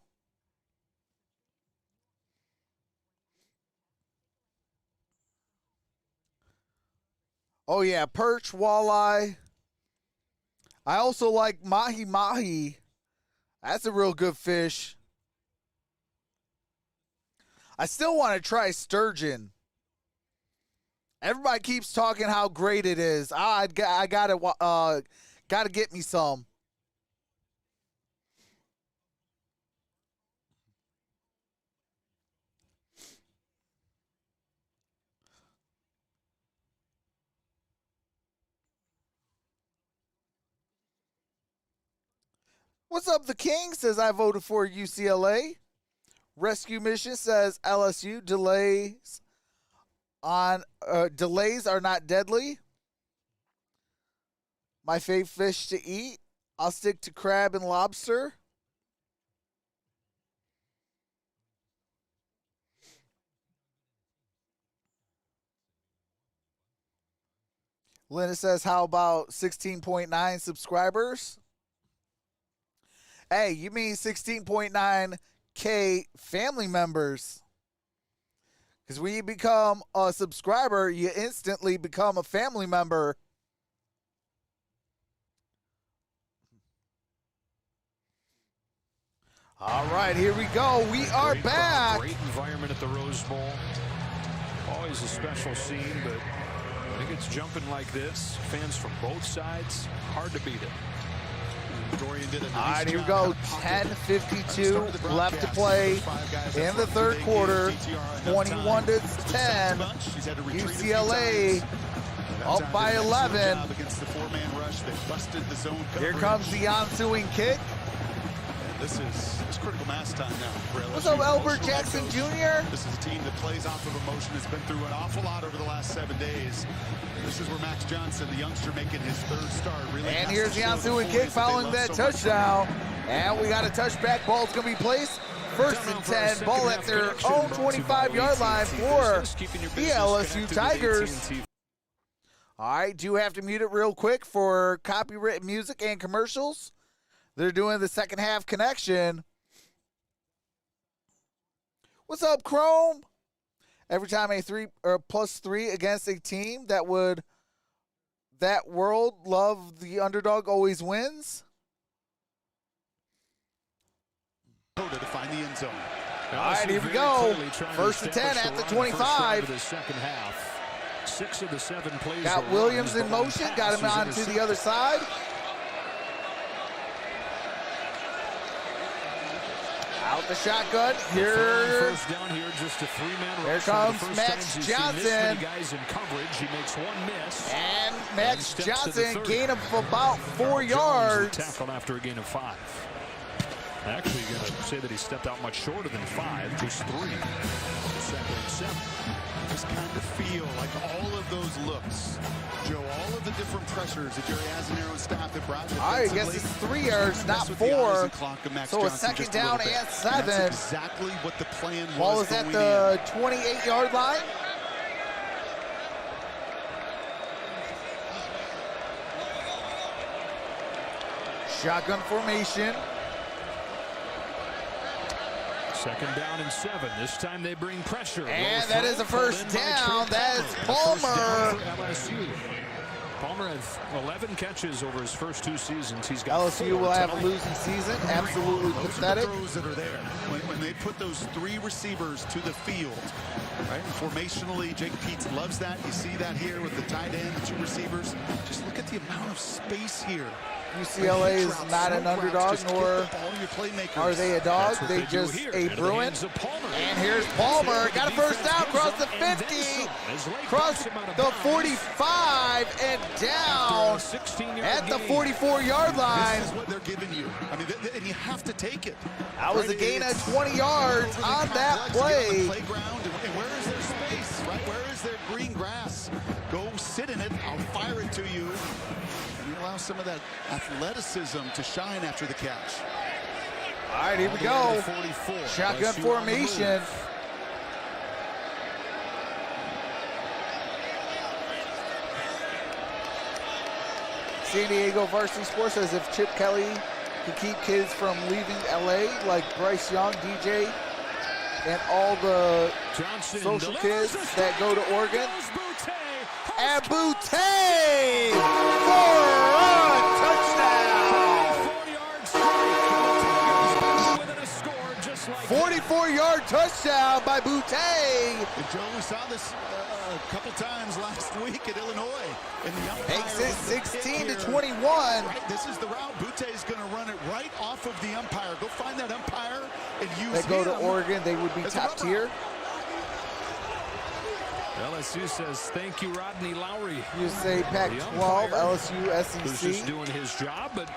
Oh, yeah, perch, walleye. I also like mahi-mahi. That's a real good fish. I still want to try sturgeon. Everybody keeps talking how great it is. I gotta get me some. What's up, the King? Says I voted for UCLA. Rescue Mission says LSU. Delays are not deadly. My favorite fish to eat. I'll stick to crab and lobster. Linda says, how about 16.9 subscribers? Hey, you mean 16.9K family members. Because when you become a subscriber, you instantly become a family member. All right, here we go. We are back. Great environment at the Rose Bowl. Always a special scene, but when it gets jumping like this, fans from both sides, hard to beat it. All right, here we go. 10:52 left to play in the third quarter. 21-10. UCLA up by 11. Here comes the ensuing kick. This is critical mass time now for LSU. What's up, Albert Jackson Jr.? This is a team that plays off of emotion. Has been through an awful lot over the last 7 days. This is where Max Johnson, the youngster, making his third start. Really, and here's the ensuing kick following that touchdown. And we got a touchback. Ball's going to be placed. First and 10. Ball at their own 25-yard line for the LSU Tigers. All right, do have to mute it real quick for copyrighted music and commercials. They're doing the second half connection. What's up, Chrome? Every time a +3 against a team that world love the underdog always wins. To find the end zone. All right, here we go. First and 10 at the 25. The second half. 6 of the 7 plays. Got Williams in motion. Got him on to the other side. Out the shotgun. Here comes Max Johnson. And Max Johnson gain of about 4 yards. Tackled after a gain of 5. Actually, going to say that he stepped out much shorter than 5, just 3. Second and 7. Just kind of feel like all of those looks, Joe, all of the different pressures that Jerry Azzinaro and staff have brought. I guess it's 3 yards, not 4. So a second down and 7. That's exactly what the plan was. Ball is at the 28-yard line. Shotgun formation. Second down and 7. This time they bring pressure. And that is a first down. That is Palmer. Palmer has 11 catches over his first 2 seasons. He's got LSU will have a losing season. Absolutely pathetic. Those that are there. When they put those 3 receivers to the field, right? And formationally, Jake Peets loves that. You see that here with the tight end, the 2 receivers. Just look at the amount of space here. UCLA is not an underdog, nor are they a dog. They just a Bruin. And here's Palmer. Got a first down across the 50, across the 45, and down at the 44-yard line. This is what they're giving you. I mean, and you have to take it. That was a gain of 20 yards on that play. And where is their space, right? Where is their green grass? Go sit in it. I'll fire it to you. allow some of that athleticism to shine after the catch. All right, here we go. 44. Shotgun formation. San Diego Varsity Sports says if Chip Kelly could keep kids from leaving LA like Bryce Young, DJ, and all the social kids that go to Oregon. And Boutte for a touchdown. 44-yard touchdown by Boutte. And Joe, we saw this a couple times last week at Illinois. And the umpire Takes it 16 to 21. Right, this is the route. Boutte is going to run it right off of the umpire. Go find that umpire and use They go him to Oregon, they would be as a top rubber. tier. LSU says thank you, Rodney Lowry. You say Pac-12, LSU, Who's just SEC. doing his job, but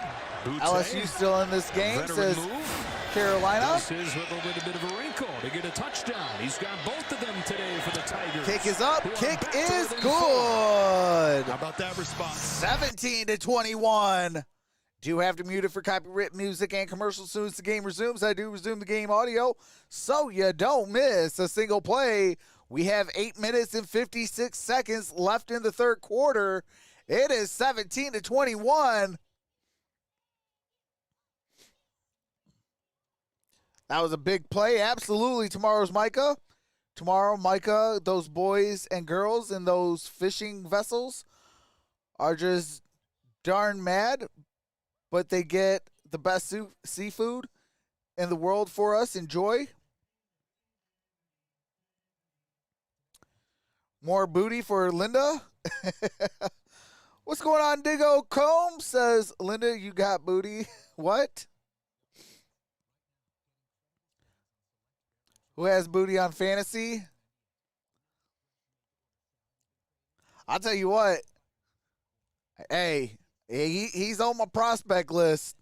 Boutte, LSU still in this game, veteran says move. Carolina. This is with a bit of a wrinkle to get a touchdown. He's got both of them today for the Tigers. Kick is up, who are kick better is than good. How about that response? 17 to 21. Do have to mute it for copyright music and commercials as soon as the game resumes. I do resume the game audio so you don't miss a single play. We have 8 minutes and 56 seconds left in the third quarter. It is 17 to 21. That was a big play. Absolutely. Tomorrow's Micah. Tomorrow, Micah, those boys and girls in those fishing vessels are just darn mad, but they get the best seafood in the world for us. Enjoy. More booty for Linda. What's going on, Diggo Combs? Says, Linda, you got booty. What? Who has booty on fantasy? I'll tell you what. Hey, he's on my prospect list.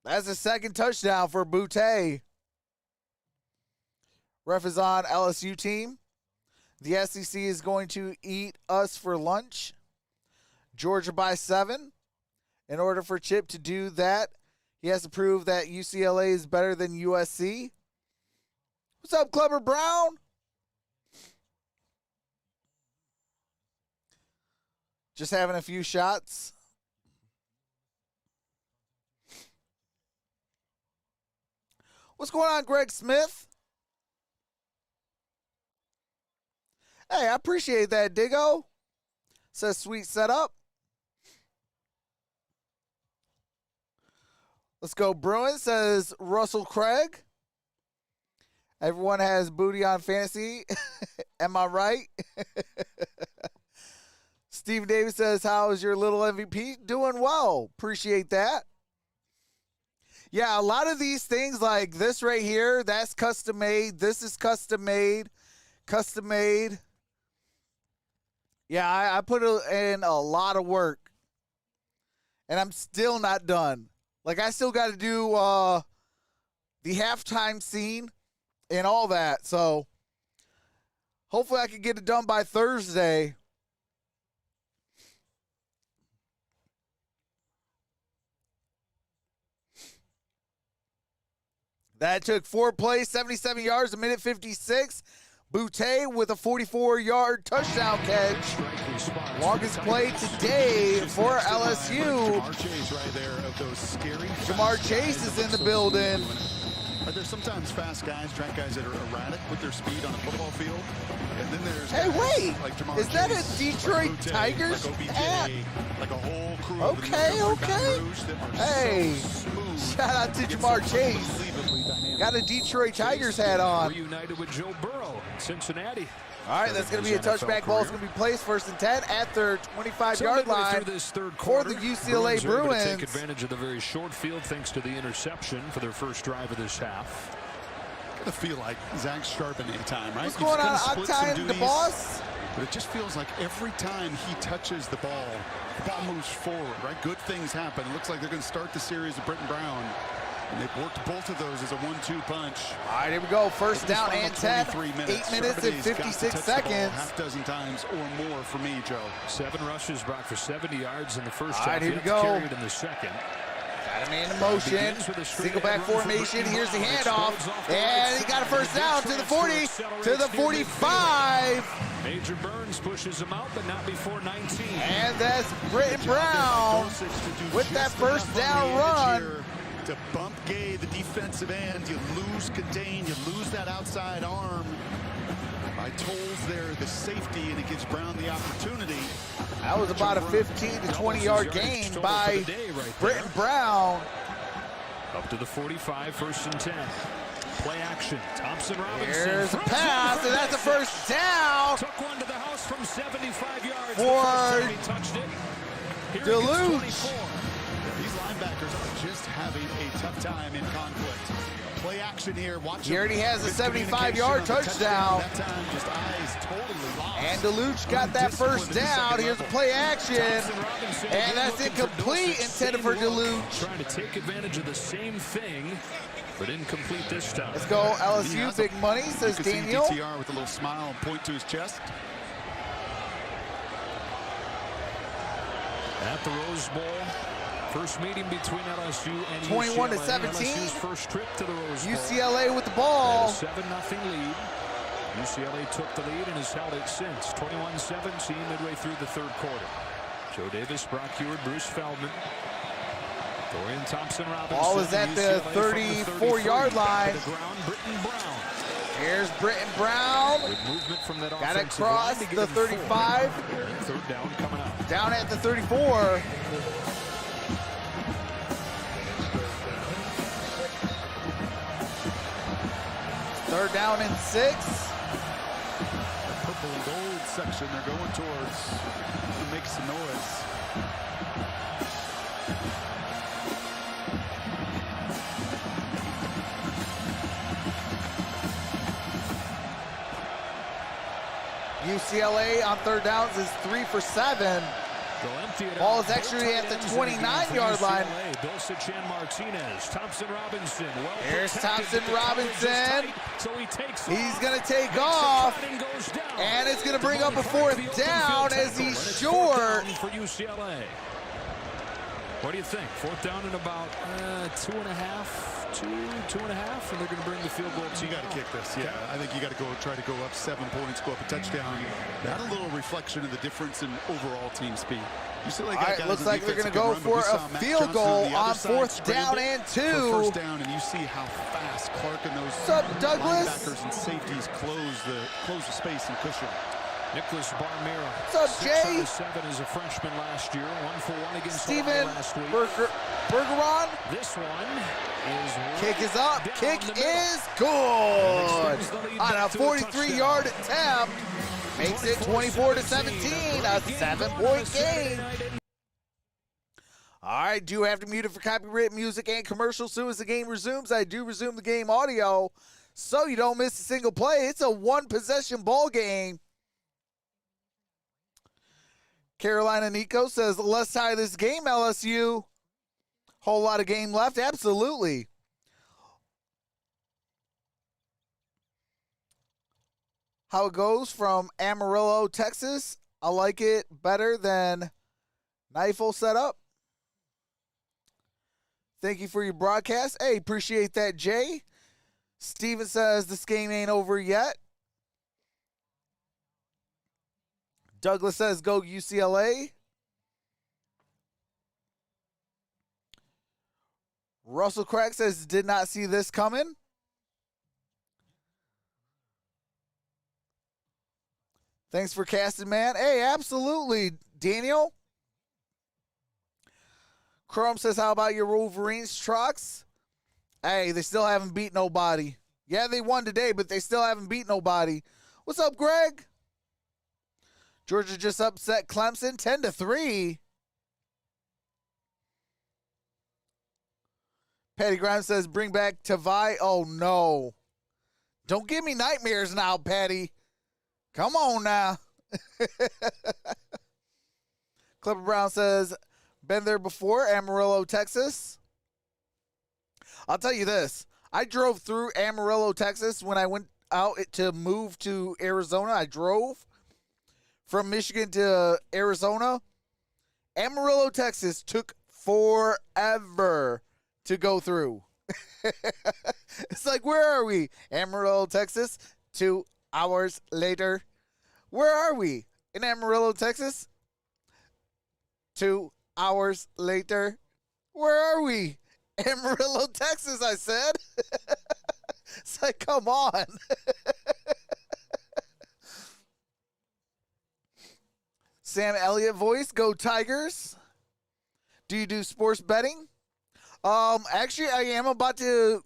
That's the second touchdown for Boutte. Ref is on LSU team. The SEC is going to eat us for lunch. Georgia by 7. In order for Chip to do that, he has to prove that UCLA is better than USC. What's up, Clever Brown? Just having a few shots. What's going on, Greg Smith? Hey, I appreciate that, Diggo. Says sweet setup. Let's go, Bruins, says Russell Craig. Everyone has booty on fantasy. Am I right? Steve Davis says, how is your little MVP? Doing well. Appreciate that. Yeah, a lot of these things like this right here, that's custom made. This is custom made. Custom made. Yeah, I put in a lot of work. And I'm still not done. Like, I still got to do the halftime scene and all that. So, hopefully I can get it done by Thursday. That took 4 plays, 77 yards, a minute 56. Boutte with a 44-yard touchdown catch. Longest play today for LSU. Jamar Chase right there of those scary. Jamar Chase is in the building. There's sometimes fast guys, track guys that are erratic with their speed on a football field. And then there's hey, wait. like Jamar is that Chase, a Detroit like Boutte, Tigers like OBJ, hat? like a whole crew Okay, okay. Hey, shout out to Jamar Chase. Got a Detroit Tigers hat on. Reunited with Joe Burrow in Cincinnati. All right, that's going to be a touchback ball. It's going to be placed 1st and 10 at their 25-yard line for the UCLA Bruins. Take advantage of the very short field thanks to the interception for their first drive of this half. I feel like Zach Sharpen anytime, right? What's going on, Octane the boss? But it just feels like every time he touches the ball moves forward, right? Good things happen. It looks like they're going to start the series with Britton Brown. And they've worked both of those as a 1-2 punch. All right, here we go. First down and 10. 8 minutes and 56 seconds. Half dozen times or more for me, Joe. 7 rushes brought for 70 yards in the first half. All right, here we go. Carried in the second. Got a man in motion. Single back formation. Here's the handoff. And he got a first down to the 40, to the 45. Major Burns pushes him out, but not before 19. And that's Britton Brown with that first down run. To bump Gay, the defensive end, you lose contain, you lose that outside arm. By Tolles there, the safety, and it gives Brown the opportunity. That was about a 15 to 20 yard gain by Britton Brown. Up to the 45, first and 10. Play action. Thompson Robinson. Here's a pass, and that's a first down. Took one to the house from 75 yards. For he touched it. Deluge. These linebackers are just having a tough time in conflict. Play action here. Watch he already has a 75-yard touchdown. That time, just eyes totally lost. And Deluge got that first down. Here's a play action. And that's incomplete, intended for Deluge. Trying to take advantage of the same thing, but incomplete this time. Let's go LSU, big money, says Daniel. DTR with a little smile and point to his chest. At the Rose Bowl. First meeting between LSU and 21 to UCLA. 17. LSU's first trip to the Rose Bowl. UCLA with the ball. 7-0 lead. UCLA took the lead and has held it since. 21-17 midway through the third quarter. Joe Davis, Brock Heward, Bruce Feldman. Dorian Thompson-Robinson. Ball is at the 34-yard line. To the ground, Britton Brown. Here's Britton Brown. Good movement from that got it offensive across line to the get him 35. forward. Third down coming up. Down at the 34. Third down and 6. Purple and gold section they're going towards. It makes some noise. UCLA on third downs is 3 for 7. Ball is actually at the 29-yard line. Dulcich and Martinez. Thompson Robinson. Here's Thompson Robinson. So he takes he's going to take off. And it's going to bring up a fourth down as he's short. For UCLA. What do you think? Fourth down in about 2.5, and they're going to bring the field goal team. You got to kick this, yeah. I think you got to go try to go up 7 points, go up a touchdown. Not a little reflection of the difference in overall team speed. All right, looks like they're going to go for a field goal on fourth down and 2. First down, and you see how fast Clark and those linebackers and safeties close the space and cushion. Nicholas Barmera. What's up, Jay? 7 as a freshman last year. 1 for 1 against Steven last week. Bergeron. This one is kick is up. Kick is good. On a 43-yard attempt. Makes it 24 to 17. A 7-point game. All right, do have to mute it for copyright music and commercials. Soon as the game resumes, I do resume the game audio so you don't miss a single play. It's a one-possession ball game. Carolina Nico says, let's tie this game, LSU. Whole lot of game left. Absolutely. How it goes from Amarillo, Texas. I like it better than Knifel setup. Thank you for your broadcast. Hey, appreciate that, Jay. Steven says this game ain't over yet. Douglas says, go UCLA. Russell Crack says, did not see this coming. Thanks for casting, man. Hey, absolutely, Daniel. Chrome says, how about your Wolverines, Trox? Hey, they still haven't beat nobody. Yeah, they won today, but they still haven't beat nobody. What's up, Greg? Georgia just upset Clemson 10-3. Patty Grimes says, bring back Tavai. Oh, no. Don't give me nightmares now, Patty. Come on now. Clipper Brown says, been there before, Amarillo, Texas. I'll tell you this. I drove through Amarillo, Texas when I went out to move to Arizona. I drove from Michigan to Arizona. Amarillo, Texas took forever to go through. It's like, where are we? Amarillo, Texas. 2 hours later. Where are we? In Amarillo, Texas. 2 hours later. Where are we? Amarillo, Texas, I said. It's like, come on. Sam Elliott voice, go Tigers. Do you do sports betting? Actually, I am about to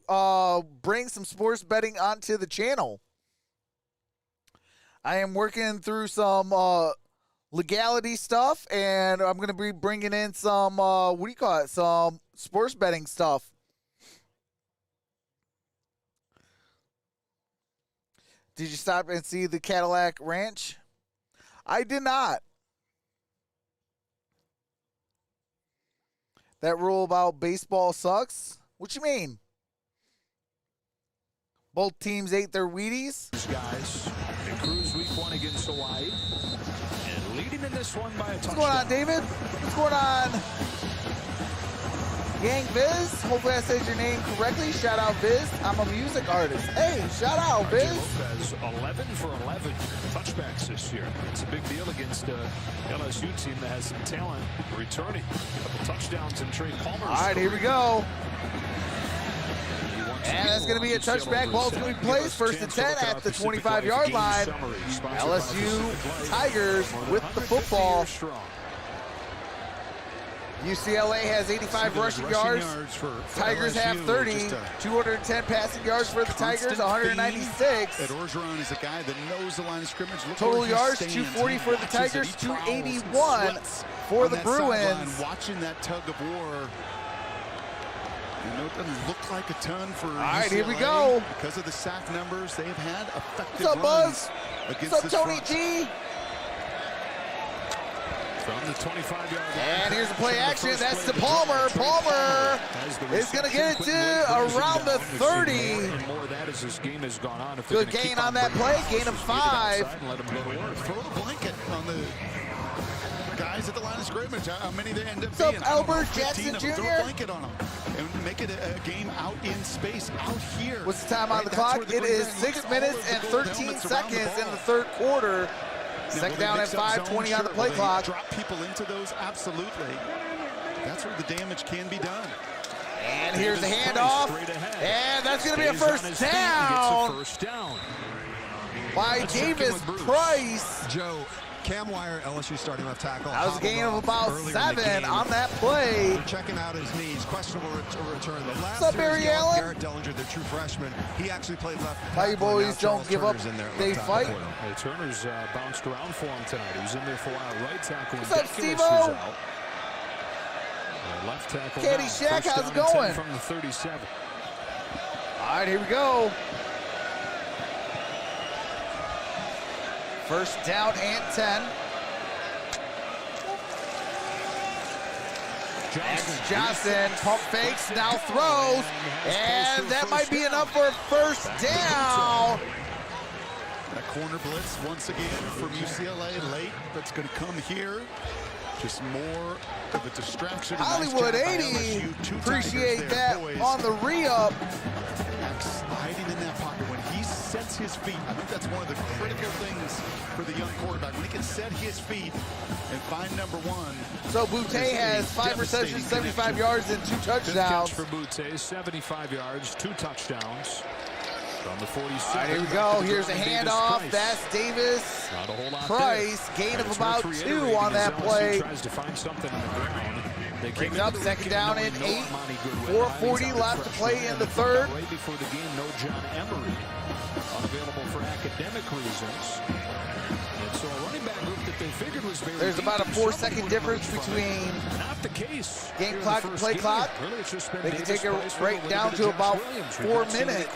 bring some sports betting onto the channel. I am working through some legality stuff, and I'm going to be bringing in some, some sports betting stuff. Did you stop and see the Cadillac Ranch? I did not. That rule about baseball sucks? What you mean? Both teams ate their Wheaties? Guys, they cruise week 1 against Hawaii. And leading in this one by a touchdown. What's going on, David? What's going on? Yang Viz? Hopefully I said your name correctly. Shout out Viz. I'm a music artist. Hey, shout out Viz. Lopez, 11 for 11 touchbacks this year. It's a big deal against LSU team that has some talent returning. A couple touchdowns and Trey Palmer. All right, here we go. And that's going to be a touchback. Ball's going to be placed first and 10 at the 25-yard line. LSU Tigers with the football. UCLA has 85 rushing yards. Tigers have 30. 210 passing yards for the Tigers, 196. Derrn is a guy that knows the line of scrimmage. Total yards, 240 for the Tigers, 281 for the Bruins. Watching that tug of war. You know, it doesn't look like a ton for UCLA. All right, here we go. Because of the sack numbers, they've had effective runs. What's up, Buzz? What's up, Tony G? From the 25-yard line. And here's the play action. That's to Palmer. Palmer is going to get it to around the 30. And more of that as this game has gone on. Good gain on that play. Gain of 5. Throw the blanket on the guys at the line of scrimmage. How many they end up being? What's up, Albert Jackson Jr.? Throw a blanket on them and make it a game out in space out here. What's the time on the clock? It is 6 minutes and 13 seconds in the third quarter. Second down at 5:20 on the play clock. Drop people into those, absolutely. That's where the damage can be done. And here's the handoff, and that's going to be a first down by Davis Price. Joe, Cam Wire, LSU starting left tackle. That was a gain of about 7 on that play. They're checking out his knees. Questionable return. The last What's up, Barry Allen? Garrett Dellinger, the true freshman. He actually played left. How you boys don't give up, they fight. Hey, Turner's bounced around for him tonight. He was in there for a while. Right tackle. What's up, Steve-O? Left tackle. Katie Shack, how's it going? From the 37. All right, here we go. First down and 10. Johnson pump fakes, now throws, and that might be enough for a first down. That corner blitz once again from UCLA late. That's going to come here. Just more of a distraction. Hollywood 80. Appreciate that on the re-up. Hiding in that pocket when he sets his feet. I think that's one of the critical things for the young quarterback. When he can set his feet and find number 1. So Boutte has 5 receptions, 75 yards, and 2 touchdowns. For Boutte, 75 yards, 2 touchdowns. From the 47. All right, here we go. Here's a handoff. That's Davis Price. Gain of about 2 on that play. Tries to find something on the ground. They brings up second down and 8. 4:40 left to play in the third. Right before the game, no John Emery. Unavailable for academic reasons. And so a running back group that they figured was very There's about a 4-second difference between not the case. Game clock and play clock. Really, it's just been they can take it right down to about 4 minutes.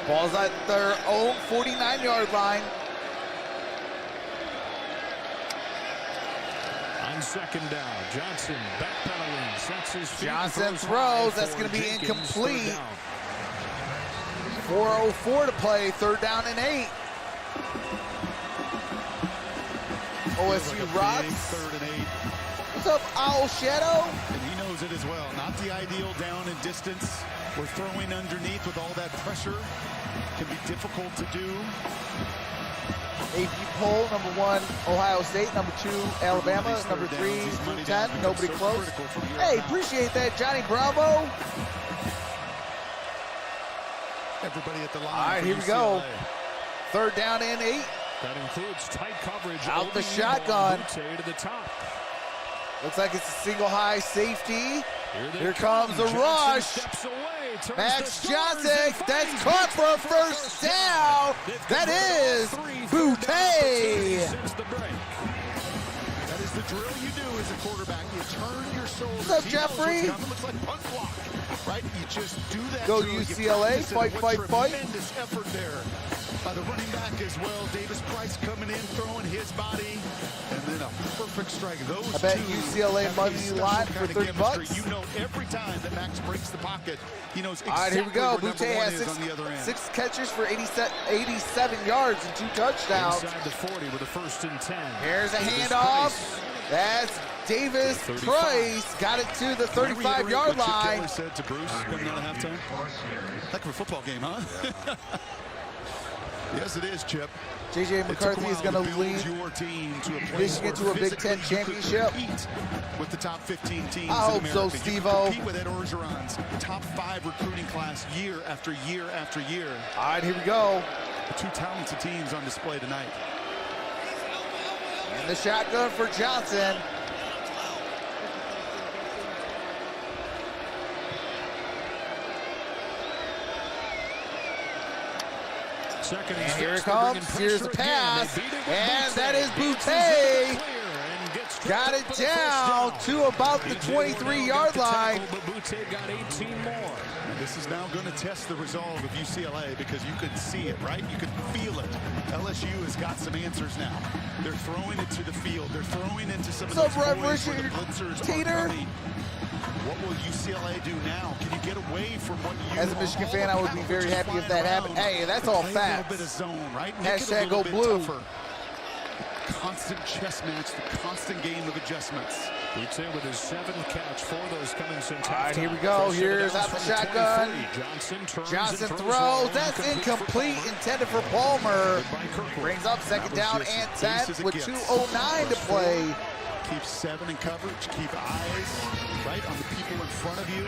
Ball's at their own 49-yard line. second down. Johnson backpedaling, sets his feet. Johnson throws. That's going to be incomplete. 4:04 to play. 3rd down and 8. OSU rocks. 3rd and 8. What's up, Owl Shadow? And he knows it as well. Not the ideal down and distance. We're throwing underneath with all that pressure. Can be difficult to do. AP poll, number 1, Ohio State. Number 2, Alabama. Number 3, through 10. Nobody close. Hey, appreciate that, Johnny Bravo. Everybody at the line. All right, here we go. 3rd down and 8. That includes tight coverage. Out the shotgun. To the top. Looks like it's a single high safety. Here comes the rush. Steps away, Max Johnson, that's caught for a 1st down. That is Butte. That is the drill you do as a quarterback. You turn your shoulders. What's up, Jeffrey? It looks like punt block, right? You just do that. Go drill. UCLA, fight, fight, fight. Tremendous effort there by the running back as well. Davis Price coming in, throwing his body, and then a perfect strike. Those I bet two UCLA money line for $30. You know every time that Max breaks the pocket, he knows exactly. All right, here we go. Butte Butte has 6 catches for 87 yards and 2 touchdowns. Inside the 40 with a 1st and 10. Here's a handoff. That's Davis Price. Got it to the 35-yard line. Kelly said to Bruce coming out of halftime. Heck of a football game, huh? Yes, it is, Chip. J.J. McCarthy is going to lead Michigan to a Big Ten championship. With the top 15 teams. I hope so, Steve-O. Compete with Ed Orgeron's top 5 recruiting class year after year after year. All right, here we go. The 2 talented teams on display tonight. And the shotgun for Johnson. Second and here it comes. Here's the pass. And that is Butte. Got it down to about the 23-yard line. But Butte got 18 more. And this is now going to test the resolve of UCLA because you could see it, right? You could feel it. LSU has got some answers now. They're throwing it to the field. They're throwing into some of those boys where the blitzers are coming. What will UCLA do now? Can you get away from what you As a Michigan fan, I would be very happy if that happened. Hey, that's all facts. A little bit of zone, right? Hashtag go blue. Tougher. Constant chess match, the constant game of adjustments. Butte with his 7th catch, 4 of those coming since halftime. All right, here we go. Here's out the shotgun. Johnson throws. That's incomplete. Intended for Palmer. Brings up 2nd down and 10 with 2:09 to play. Keep 7 in coverage. Keep eyes right on the people in front of you.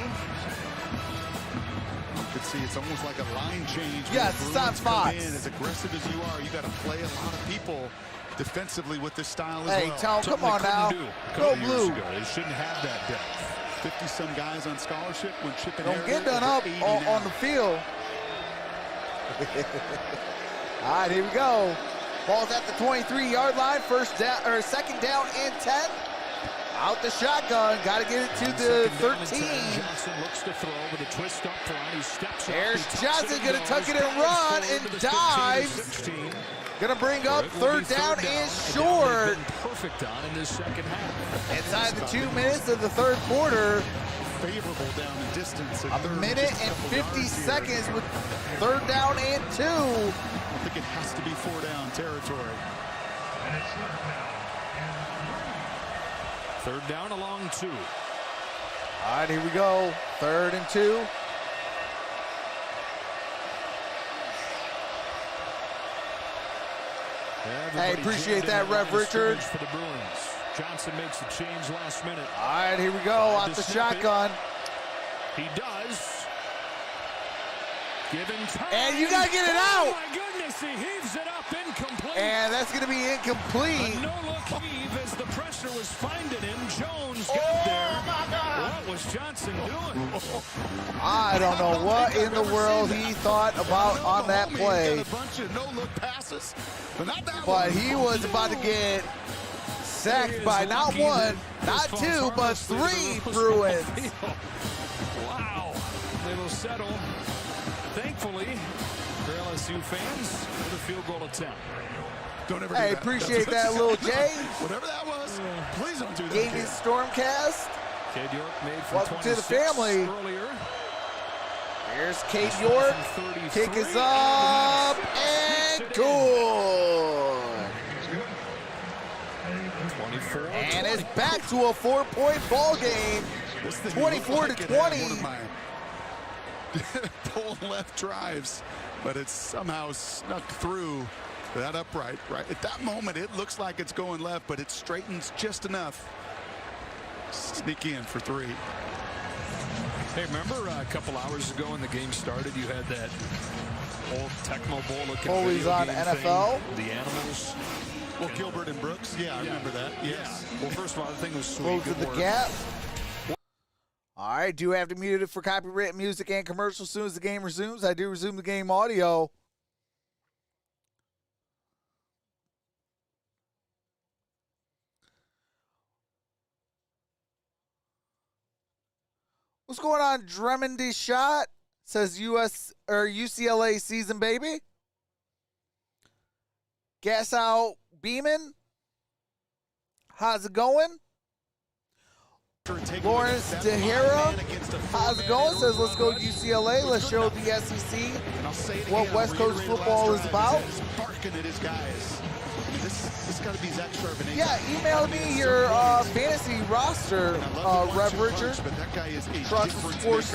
You can see it's almost like a line change. Yes, sounds fine. As aggressive as you are, you got to play a lot of people defensively with this style as well. Hey, Tom, come on now. Go blue. They shouldn't have that depth. 50-some guys on scholarship when Chip and Don't get done up on the field. All right, here we go. Ball's at the 23-yard line. 2nd down and 10. Out the shotgun. Got to get it to the 13. Johnson looks to throw with a twist up front. He steps up. There's Johnson going to tuck it and run and dives. Going to bring up 3rd down and short. Perfect on in this second half. Inside the 2 minutes of the 3rd quarter. Favorable down in distance. A minute and 50 seconds with 3rd down and 2. I think it has to be 4 down territory. 3rd down along 2. All right, here we go. 3rd and 2. Hey, appreciate that, Rev Richard. For the Bruins. Johnson makes the change last minute. All right, here we go. Off the shotgun. He does. Given time. And you got to get it out. Oh, my goodness. He heaves it up incomplete. And that's going to be incomplete. A no-look heave as the pressure was finding him. Jones got there. My God. What was Johnson doing? I don't know what in the world he thought about on that play. A bunch of no-look passes, but he was about to get sacked by not 1, not 2, but 3 Bruins. Wow. They will settle, thankfully, for LSU fans, with a field goal attempt. Don't ever Hey, do that. appreciate that, little Jay. Whatever that was, please don't do that. Gaming Stormcast. Cade York made from Welcome to the 26 family. earlier. Here's Cade York. Kick is up and good. 24. And it's back to a 4-point ball game. 24-20. Pull left drives, but it's somehow snuck through that upright. Right at that moment, it looks like it's going left, but it straightens just enough. Sneak in for three. Hey, remember a couple hours ago when the game started, you had that old Tecmo Bowl looking Always video on game NFL. thing, the animals. Well, Gilbert and Brooks. Yeah, I remember that. Yes. Yeah. Well, first of all, the thing was sweet. Close the gap. All right, do have to mute it for copyright music and commercials as soon as the game resumes. I do resume the game audio. What's going on, Dremmondy Shot? Says UCLA season, baby. Gas out Beeman. How's it going? Lawrence DeHera. How's it going? Says let's go UCLA. Let's show the SEC what West Coast football is about. Barking at his guys. This got to be Zach Charbonnet. Yeah, email me your fantasy roster, Rev Richard. But that guy is a Troxel Sports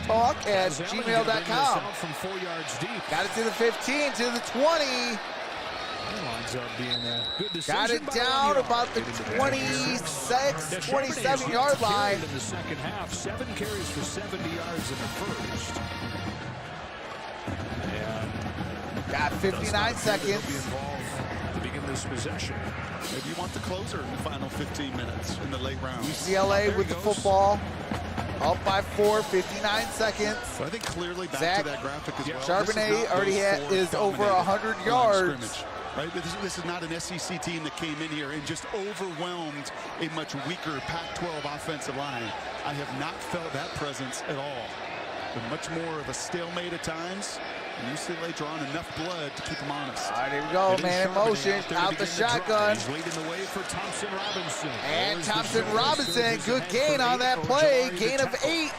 Talk at gmail.com. From 4 yards deep. Got it to the 15, to the 20. Winds up being a good decision. Got it down about the 26, 27-yard line. In the second half, 7 carries for 70 yards in the first. And got 59 seconds. Be involved to begin this possession. Maybe you want the closer in the final 15 minutes in the late rounds. UCLA with the football. Up by 4, 59 seconds. So I think clearly back Zach to that graphic as well. Charbonnet already is over 100 yards. Right? This is not an SEC team that came in here and just overwhelmed a much weaker Pac-12 offensive line. I have not felt that presence at all. But much more of a stalemate at times. And UCLA drawing enough blood to keep them honest. All right, here we go, man in motion. Out the shotgun. He's leading the way for Thompson Robinson. And Thompson Robinson, good gain on that play. Gain of 8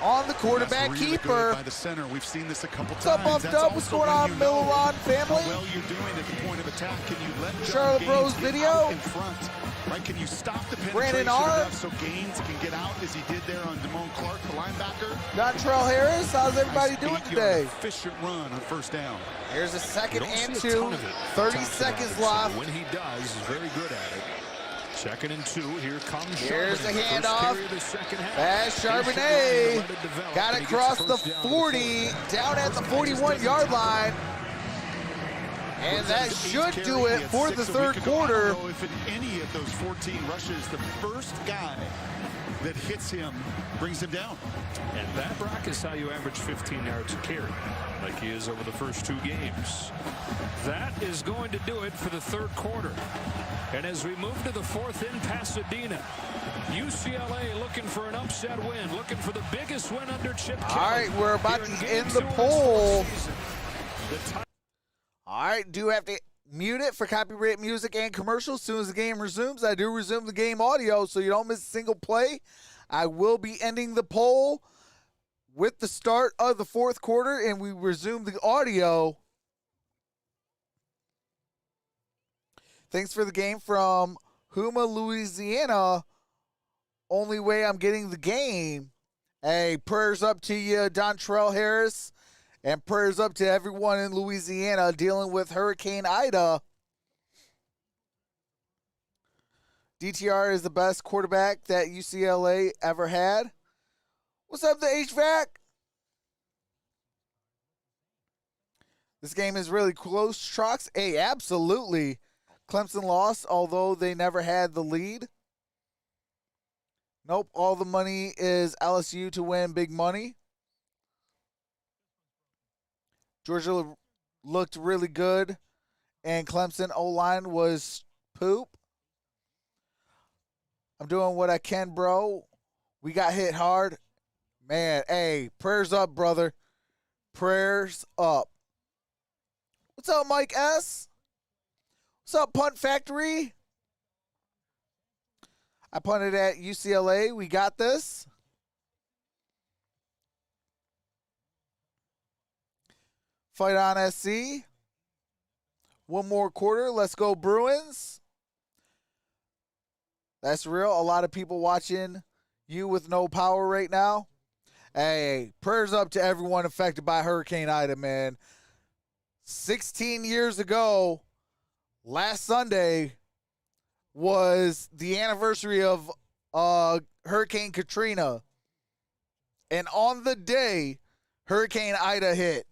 on the quarterback really keeper. By the center. We've seen this a couple What's up, times. Bumped Up? What's going on, Milan family? How well you're doing at the point of attack. Can you let Charlotte Gaines Bros get video. out in front? Right? Can you stop the penetration Brandon R. enough so Gaines can get out as he did there on Damone Clark, the linebacker? Dontrell Harris, how's everybody doing today? Efficient run on first down. Here's a second and See a 2. ton of it. 30 Thompson seconds Robinson. left. When he does, he's very good at it. Second and 2. Here comes Here's the Charbonnet. handoff. Pass Charbonnet. Got it across the 40. Down at the 41-yard line. And that should do it for the third quarter. I don't know if in any of those 14 rushes, the first guy that hits him brings him down. And that, Brock, is how you average 15 yards a carry, like he is over the first 2 games. That is going to do it for the third quarter. And as we move to the 4th in Pasadena, UCLA looking for an upset win, looking for the biggest win under Chip Kelly. All right, we're about to end the two of poll. this season. All right, do have to mute it for copyright music and commercials. As soon as the game resumes, I do resume the game audio so you don't miss a single play. I will be ending the poll with the start of the 4th quarter, and we resume the audio. Thanks for the game from Houma, Louisiana. Only way I'm getting the game. Hey, prayers up to you, Dontrell Harris. And prayers up to everyone in Louisiana dealing with Hurricane Ida. DTR is the best quarterback that UCLA ever had. What's up, the HVAC? This game is really close, Trox. Hey, absolutely. Clemson lost, although they never had the lead. Nope, all the money is LSU to win big money. Georgia looked really good, and Clemson O-line was poop. I'm doing what I can, bro. We got hit hard. Man, hey, prayers up, brother. Prayers up. What's up, Mike S? What's up, Punt Factory? I punted at UCLA. We got this. Fight on SC. One more quarter. Let's go Bruins. That's real. A lot of people watching you with no power right now. Hey, prayers up to everyone affected by Hurricane Ida, man. 16 years ago, last Sunday, was the anniversary of Hurricane Katrina. And on the day, Hurricane Ida hit.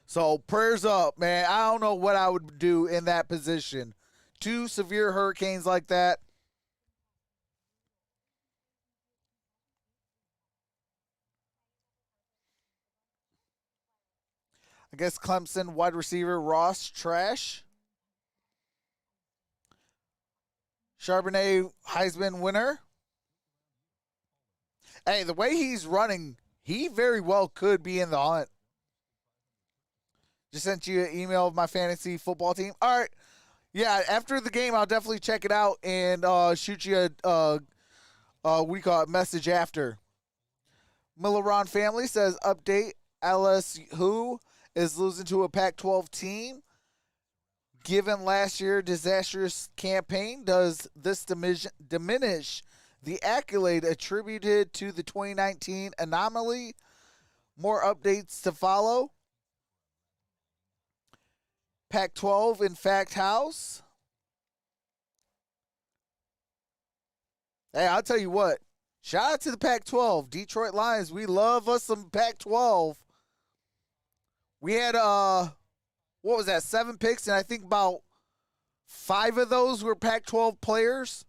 So prayers up, man. I don't know what I would do in that position. 2 severe hurricanes like that. I guess Clemson wide receiver Ross trash. Charbonnet Heisman winner. Hey, the way he's running, he very well could be in the hunt. Just sent you an email of my fantasy football team. All right. Yeah, after the game, I'll definitely check it out and shoot you a message after. Milleron family says, update, LSU is losing to a Pac-12 team. Given last year's disastrous campaign, does this diminish the accolade attributed to the 2019 anomaly? More updates to follow. Pac-12 in Fact House. Hey, I'll tell you what. Shout out to the Pac-12. Detroit Lions, we love us some Pac-12. We had, what was that, 7 picks, and I think about 5 of those were Pac-12 players.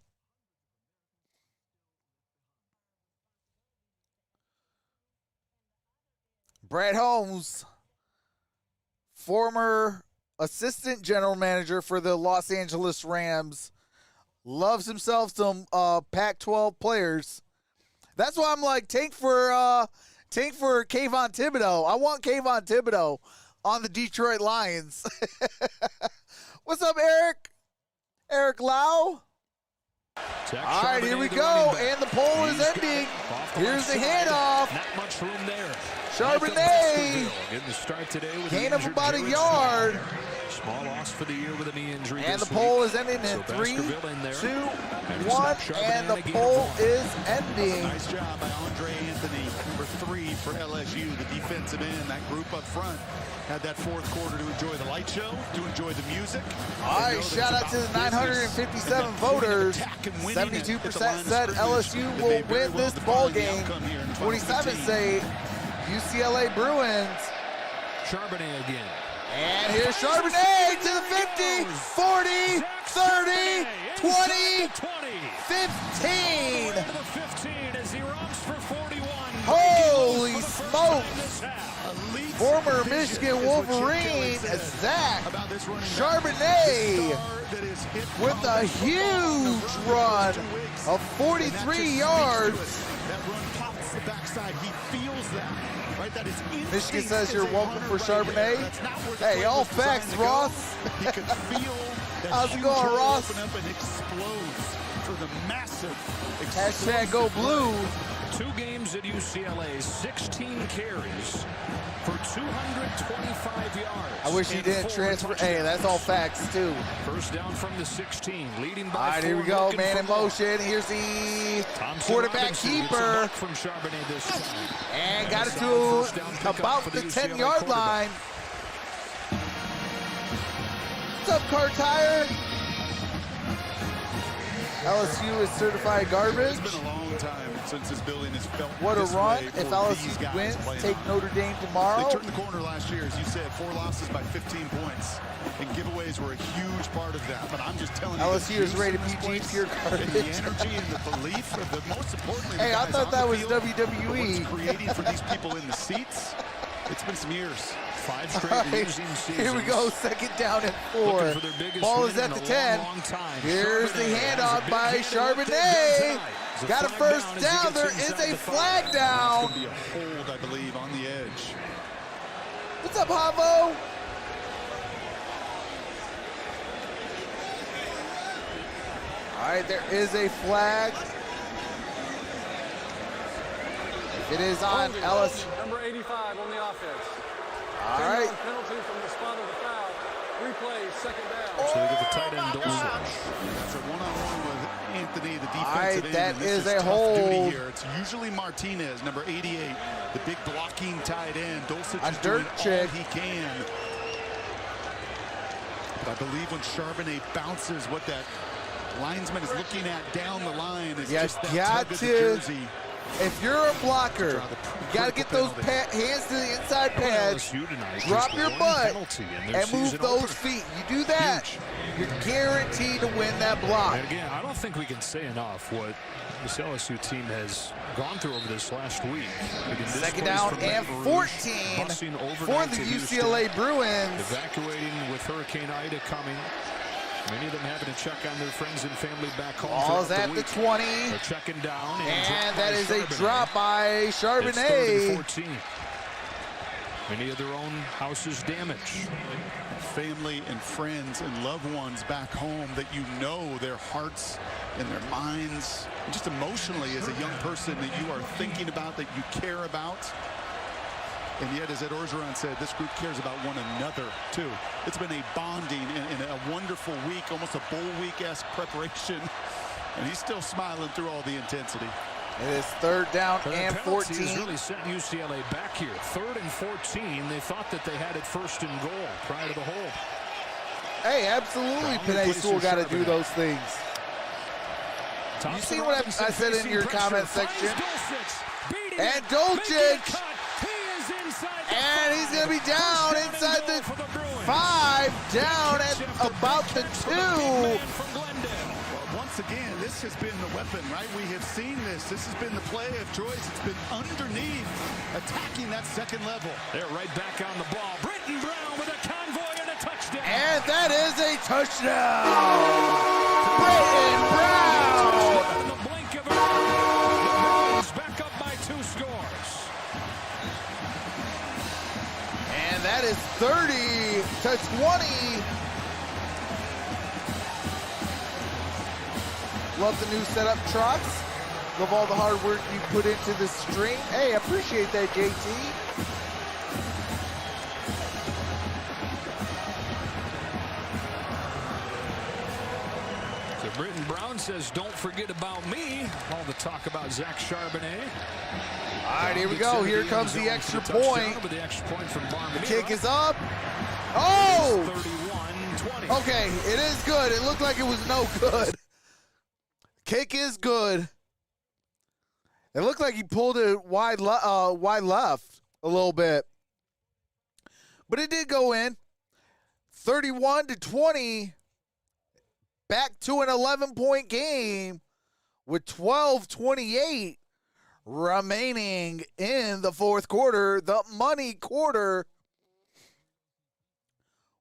Brad Holmes, former assistant general manager for the Los Angeles Rams, loves himself some Pac-12 players. That's why I'm like, tank for Kayvon Thibodeau. I want Kayvon Thibodeau on the Detroit Lions. What's up, Eric? Eric Lau? All right, here we go, and the poll is ending. Here's the handoff. Not much room there. Charbonnet getting the start today with gain of about a yard. Small loss for the year with a knee injury. And the poll is ending in 3, 2, 1, and the poll is ending. Nice job by Andre Anthony, number 3 for LSU, the defensive end. That group up front had that 4th quarter to enjoy the light show, to enjoy the music. All right, shout out to the 957 voters. 72% said LSU will win this ball game. 27 say UCLA Bruins. Charbonnet again. And here's Charbonnet to the 50, 40, 30, 20, 15. Holy smokes. Former Michigan Wolverine, Zach Charbonnet with a huge run of 43 yards. That run pops the backside. He feels that. Right? That is Michigan says you're welcome for Charbonnet. Hey, all facts, Ross. He could feel that. How's it going, Ross? Open up and explodes for the massive. Hashtag go blue. 2 games at UCLA, 16 carries for 225 yards. I wish he didn't transfer. Hey, that's all facts, too. First down from the 16, leading by all right, 4, here we go, man in motion. Here's the quarterback keeper. From Charbonnet this time. And got it to about the 10-yard line. What's up, Car Tire? LSU is certified garbage. It's been a long time since this building has felt what a run. If LSU wins, take Notre Dame tomorrow. They turned the corner last year, as you said, 4 losses by 15 points. And giveaways were a huge part of that. But I'm just telling you, LSU is rated PG pure garbage. And the energy and the belief, of the most importantly, hey, I thought that was WWE. What it's creating for these people in the seats. It's been some years. 5 straight losing seasons. Here we go, 2nd down and 4. Ball is at the 10. Here's the handoff by Charbonnet. Got a first down. There is a flag down. It's going to be a hold, I believe, on the edge. What's up, Havo? All right, there is a flag. It is on LSU. Number 85 on the offense. All right. Penalty from the spot of the foul. Replay, second down. So they get the tight end Dulcich. That's a one-on-one with Anthony, the defensive right, end. that and this is a tough hold. duty here. It's usually Martinez, number 88, the big blocking tight end. Dulcich A is dirt doing check. all he can. But I believe when Charbonnet bounces, what that linesman is looking at down the line is just that tug of the jersey. If you're a blocker, you got to get those hands to the inside pads, drop your butt, and move those feet. You do that, you're guaranteed to win that block. And again, I don't think we can say enough what this LSU team has gone through over this last week. Second down and 14 for the UCLA Bruins. Evacuating with Hurricane Ida coming. Many of them having to check on their friends and family back home. Ball's at the 20. They're checking down. And that is a drop by Charbonnet. 14. Many of their own houses damaged. Family and friends and loved ones back home that you know their hearts and their minds, and just emotionally as a young person that you are thinking about, that you care about. And yet, as Ed Orgeron said, this group cares about one another, too. It's been a bonding and a wonderful week, almost a bowl week-esque preparation. And he's still smiling through all the intensity. It is third down and 14. Has really sent UCLA back here. 3rd and 14. They thought that they had it first and goal prior to the hold. Hey, absolutely, Penei Sewell got to do those things. You see what I said in your comment section? And Dulcich. And he's going to be down inside the 5, down at about the 2. Once again, this has been the weapon, right? We have seen this. This has been the play of choice. It's been underneath, attacking that second level. They're right back on the ball. Britton Brown with a convoy and a touchdown. And that is a touchdown. Britton Brown. In the blink of an eye, the Bruins back up by 2 scores. And that is 30 to 20. Love the new setup, Trox. Love all the hard work you put into the stream. Hey, I appreciate that, JT. So Britton Brown says, don't forget about me. All the talk about Zach Charbonnet. All right, here we go. Here comes the extra point. The extra point from the kick is up. Oh! 31-20. Okay, it is good. It looked like it was no good. Kick is good. It looked like he pulled it wide left a little bit. But it did go in. 31-20. Back to an 11-point game with 12:28 remaining in the fourth quarter, the money quarter.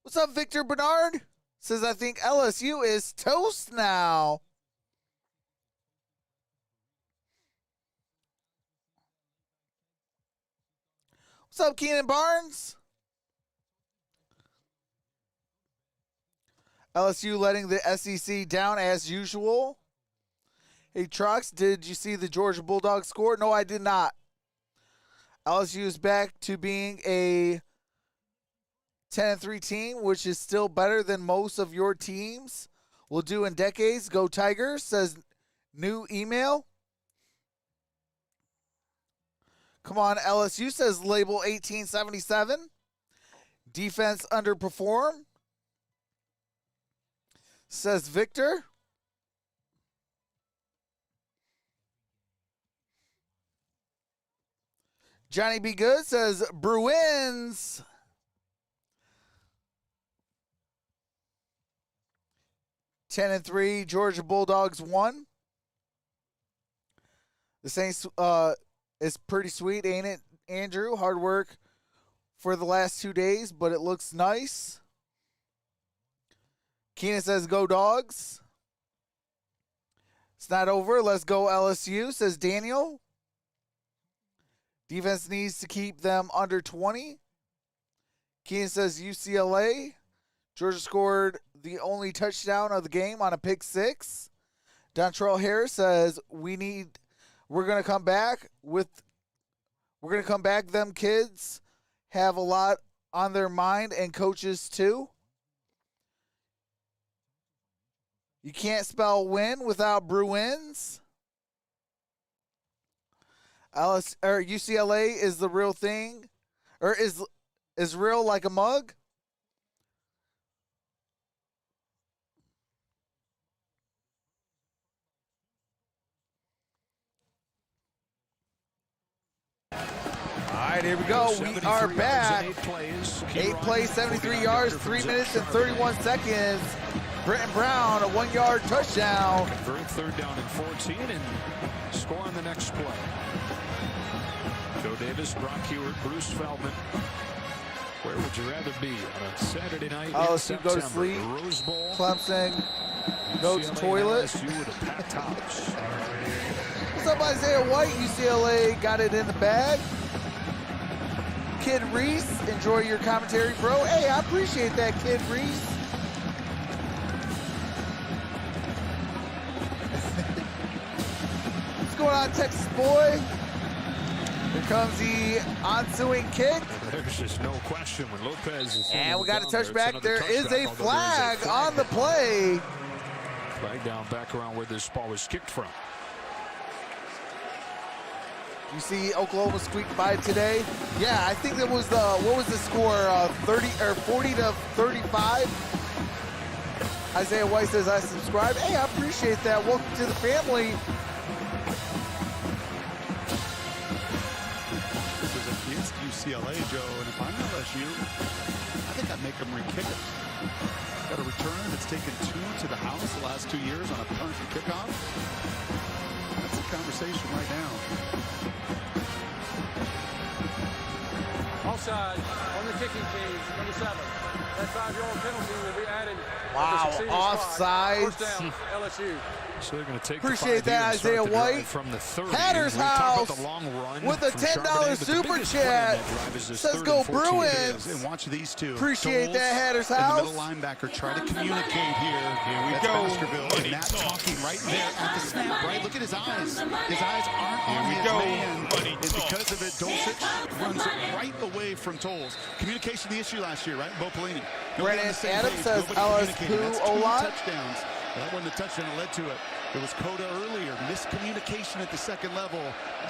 What's up, Victor Bernard? Says, I think LSU is toast now. What's up, Keenan Barnes? LSU letting the SEC down as usual. Hey, Trox, did you see the Georgia Bulldogs score? No, I did not. LSU is back to being a 10-3 team, which is still better than most of your teams will do in decades. Go Tigers, says new email. Come on, LSU, says label 1877. Defense underperformed, says Victor. Johnny B. Good says Bruins. (10-3), Georgia Bulldogs 1. The Saints is pretty sweet, ain't it, Andrew? Hard work for the last 2 days, but it looks nice. Keenan says, go Dogs. It's not over. Let's go LSU, says Daniel. Defense needs to keep them under 20. Keenan says UCLA. Georgia scored the only touchdown of the game on a pick 6. Dontrell Harris says we're gonna come back. Them kids have a lot on their mind, and coaches too. You can't spell win without Bruins. UCLA is the real thing, or is real like a mug. All right, here we go. We are back. 8 plays, 73 yards, 3 minutes and 31 seconds. Britton Brown, a 1-yard touchdown. Convert 3rd down and 14 and score on the next play. Joe Davis, Brock Hewitt, Bruce Feldman. Where would you rather be on a Saturday night in September? Go to sleep. Rose Bowl. Clemson, go to toilet. LSU with a packed house. What's up, Isaiah White? UCLA got it in the bag. Kid Reese, enjoy your commentary, bro. Hey, I appreciate that, Kid Reese. What's going on, Texas boy? Here comes the ensuing kick. There's just no question when Lopez is. And we got a touchback. There is a flag on the play. Flag down back around where this ball was kicked from. You see Oklahoma squeaked by today. Yeah, I think it was the, what was the score? 40 to 35. Isaiah White says I subscribe. Hey, I appreciate that. Welcome to the family. This is against UCLA, Joe, and if I'm LSU, I think I'd make them re-kick it. Got a returner that's taken 2 to the house the last 2 years on a punt and kickoff. That's the conversation right now. Offside on the kicking team, number 7. That 5-yard penalty will be added. Wow, offside. First down, LSU. So they're going to take appreciate that, Isaiah White. From the 30. Hatter's House with a $10 super chat. Says go Bruins. And watch these two. Appreciate that, Hatter's House. And the middle linebacker try to communicate here. Here we go. And Matt talking right there at the snap, right? Look at his eyes. His eyes aren't on his man. And because of it, Dulcich runs right away from Tolles. Communication the issue last year, right? Bo Pelini. Brandon Adams says LSU O-line. Touchdowns. That wasn't the touchdown that led to it. It was Coda earlier. Miscommunication at the second level.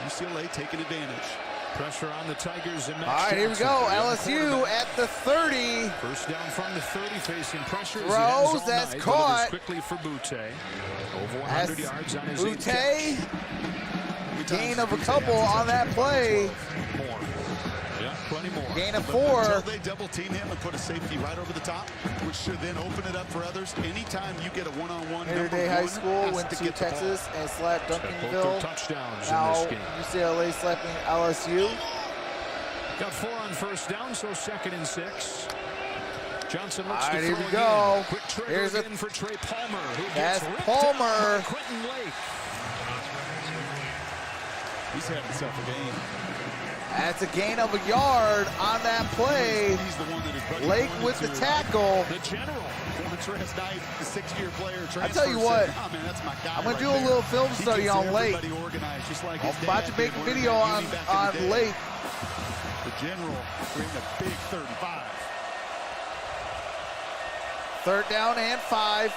UCLA taking advantage. Pressure on the Tigers. And Max all right, here we go. LSU at the 30. First down from the 30, facing pressure. Throws, that's caught. Quickly for Butte. Over 100 yards on his Butte. Gain of a couple on that play. More. Yeah, plenty more. Gain of 4. Until they double team him and put a safety right over the top, which should then open it up for others. Anytime you get a one-on-one, Day High School went to Texas and slapped Duncanville. Touchdowns now in this game. UCLA slapping LSU. Got 4 on first down, so 2nd and 6. Johnson looks all right, to here throw we go. Again. Quick trigger Here's again for Trey Palmer. Who that's gets Palmer. Quentin Lake. He's had himself a game. That's a gain of a yard on that play. He's the one that is Lake with the tackle. The general. Last night, the 6-year player. I tell you what, oh, man, that's my guy I'm going right to do a there. little film study on Lake. Organized, just like I'm about to make a video on Lake. The general bringing a big 3rd and 5. 3rd down and 5.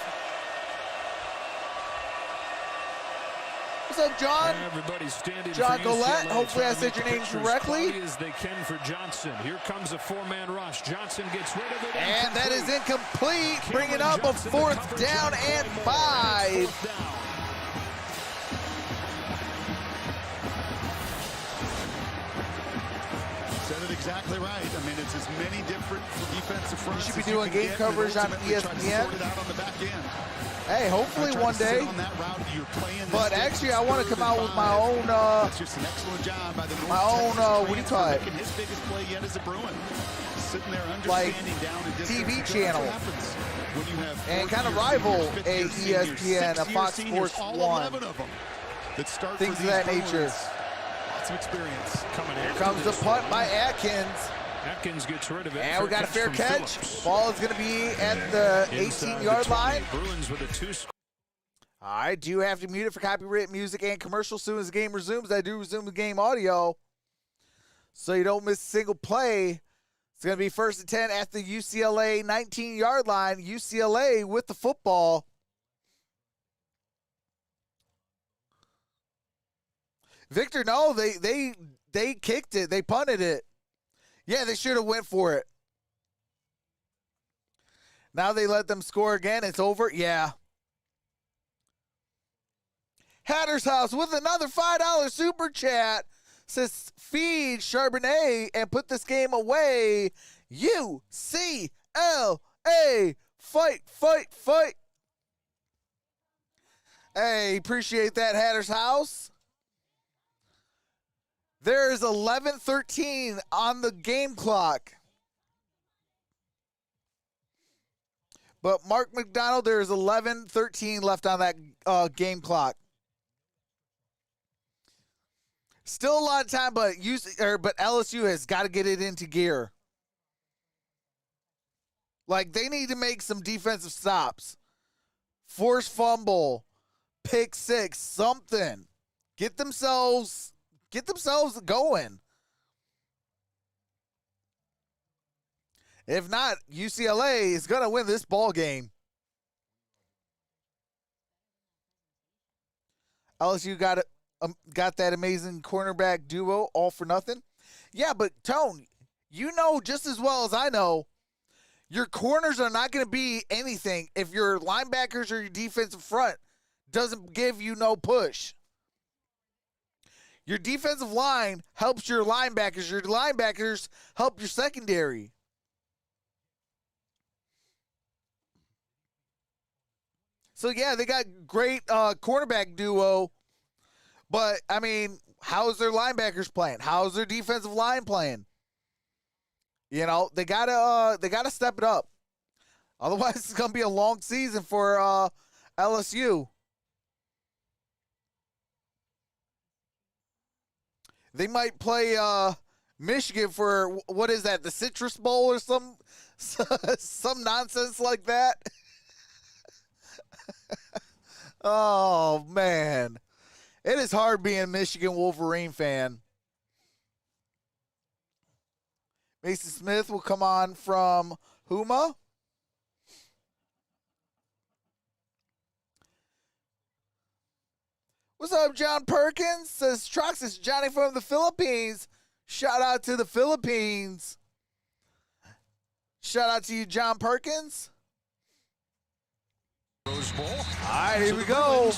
What's up, John? Everybody's standing John for Golette. UCLA, Hopefully I trying to said make your the name pictures correctly. cloudy as they can for Johnson. Here comes a 4-man rush. Johnson gets rid of it. And that is incomplete. Bringing up a 4th down and 5. Said it exactly right. I mean, it's as many different defensive fronts. You should be doing game coverage on ESPN. Hey, hopefully one day. But actually, I want to come out with my own, what do you call it? His biggest play yet as a Bruin. Sitting there like down TV channel. And kind of rival a ESPN, a Fox Sports 1. Things of that nature. Lots of experience. Here comes the punt by Atkins. Atkins gets rid of it. And we got a fair catch. Ball is going to be at the 18-yard line. Bruins with a 2. I do have to mute it for copyright music and commercials. As soon as the game resumes, I do resume the game audio. So you don't miss a single play. It's going to be 1st and 10 at the UCLA 19-yard line. UCLA with the football. Victor, no, they kicked it. They punted it. Yeah, they should have went for it. Now they let them score again. It's over. Yeah. Hatter's House with another $5 super chat. Says, feed Charbonnet and put this game away. UCLA. Fight, fight, fight. Hey, appreciate that, Hatter's House. There's 11:13 on the game clock. But Mark McDonald, there's 11:13 left on that game clock. Still a lot of time, but LSU has got to get it into gear. Like, they need to make some defensive stops. Force fumble, pick six, something. Get themselves going. If not, UCLA is going to win this ball game. LSU got that amazing cornerback duo, all for nothing. Yeah, but Tone, you know just as well as I know, your corners are not going to be anything if your linebackers or your defensive front doesn't give you no push. Your defensive line helps your linebackers. Your linebackers help your secondary. So, yeah, they got great cornerback duo. But, I mean, how's their linebackers playing? How's their defensive line playing? You know, they gotta step it up. Otherwise, it's going to be a long season for LSU. They might play Michigan for, what is that, the Citrus Bowl or some nonsense like that. Oh, man. It is hard being a Michigan Wolverine fan. Mason Smith will come on from Huma. What's up, John Perkins? Says Troxel, it's Johnny from the Philippines. Shout out to the Philippines. Shout out to you, John Perkins. Rose Bowl. All right, here we go.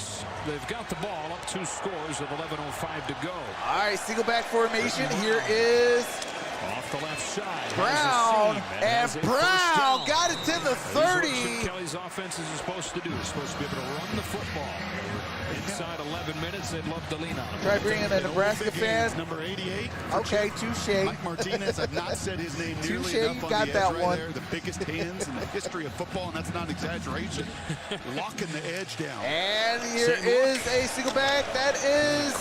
They've got the ball up 2 scores with 11:05 to go. All right, single back formation. Here is off the left side. Brown, and Brown got it to the 30. What Kelly's offense is supposed to do. It's supposed to be able to run the football. Inside 11 minutes, they'd love to lean on him. Try bringing a Nebraska fan. Number 88. Okay, touche. Mike Martinez, I've not said his name nearly touche, enough you on got the that edge one. right there. The biggest hands in the history of football, and that's not an exaggeration. Locking the edge down. And here is a single back. That is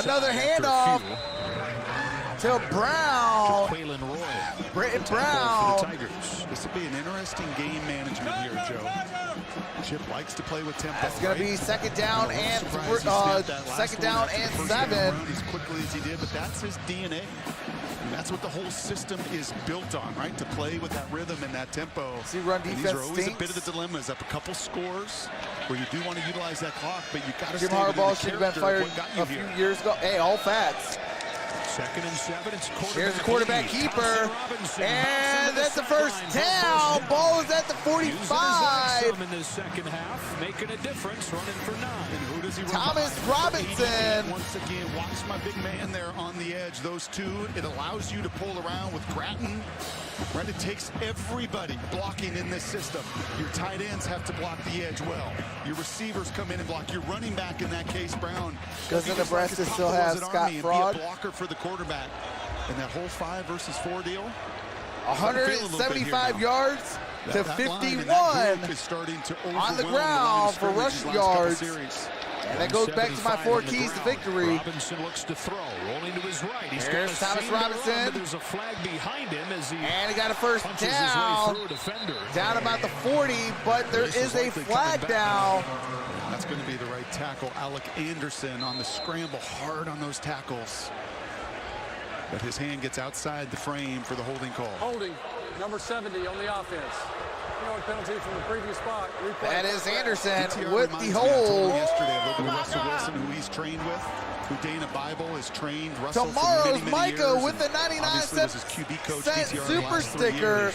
another handoff to Brown. Waylon Roy. Britton Brown. For the Tigers. This will be an interesting game management here, Joe. Chip likes to play with tempo. That's going to be second down and 7. As quickly as he did, but that's his DNA. And that's what the whole system is built on, right? To play with that rhythm and that tempo. See, run defense. These are always a bit of the dilemmas. Up a couple scores where you do want to utilize that clock, but you got to Jim stay Harbaugh should have been fired a few years ago. Hey, all facts. 2nd and 7. It's here's the quarterback keeper, and that's the first down. Ball is at the 45. In the second half, making a difference, running for 9. And who does he run Thomas behind? Robinson. Once again, watch my big man there on the edge. Those two, it allows you to pull around with Gratton. Right, it takes everybody blocking in this system. Your tight ends have to block the edge well. Your receivers come in and block. Your running back, in that case, Brown. Doesn't Nebraska still have Scott Fraud? Be a blocker for the quarterback. And that whole 5 versus 4 deal. 175 yards to 51 is starting to on the ground for rushing yards. And that goes back to my 4 keys to victory. Robinson looks to throw, rolling to his right. He's There's Thomas Robinson. There's a flag behind him as he and he got a first punches down. his way through a defender. Down about the 40, but there is a flag down. That's going to be the right tackle. Alec Anderson on the scramble, hard on those tackles. But his hand gets outside the frame for the holding call. Holding, number 70 on the offense. Yard penalty from the previous spot. Replay. That is Anderson DTR with reminds the me, I told hold. him yesterday a little bit of Russell Wilson, who he's trained with, who Dana Bible has trained. Russell Tomorrow's for many, Micah years, with the 99-cent DTR super sticker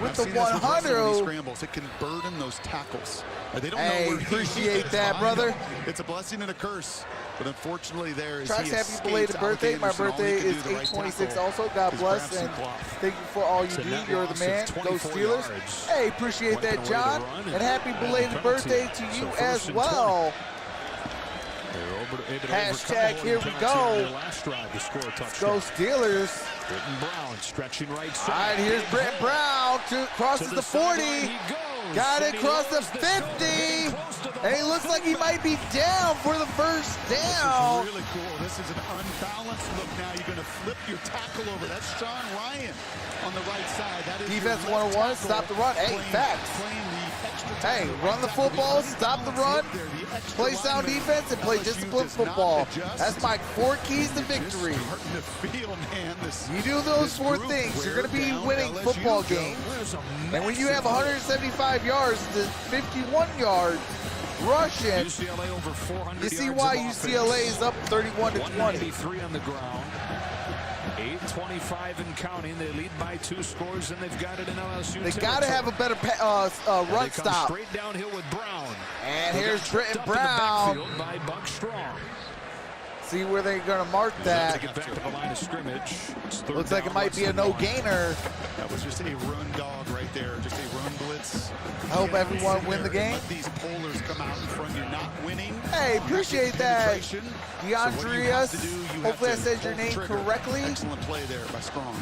with the 100. Scrambles. It can burden those tackles. They don't Hey, know where appreciate that, brother. It's a blessing and a curse. But unfortunately, there is Trox, happy belated birthday. My birthday is 8/26 also. God bless, and thank you for all you do. You're the man. Go Steelers. Hey, appreciate that, John. And happy belated birthday to you as well. Hashtag here we go. Let's go Steelers. Britton Brown stretching right All side. right, here's Britton Brown. Crosses the 40. Got it across the 50. And he looks like he might be down for the first down. This is really cool. This is an unbalanced look now. You're going to flip your tackle over. That's Sean Ryan on the right side. That is Defense 101, stop the run. Hey, facts. Hey, run the football, stop the run, play sound defense, and play disciplined football. That's my 4 keys to victory. You do those 4 things, you're going to be winning football games. And when you have 175 yards to 51 yards rushing, you see why UCLA is up 31-20. 93 on the ground. 8:25 and counting. They lead by 2 scores, and they've got it in LSU. They got to have a better run stop. Straight downhill with Brown. And here's Britton Brown. By Buck Strong. See where they're going to mark that. Get back to the line of scrimmage. Looks like it might be a no-gainer. That was just a run dog right there, just a run blitz. I hope everyone win the game. Let these polars come out in front. You're not winning. Hey, appreciate that, DeAndreas. So hopefully I said your name correctly. Excellent play there by Strong.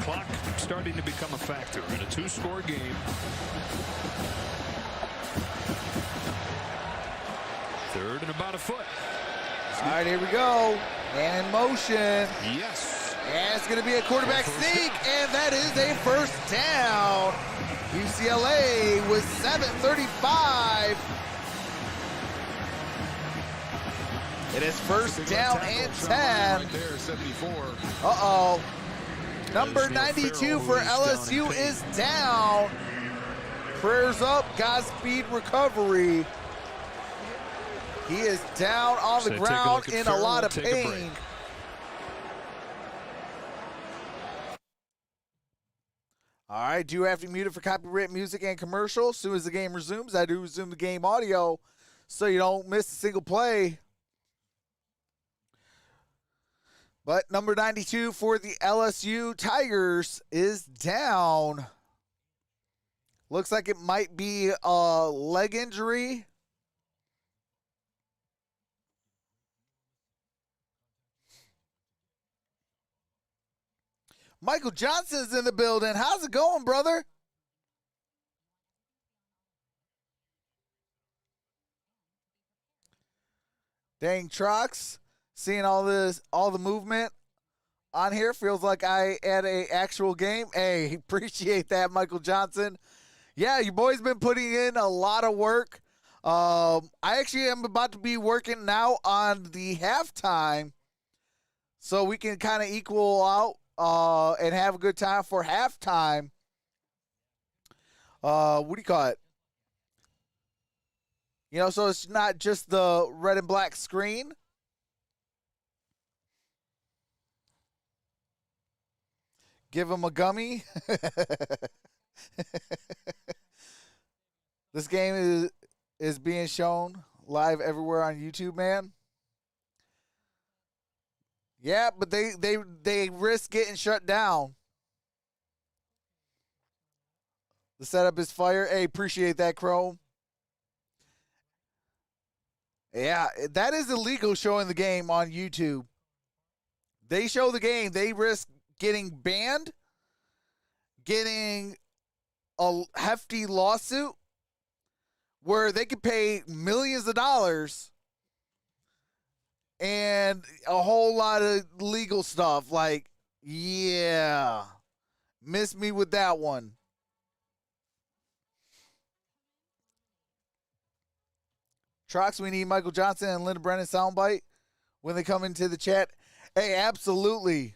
Clock starting to become a factor in a 2-score game. 3rd and about a foot. All right, here we go. And in motion. Yes. And it's going to be a quarterback sneak, and that is a first down. UCLA with 7:35. It is first down and 10. Right there, 74. Uh-oh. Number 92 for LSU is down. Prayers up, Godspeed recovery. He is down on the ground in a lot of pain. All right, do have to mute it for copyright music and commercial. As soon as the game resumes, I do resume the game audio so you don't miss a single play. But number 92 for the LSU Tigers is down. Looks like it might be a leg injury. Michael Johnson's in the building. How's it going, brother? Dang, Trox. Seeing all the movement on here feels like I at a actual game. Hey, appreciate that, Michael Johnson. Yeah, your boy's been putting in a lot of work. I actually am about to be working now on the halftime, so we can kind of equal out and have a good time for halftime. What do you call it? You know, so it's not just the red and black screen. Give him a gummy. This game is being shown live everywhere on YouTube, man. Yeah, but they risk getting shut down. The setup is fire. Hey, appreciate that, Chrome. Yeah, that is illegal showing the game on YouTube. They show the game. They risk getting banned, getting a hefty lawsuit where they could pay millions of dollars and a whole lot of legal stuff. Like, yeah, miss me with that one. Trox, we need Michael Johnson and Linda Brennan soundbite when they come into the chat. Hey, absolutely.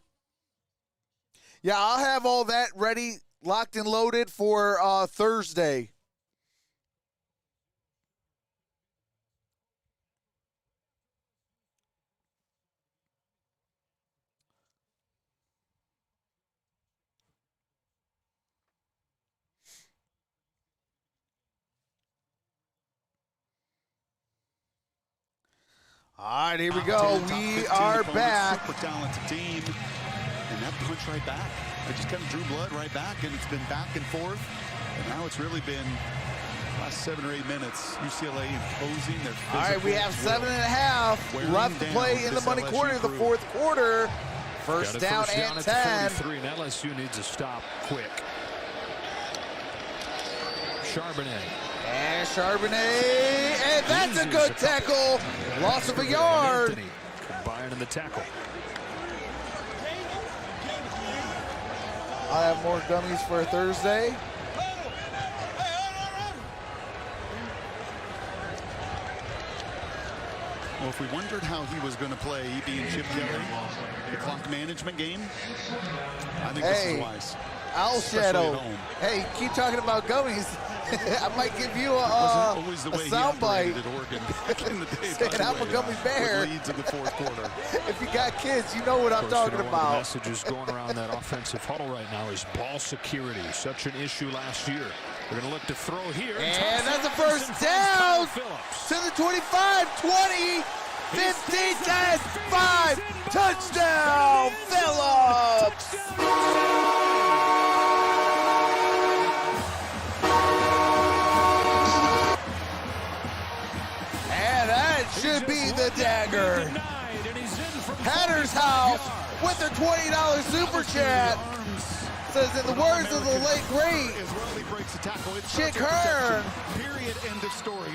Yeah, I'll have all that ready, locked and loaded for Thursday. All right, here we go. We are back. Super talented team. And that punch right back. They just kind of drew blood right back, and it's been back and forth. And now it's really been last 7 or 8 minutes. UCLA imposing their physical. All right, we have 7.5 left to play in the money quarter of the fourth quarter. First down and 10. 43, and LSU needs to stop quick. Charbonnet. And Charbonnet, and that's a good tackle. Loss of a yard. Combined in the tackle. I'll have more gummies for Thursday. Well, if we wondered how he was going to play, being Chip Kelly, the clock management game, I think this is wise. Owl Shadow. Hey, keep talking about gummies. I might give you a soundbite. Saying I'm a gummy bear. Leads in the fourth quarter. If you got kids, you know what I'm talking One about. of the messages going around that offensive huddle right now is ball security. Such an issue last year. They're going to look to throw here. And that's a first down to the 25, 20, 15, 10, 5. Touchdown, Phillips. Should be the dagger. Hatter's House with their $20 super chat says, in the words of the late great Chick Hearn,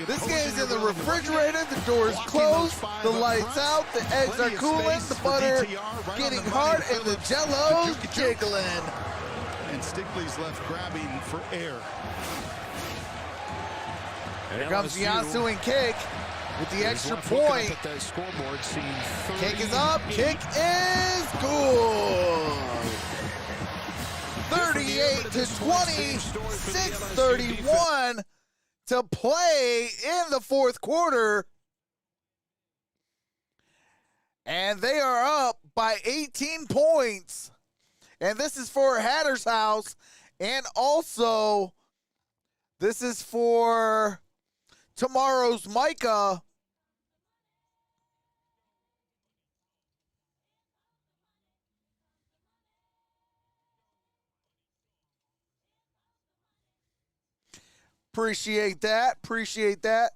this game's in the refrigerator, the door's closed, the lights out, the eggs are cooling, the butter getting hard, and the jello's jiggling. And Stickley's left grabbing for air. Here comes Yansu and kick. With the extra point, kick is up, kick is good. 38 to 20, 6:31 to play in the fourth quarter. And they are up by 18 points. And this is for Hatter's House. And also, this is for tomorrow's Micah. Appreciate that. Appreciate that.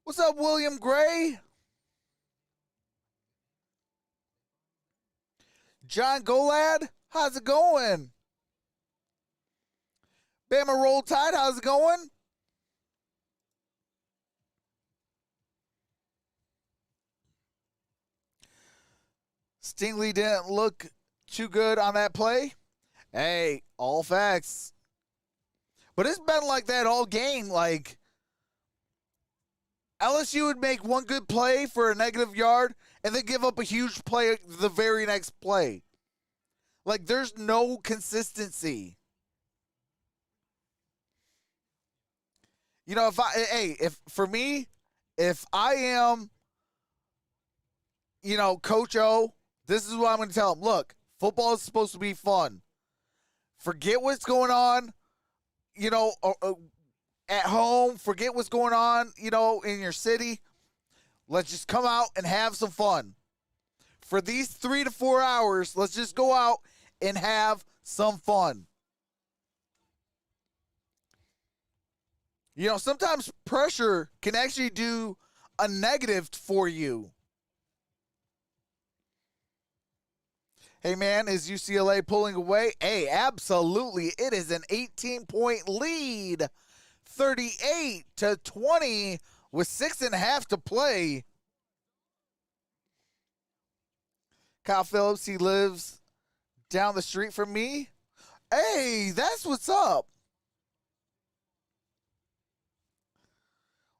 What's up, William Gray? John Golad, how's it going? Bama Roll Tide, how's it going? Stingley didn't look too good on that play. Hey, all facts. But it's been like that all game. Like, LSU would make one good play for a negative yard and then give up a huge play the very next play. Like, there's no consistency. You know, if I am, you know, Coach O, this is what I'm going to tell him. Look, football is supposed to be fun. Forget what's going on, you know, at home. Forget what's going on, you know, in your city. Let's just come out and have some fun. For these 3 to 4 hours, let's just go out and have some fun. You know, sometimes pressure can actually do a negative for you. Hey, man, is UCLA pulling away? Hey, absolutely. It is an 18-point lead. 38-20 with 6.5 to play. Kyle Phillips, he lives down the street from me. Hey, that's what's up.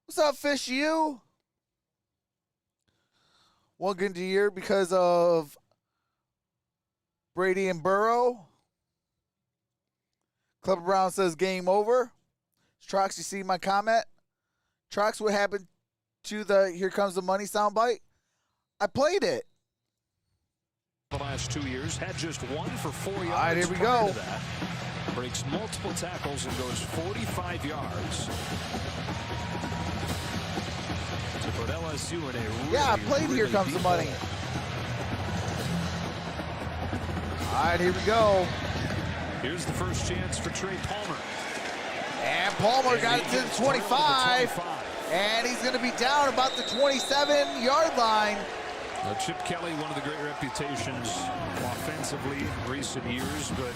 What's up, Fish U? One good year because of Brady and Burrow. Clubber Brown says game over. Trox, you see my comment? Trox, what happened to the Here Comes the Money soundbite? I played it. The last 2 years, had just 1 for 4 yards. All right, here we go. Breaks multiple tackles and goes 45 yards. To put LSU in a really, I played Here Comes the Money. All right, here we go. Here's the first chance for Trey Palmer. And Palmer got it to the 25. And he's going to be down about the 27-yard line. Now, Chip Kelly, one of the great reputations offensively in recent years, but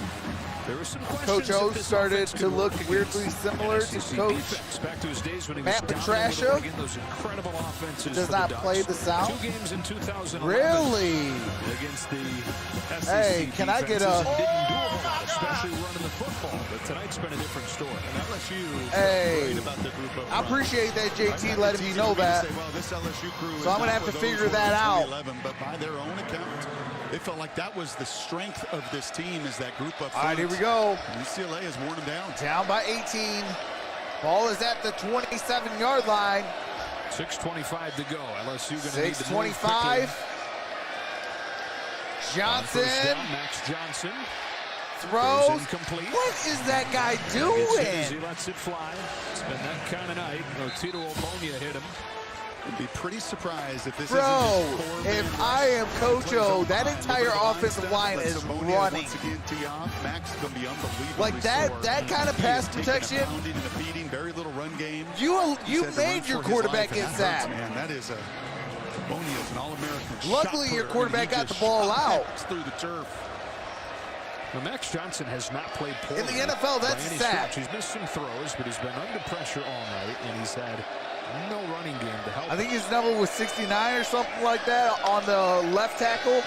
there were some questions. Coach O started to look weirdly similar to Coach back to his days when he Matt was Patricia. those incredible offenses. Does not play the South. 2 games in 2011. Really? Against the SEC. Hey, can I get a? Didn't do a whole lot, especially running the football. But tonight's been a different story. And LSU hey, about the group up I appreciate that JT letting me know that. Say, well, this LSU crew so I'm gonna have to figure that out. But by their own account, it felt like that was the strength of this team, is that group up front. All right, here we go. UCLA has worn them down. Down by 18. Ball is at the 27-yard line. 6:25 to go. LSU going to need to move 6:25. Johnson. Down, Max Johnson throws. Incomplete. What is that guy doing? He lets it fly. It's been that kind of night. Tito Omonia hit him. I'd be pretty surprised if this Bro, isn't if I am Coach O, that entire offensive line is running. Once again, Max is going to be unbelievable. Like that kind of pass protection. Very little run game. You made your quarterback get sacked. Man, that is a Omonia's an All-American. Luckily, your quarterback got the ball out through the turf. Well, Max Johnson has not played poorly. In the NFL, that's a sack. He's missed some throws, but he's been under pressure all night, and he's had no running game to help. I think his number was 69 or something like that on the left tackle.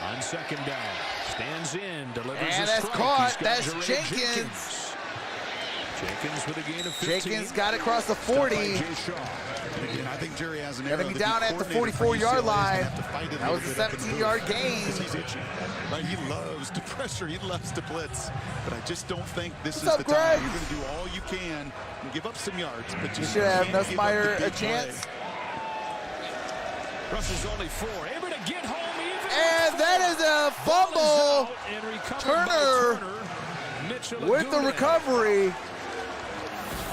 On second down, stands in, delivers and a that's strike. caught. That's Jenkins. Jenkins with a gain of 15. Jenkins got across the 40. Again, I think Jerry has an Gonna be down at the 44-yard line. That was a 17-yard gain. He's itchy. Right? He loves to pressure. He loves to blitz. But I just don't think this is What's the up, Greg? time. You're going to do all you can and give up some yards. But you should have Nussmeier a chance. Russ is only 4. Able to get home even. And that is a fumble. Turner with the recovery.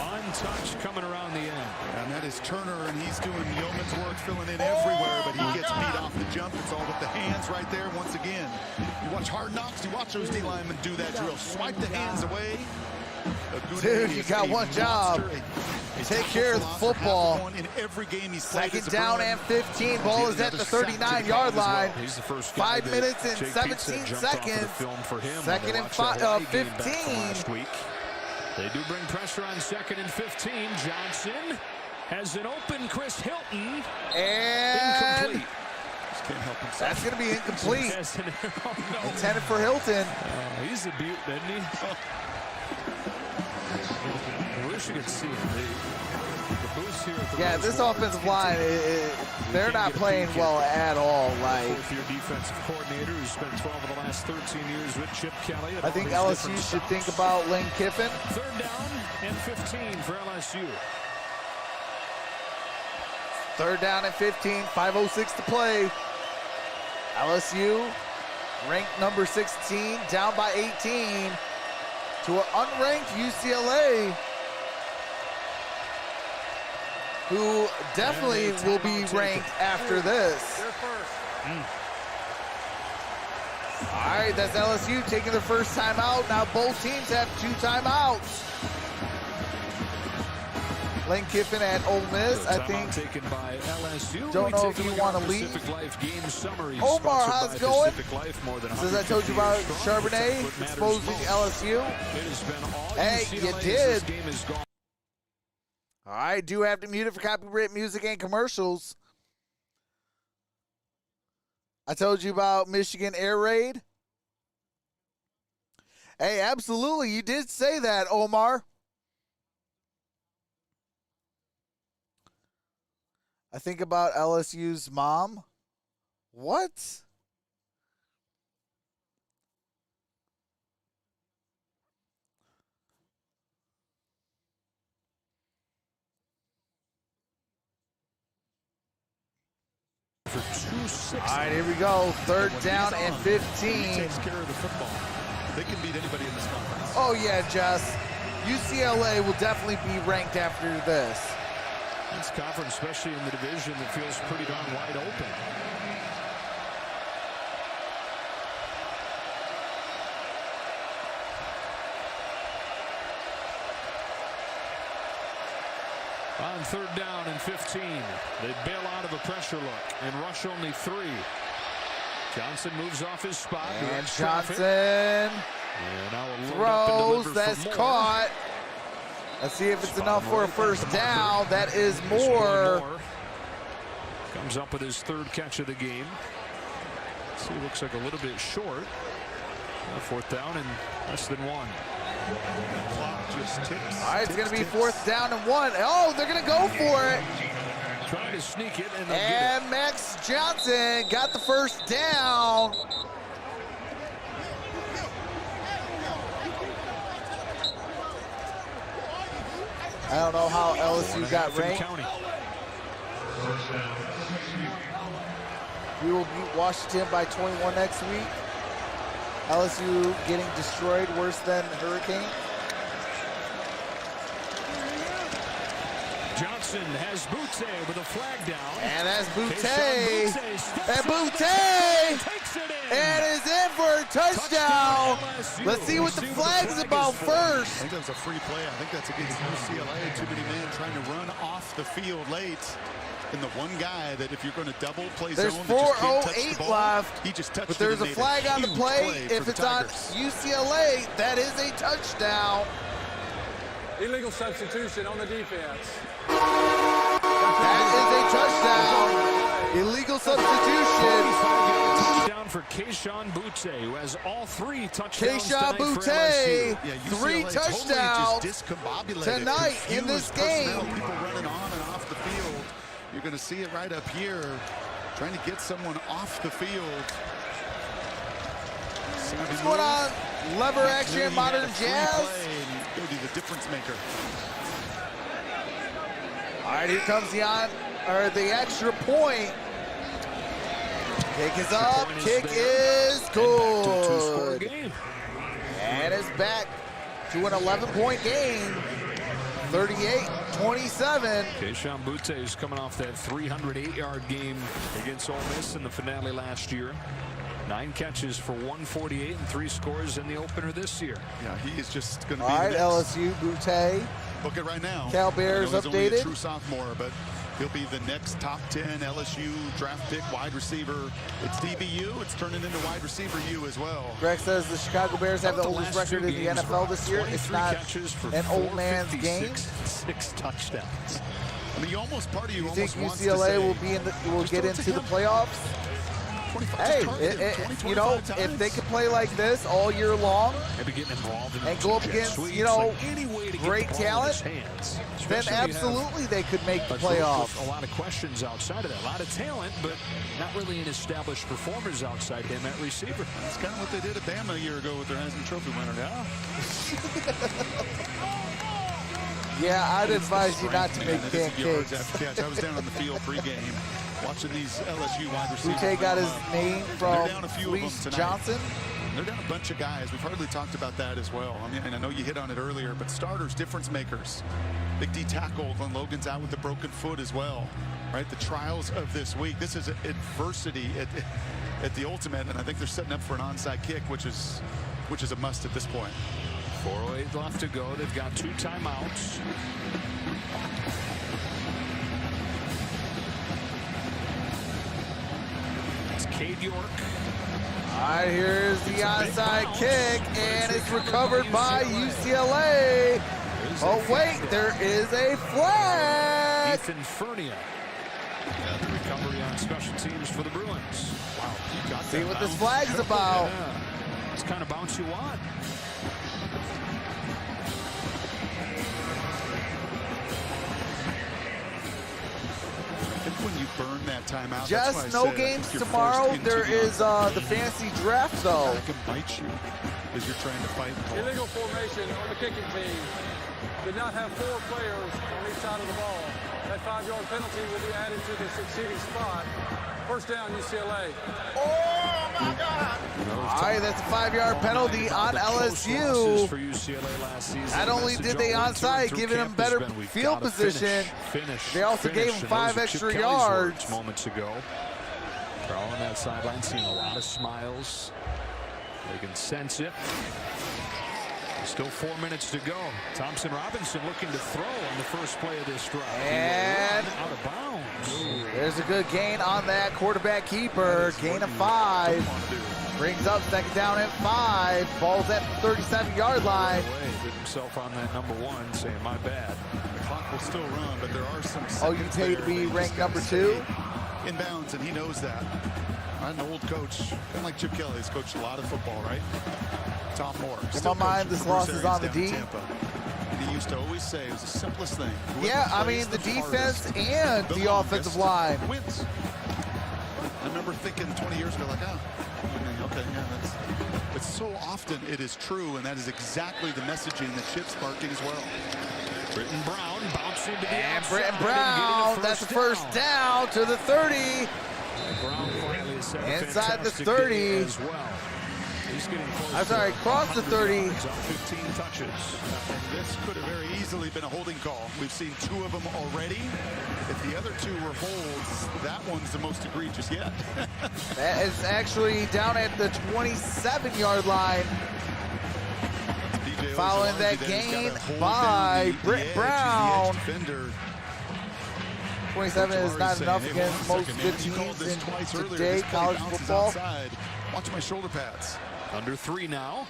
Untouched coming around the end. And that is Turner, and he's doing yeoman's work, filling in everywhere, but he gets beat off the jump. It's all with the hands right there once again. You watch Hard Knocks, you watch those D-linemen do that drill. Swipe the hands away. Dude, you got one job. Take care of the football. In every game he's second down and 15. Ball is at the 39-yard line. 5 minutes and 17 seconds. Second and 15. They do bring pressure on second and 15. Johnson has an open Chris Hilton. And incomplete. Just can't help himself. That's going to be incomplete. Intended for Hilton. He's a beaut, isn't he? I wish you could see him. The boost here at the this offensive line, they're not playing well at all. Like, fourth-year defensive coordinator who spent 12 of the last 13 years with Chip Kelly. I think LSU should think about Lane Kiffin. Third down and 15 for LSU. Third down and 15, 5:06 to play. LSU ranked number 16, down by 18 to an unranked UCLA, who definitely will be ranked after this. All right, that's LSU taking their first timeout. Now both teams have 2 timeouts. Lane Kiffin at Ole Miss, I think. Taken by LSU. Don't know if you want to leave. Omar, how's it going? Says I told you about Charbonnet exposing LSU. Hey, you did. All right, do have to mute it for copyright music and commercials. I told you about Michigan Air Raid. Hey, absolutely, you did say that, Omar. I think about LSU's mom. What? For 2-6. All right, here we go. Third down and 15. He takes care of the football. They can beat anybody in this conference. Oh, yeah, Jess. UCLA will definitely be ranked after this. This conference, especially in the division that feels pretty darn wide open. On third down and 15, they bail out of a pressure look and rush only 3. Johnson moves off his spot. And Johnson throws. That's caught. Let's see if it's enough for a first down. That is more. Comes up with his third catch of the game. See, looks like a little bit short. Fourth down and less than 1. Clock just ticks. All right, it's going to be fourth down and 1. Oh, they're going to go for it. Trying to sneak it. And Max Johnson got the first down. I don't know how LSU got ranked. We will beat Washington by 21 next week. LSU getting destroyed worse than Hurricane. Johnson has Butte with a flag down. And that's Butte. And Butte and is in for a touchdown. Let's see what the flag's about first. I think that was a free play. I think that's against UCLA. Too many men trying to run off the field late. And the one guy that if you're going to double play there's zone, 4:08 left. He just touched but there's a flag on the play. If it's on UCLA, that is a touchdown. Illegal substitution on the defense. That is a touchdown. Illegal substitution. Touchdown for Keishawn Butte, who has all 3 touchdowns Keishawn Butte, 3 touchdowns tonight in this game. People running on and off the field. You're going to see it right up here, trying to get someone off the field. What's going on? Lever action, modern jazz. Go be the difference maker. All right, here comes the extra point. Kick is up. Kick is good. And it's back to an 11-point game. 38-27. Keishawn Butte is coming off that 308-yard game against Ole Miss in the finale last year. 9 catches for 148 and 3 scores in the opener this year. Yeah, he is just going to be. All right, LSU, Butte. Book it right now. Cal Bears updated. Only a true sophomore, but he'll be the next top 10 LSU draft pick wide receiver. It's DBU. It's turning into wide receiver U as well. Greg says the Chicago Bears have the oldest record in the NFL this year. It's not an old man's game. 6 touchdowns. I mean, you think UCLA will get into the playoffs? Hey, you know, if they could play like this all year long and go up against, you know, great talent, then absolutely they could make the playoffs. A lot of questions outside of that. A lot of talent, but not really an established performers outside him at receiver. That's kind of what they did at Bama a year ago with their Heisman Trophy winner. Yeah, I'd advise you not to make pancakes. I was down on the field pregame watching these LSU wide receivers. Butte got his name from Fleece Johnson. They're down a bunch of guys. We've hardly talked about that as well. I mean, and I know you hit on it earlier, but starters, difference makers. Big D tackle, Glenn Logan's out with a broken foot as well. Right, the trials of this week. This is adversity at the ultimate, and I think they're setting up for an onside kick, which is a must at this point. 4:08 left to go. They've got 2 timeouts. Cade York. All right, here's the onside kick, and it's recovered by UCLA. Oh, wait, there is a flag. Ethan Fernia. The recovery on special teams for the Bruins. Wow, he got See that what bounce. this flag's about. Yeah. It's kind of bounce you want. When you burn that timeout, just no games tomorrow. There is the fantasy draft, though. That can bite you as you're trying to fight. Illegal formation on the kicking team. Did not have 4 players on each side of the ball. That 5-yard penalty will be added to the succeeding spot. First down, UCLA. Oh, my God. All right, that's a 5-yard penalty on LSU. For UCLA last season. Not only did they onside, giving them better field position, they also gave them 5 extra yards. Moments ago. They're all on that sideline, seeing a lot of smiles. They can sense it. Still 4 minutes to go. Thompson Robinson looking to throw on the first play of this drive. And out of bounds. There's a good gain on that quarterback keeper. Gain of 5. Brings up second down at 5. Ball's at the 37-yard line. Put himself on that number 1, saying my bad. The clock will still run, but there are some. Oh, you pay to be ranked number 2? Inbounds, and he knows that. I'm an old coach, kind of like Chip Kelly. He's coached a lot of football, right? Tom Moore. In my mind, this loss is on the D. And he used to always say it was the simplest thing. Yeah, I mean, the defense and the offensive line wins. I remember thinking 20 years ago, like, okay, yeah, that's. But so often it is true, and that is exactly the messaging that Chip's sparking as well. Britton Brown bouncing to the and outside. Britton Brown, that's the first down to the 30. Brown finally has had a inside the fantastic 30. day as well. He's getting close. I'm sorry, cross the 30. On 15 touches. And this could have very easily been a holding call. We've seen 2 of them already. If the other 2 were holds, that one's the most egregious yet. That is actually down at the 27-yard line. Following that gain by Britton Brown. 27 is not enough against most good teams in today college football. Watch my shoulder pads. Under 3 now.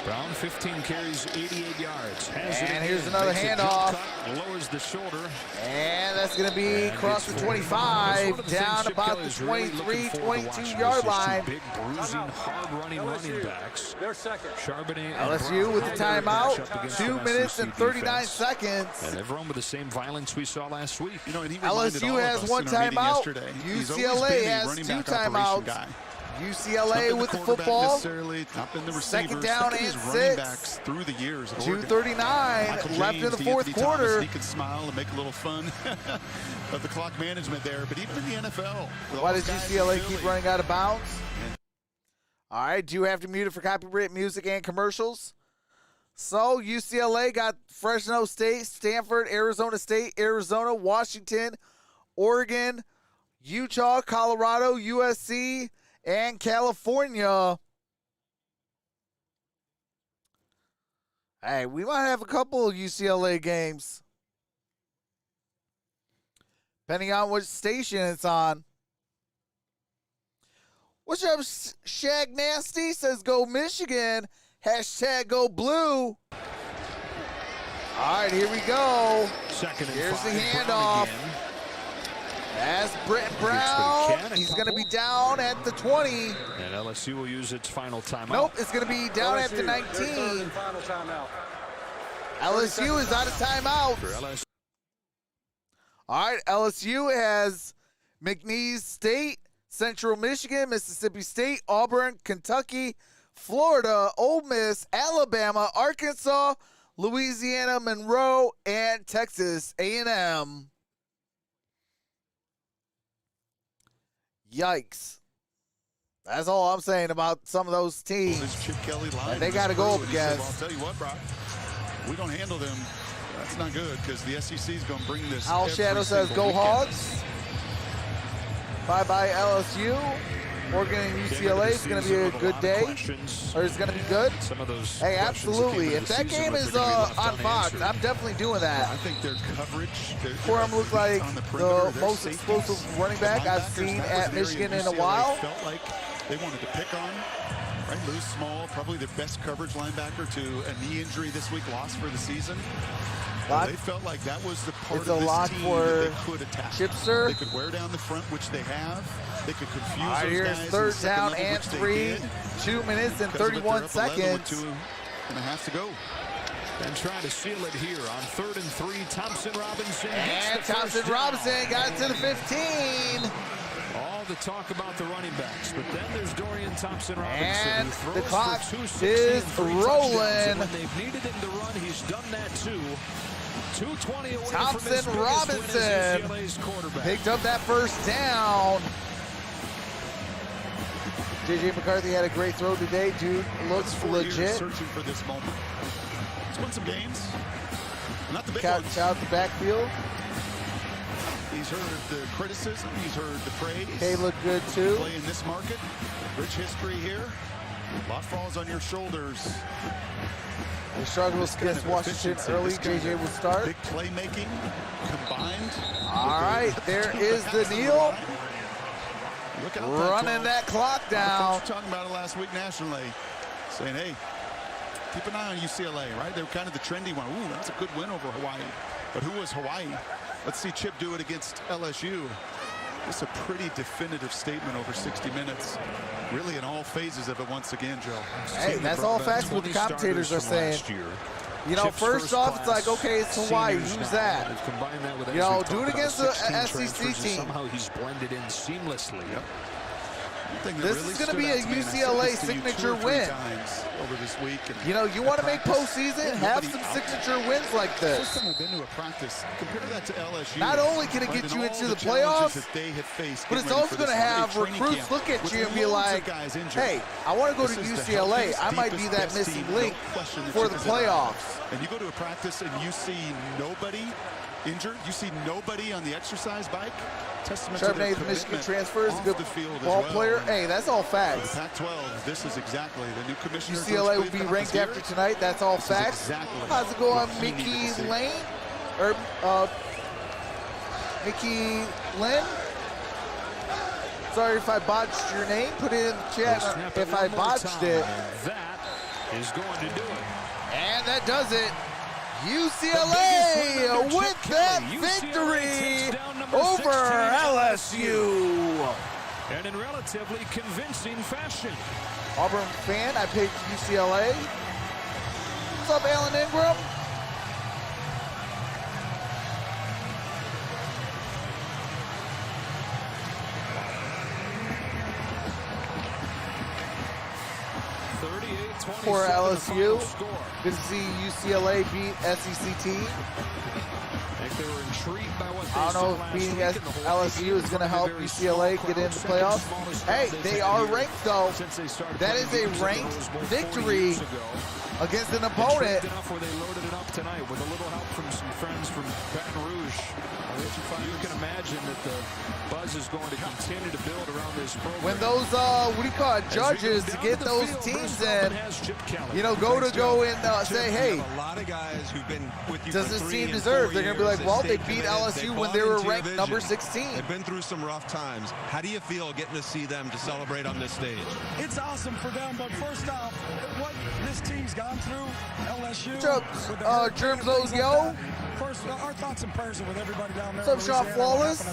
Brown 15 carries, 88 yards. And here's another handoff. Lowers the shoulder. And that's going to be across the 25, down about the 23, 22-yard line. Big bruising, hard-running running backs. They're second. Charbonnet LSU with the timeout, 2 minutes and 39 seconds. And they've run with the same violence we saw last week. You know, and he reminded all LSU of has us 1 in our meeting timeout. yesterday. UCLA has 2 timeouts. UCLA with the football. Second down and 6. Through the years. 2:39 left in the fourth quarter. He could smile and make a little fun of the clock management there. But even in the NFL. Why does UCLA keep running out of bounds? All right, do you have to mute it for copyright music and commercials? So UCLA got Fresno State, Stanford, Arizona State, Arizona, Washington, Oregon, Utah, Colorado, USC, and California. Hey, we might have a couple of UCLA games, depending on which station it's on. What's up, Shag Nasty? Says go Michigan. Hashtag go blue. All right, here we go. Here's the handoff. That's Britton Brown. He's going to be down at the 20. And LSU will use its final timeout. Nope, it's going to be down at the 19. Final timeout. LSU is out of timeout. All right, LSU has McNeese State, Central Michigan, Mississippi State, Auburn, Kentucky, Florida, Ole Miss, Alabama, Arkansas, Louisiana, Monroe, and Texas A&M. Yikes. That's all I'm saying about some of those teams. This Chip Kelly line, they got to go up against. I'll tell you what, Brock, we don't handle them. That's not good because the SEC is going to bring this. Al Shadow says, go Hogs. Bye-bye, LSU. Oregon and UCLA is going to be a good day, or it's going to be good. Hey, absolutely. If that game is on Fox, I'm definitely doing that. I think their coverage. Orum looked like the most explosive running back I've seen at Michigan in a while. Felt like they wanted to pick on. Right, Lou Small, probably their best coverage linebacker to a knee injury this week, lost for the season. They felt like that was the part of this team that they could attack. Chipster. They could wear down the front, which they have. They could confuse those here's guys. third down and 3. 2 minutes and 31 seconds. 2.5 to go. And trying to seal it here on 3rd and 3. Thompson Robinson. And Thompson Robinson got it to the 15. All the talk about the running backs, but then there's Dorian Thompson Robinson. And who the throws clock for is 263 rolling. When they've needed him to run, he's done that too. 2:20 away Thompson from his Robinson UCLA's quarterback. picked up that first down. JJ McCarthy had a great throw today. Dude looks legit. Searching for this moment. Let's win some games. Not the big Couch ones. out the backfield. He's heard the criticism. He's heard the praise. They look good too. Play in this market. Rich history here. A lot falls on your shoulders. They struggles against Washington early. JJ will start. Big playmaking combined. All right, there is the kneel. Look out, running that clock down. Talking about it last week nationally, saying, "Hey, keep an eye on UCLA." Right? They were kind of the trendy one. Ooh, that's a good win over Hawaii. But who was Hawaii? Let's see Chip do it against LSU. It's a pretty definitive statement over 60 minutes. Really in all phases of it once again, Joe. Hey, that's all facts what the commentators are saying. You know, first off, it's like, okay, it's Hawaii. Who's that? You know, do it against the SEC team. Somehow he's blended in seamlessly. Yep. This is going to be a UCLA signature win. Over this week. You know, you want to make postseason, have some signature wins like this. First time I've been to a practice. Compare that to LSU. Not only can it get you into the playoffs, but it's also going to have recruits look at you and be like, hey, I want to go to UCLA. I might be that missing link for the playoffs. And you go to a practice and you see nobody injured. You see nobody on the exercise bike. Charbonnet, the Michigan transfer, is a good ball player. Hey, that's all facts. Pac-12, this is exactly the new commissioner. UCLA will be ranked after tonight. That's all facts. How's it go on Mickey Lane? Or Mickey Lynn? Sorry if I botched your name. Put it in the chat if I botched it. That is going to do it. And that does it. UCLA with that victory over LSU. And in relatively convincing fashion. Auburn fan, I picked UCLA. What's up, Alan Ingram? For LSU. Good to see UCLA beat SEC team. I don't know if beating LSU is going to help UCLA get into the playoffs. Hey, they are ranked though. That is a ranked victory against an opponent. Where they loaded it up tonight with a little help from some friends from Baton Rouge. You can imagine that the buzz is going to continue to build around this program. When those, what do you call it, judges to get those teams in, you know, go and say, hey, a lot of guys who've been with you does this team deserve? They're going to be like, well, they beat LSU when they were ranked number 16. They've been through some rough times. How do you feel getting to see them to celebrate on this stage? It's awesome for them, but first off, what this team's gone through, LSU. What's up, Germs Yo? First, our thoughts and prayers are with everybody down there. What's up, Sean Flawless?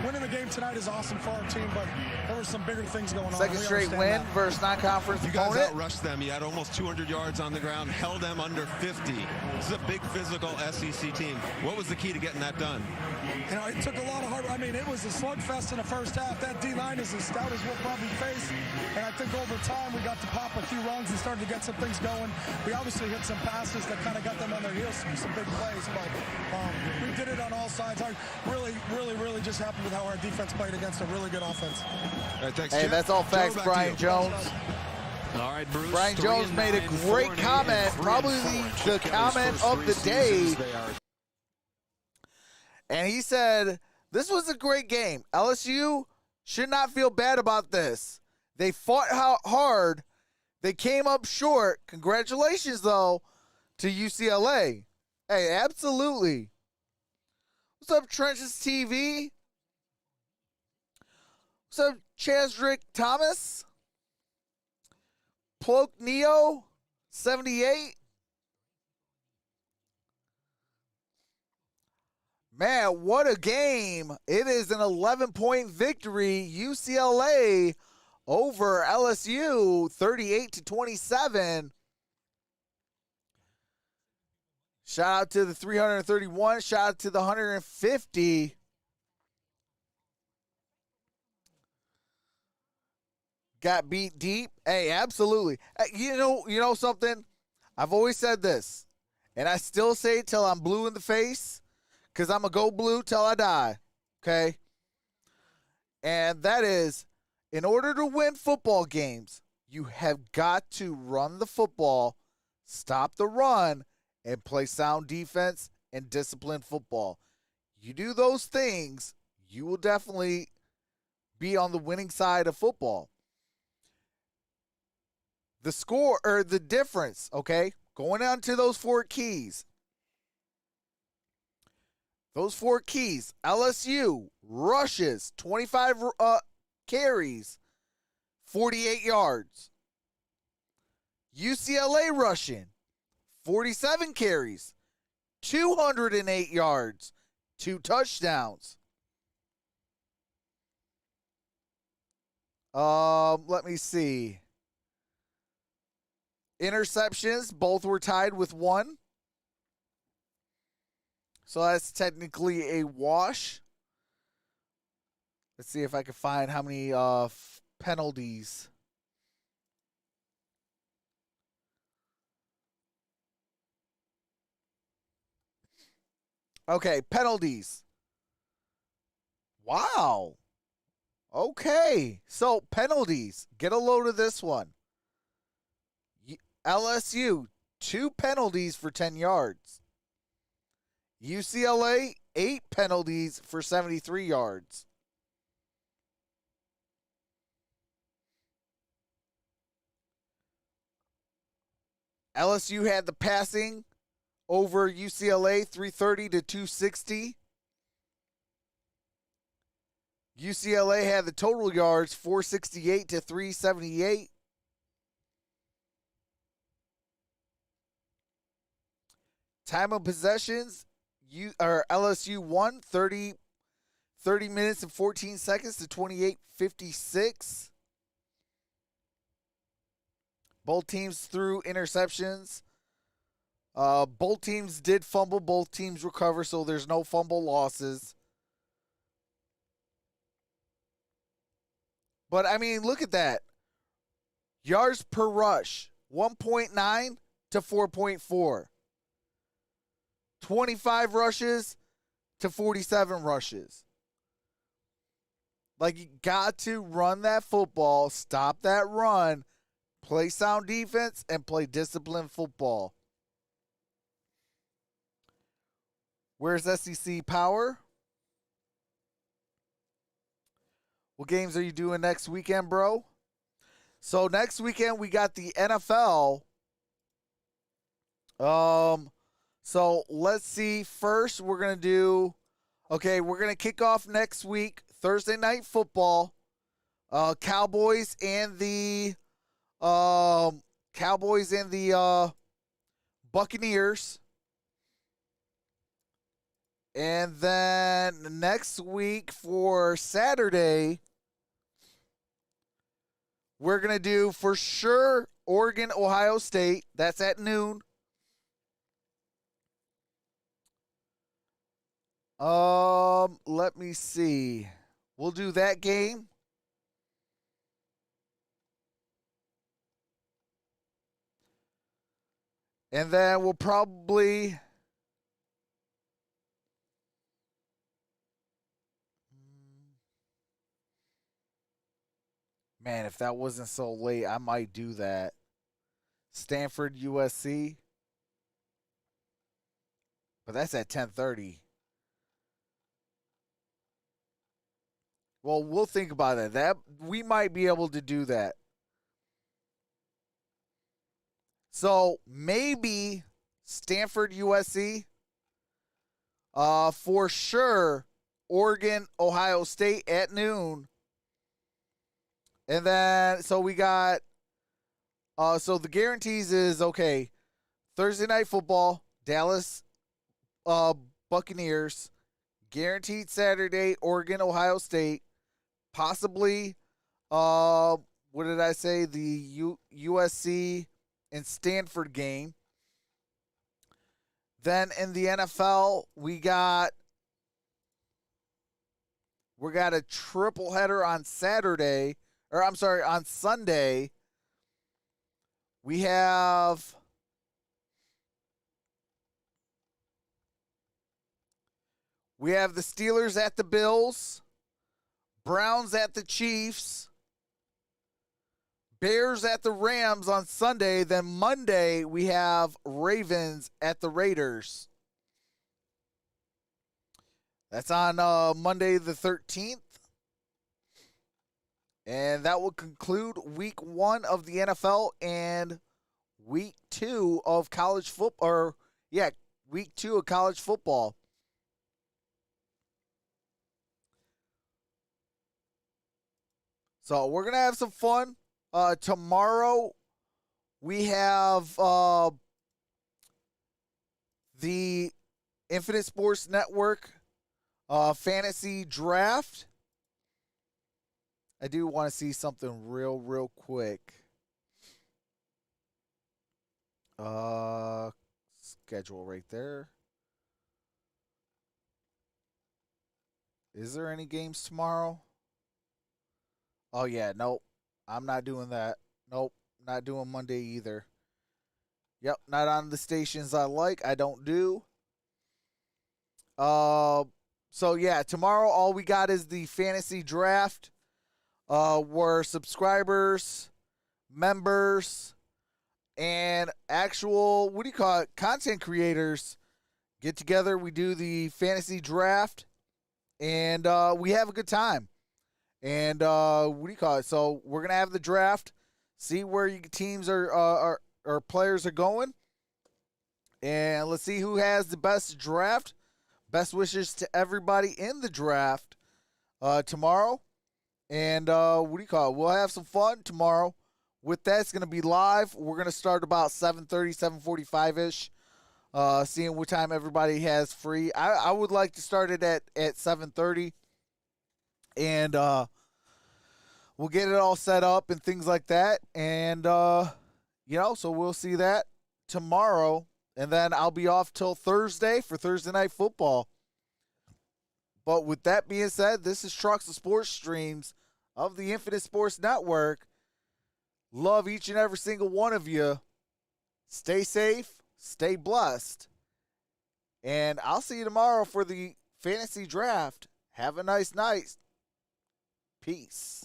Winning the game tonight is awesome for our team, but there were some bigger things going on. Second straight win versus non-conference opponent. You guys outrushed them. You had almost 200 yards on the ground, held them under 50. This is a big physical SEC team. What was the key to getting that done? You know, it took a lot of hard. I mean, it was a slugfest in the first half. That D-line is as stout as we'll probably face. And I think over time we got to pop a few runs and started to get some things going. We obviously hit some passes that kind of got them on their heels, some big plays. But we did it on all sides. I'm really just happy with how our defense played against a really good offense. Right, thanks, hey, that's all facts, Brian Jones. All right, Bruce. Brian Jones made a great comment, probably the comment of the day. And he said, this was a great game. LSU should not feel bad about this. They fought hard. They came up short. Congratulations, though, to UCLA. Hey, absolutely. What's up, Trenches TV? What's up, Chasdrick Thomas? Ploke Neo, 78. Man, what a game. It is an 11-point victory. UCLA over LSU, 38-27. Shout out to the 331. Shout out to the 150. Got beat deep. Hey, absolutely. You know something? I've always said this, and I still say it till I'm blue in the face, because I'm going to go blue till I die, okay? And that is, in order to win football games, you have got to run the football, stop the run, and play sound defense and disciplined football. You do those things, you will definitely be on the winning side of football. The score, or the difference, okay, going on to those 4 keys. Those 4 keys. LSU rushes 25 carries, 48 yards. UCLA rushing 47 carries, 208 yards, 2 touchdowns. Let me see. Interceptions, both were tied with 1. So that's technically a wash. Let's see if I can find how many penalties. Okay, penalties. Wow. Okay, so penalties. Get a load of this one. LSU, 2 penalties for 10 yards. UCLA, 8 penalties for 73 yards. LSU had the passing over UCLA, 330 to 260. UCLA had the total yards, 468 to 378. Time of possessions, LSU won 30 minutes and 14 seconds to 28:56. Both teams threw interceptions. Both teams did fumble. Both teams recover, so there's no fumble losses. But, I mean, look at that. Yards per rush, 1.9 to 4.4. 25 rushes to 47 rushes. Like, you got to run that football, stop that run, play sound defense, and play disciplined football. Where's SEC Power? What games are you doing next weekend, bro? So next weekend we got the NFL. So let's see. First, we're going to do, we're going to kick off next week, Thursday Night Football. Cowboys and the Buccaneers. And then next week for Saturday, we're going to do for sure Oregon, Ohio State. That's at noon. Let me see. We'll do that game. And then we'll probably man, if that wasn't so late, I might do that. Stanford, USC. But that's at 10:30. Well, we'll think about it. That we might be able to do that. So maybe Stanford, USC. For sure, Oregon, Ohio State at noon. And then, so we got, so the guarantees is, okay, Thursday Night Football, Dallas Buccaneers, guaranteed Saturday, Oregon, Ohio State, possibly, what did I say, the USC and Stanford game. Then in the NFL, we got a triple header on Saturday, or I'm sorry, on Sunday. We have the Steelers at the Bills, Browns at the Chiefs, Bears at the Rams on Sunday. Then Monday, we have Ravens at the Raiders. That's on Monday the 13th. And that will conclude week 1 of the NFL and week 2 of college football. Week 2 of college football. So we're going to have some fun. Tomorrow, we have the Infinite Sports Network fantasy draft. I do want to see something real quick. Schedule right there. Is there any games tomorrow? Oh, yeah, nope. I'm not doing that. Nope, not doing Monday either. Yep, not on the stations I like. I don't do. So, yeah, tomorrow all we got is the fantasy draft. Where subscribers, members, and actual, content creators get together. We do the fantasy draft, and we have a good time. And So we're going to have the draft, see where your teams or players are going, and let's see who has the best draft. Best wishes to everybody in the draft tomorrow. And we'll have some fun tomorrow. With that, it's going to be live. We're going to start about 7:30, 7:45-ish, seeing what time everybody has free. I would like to start it at 7:30, and we'll get it all set up and things like that. And, so we'll see that tomorrow. And then I'll be off till Thursday for Thursday Night Football. But with that being said, this is Troxel Sports Streams of the Infinite Sports Network. Love each and every single one of you. Stay safe, stay blessed. And I'll see you tomorrow for the fantasy draft. Have a nice night. Peace.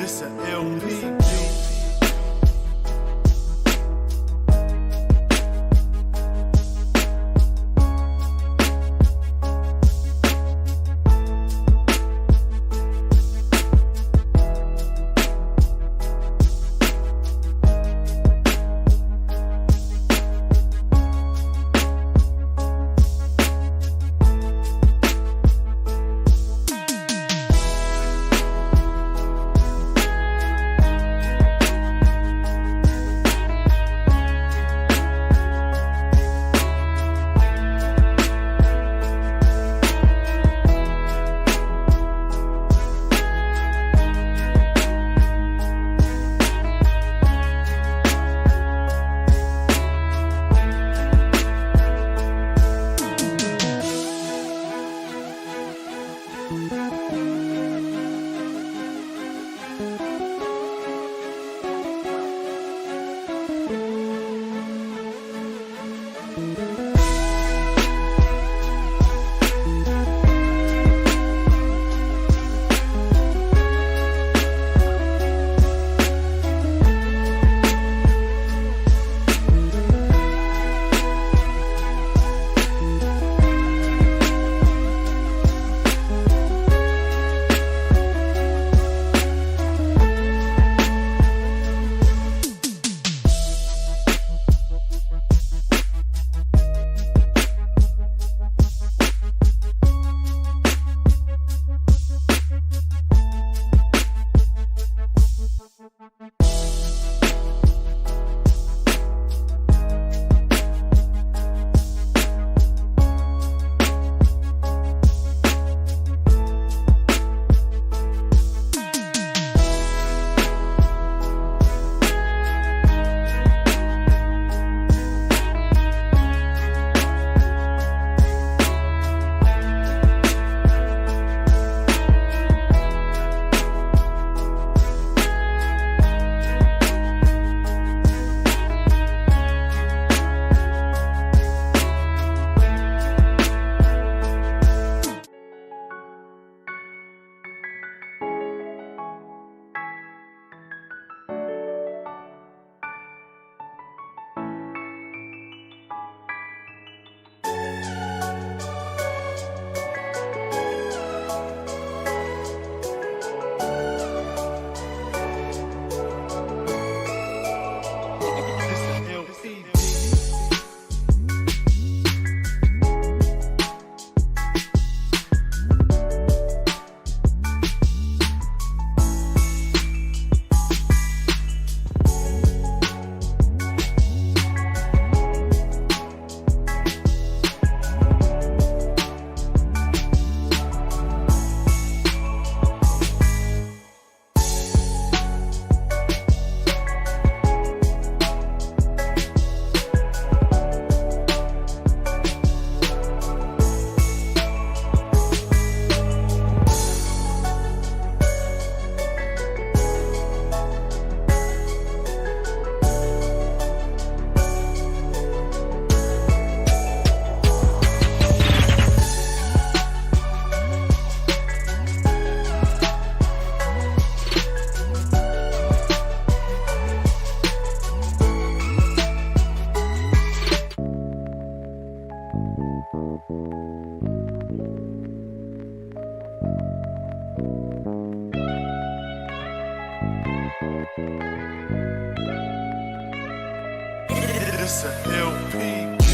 It's a LP. It's a LP.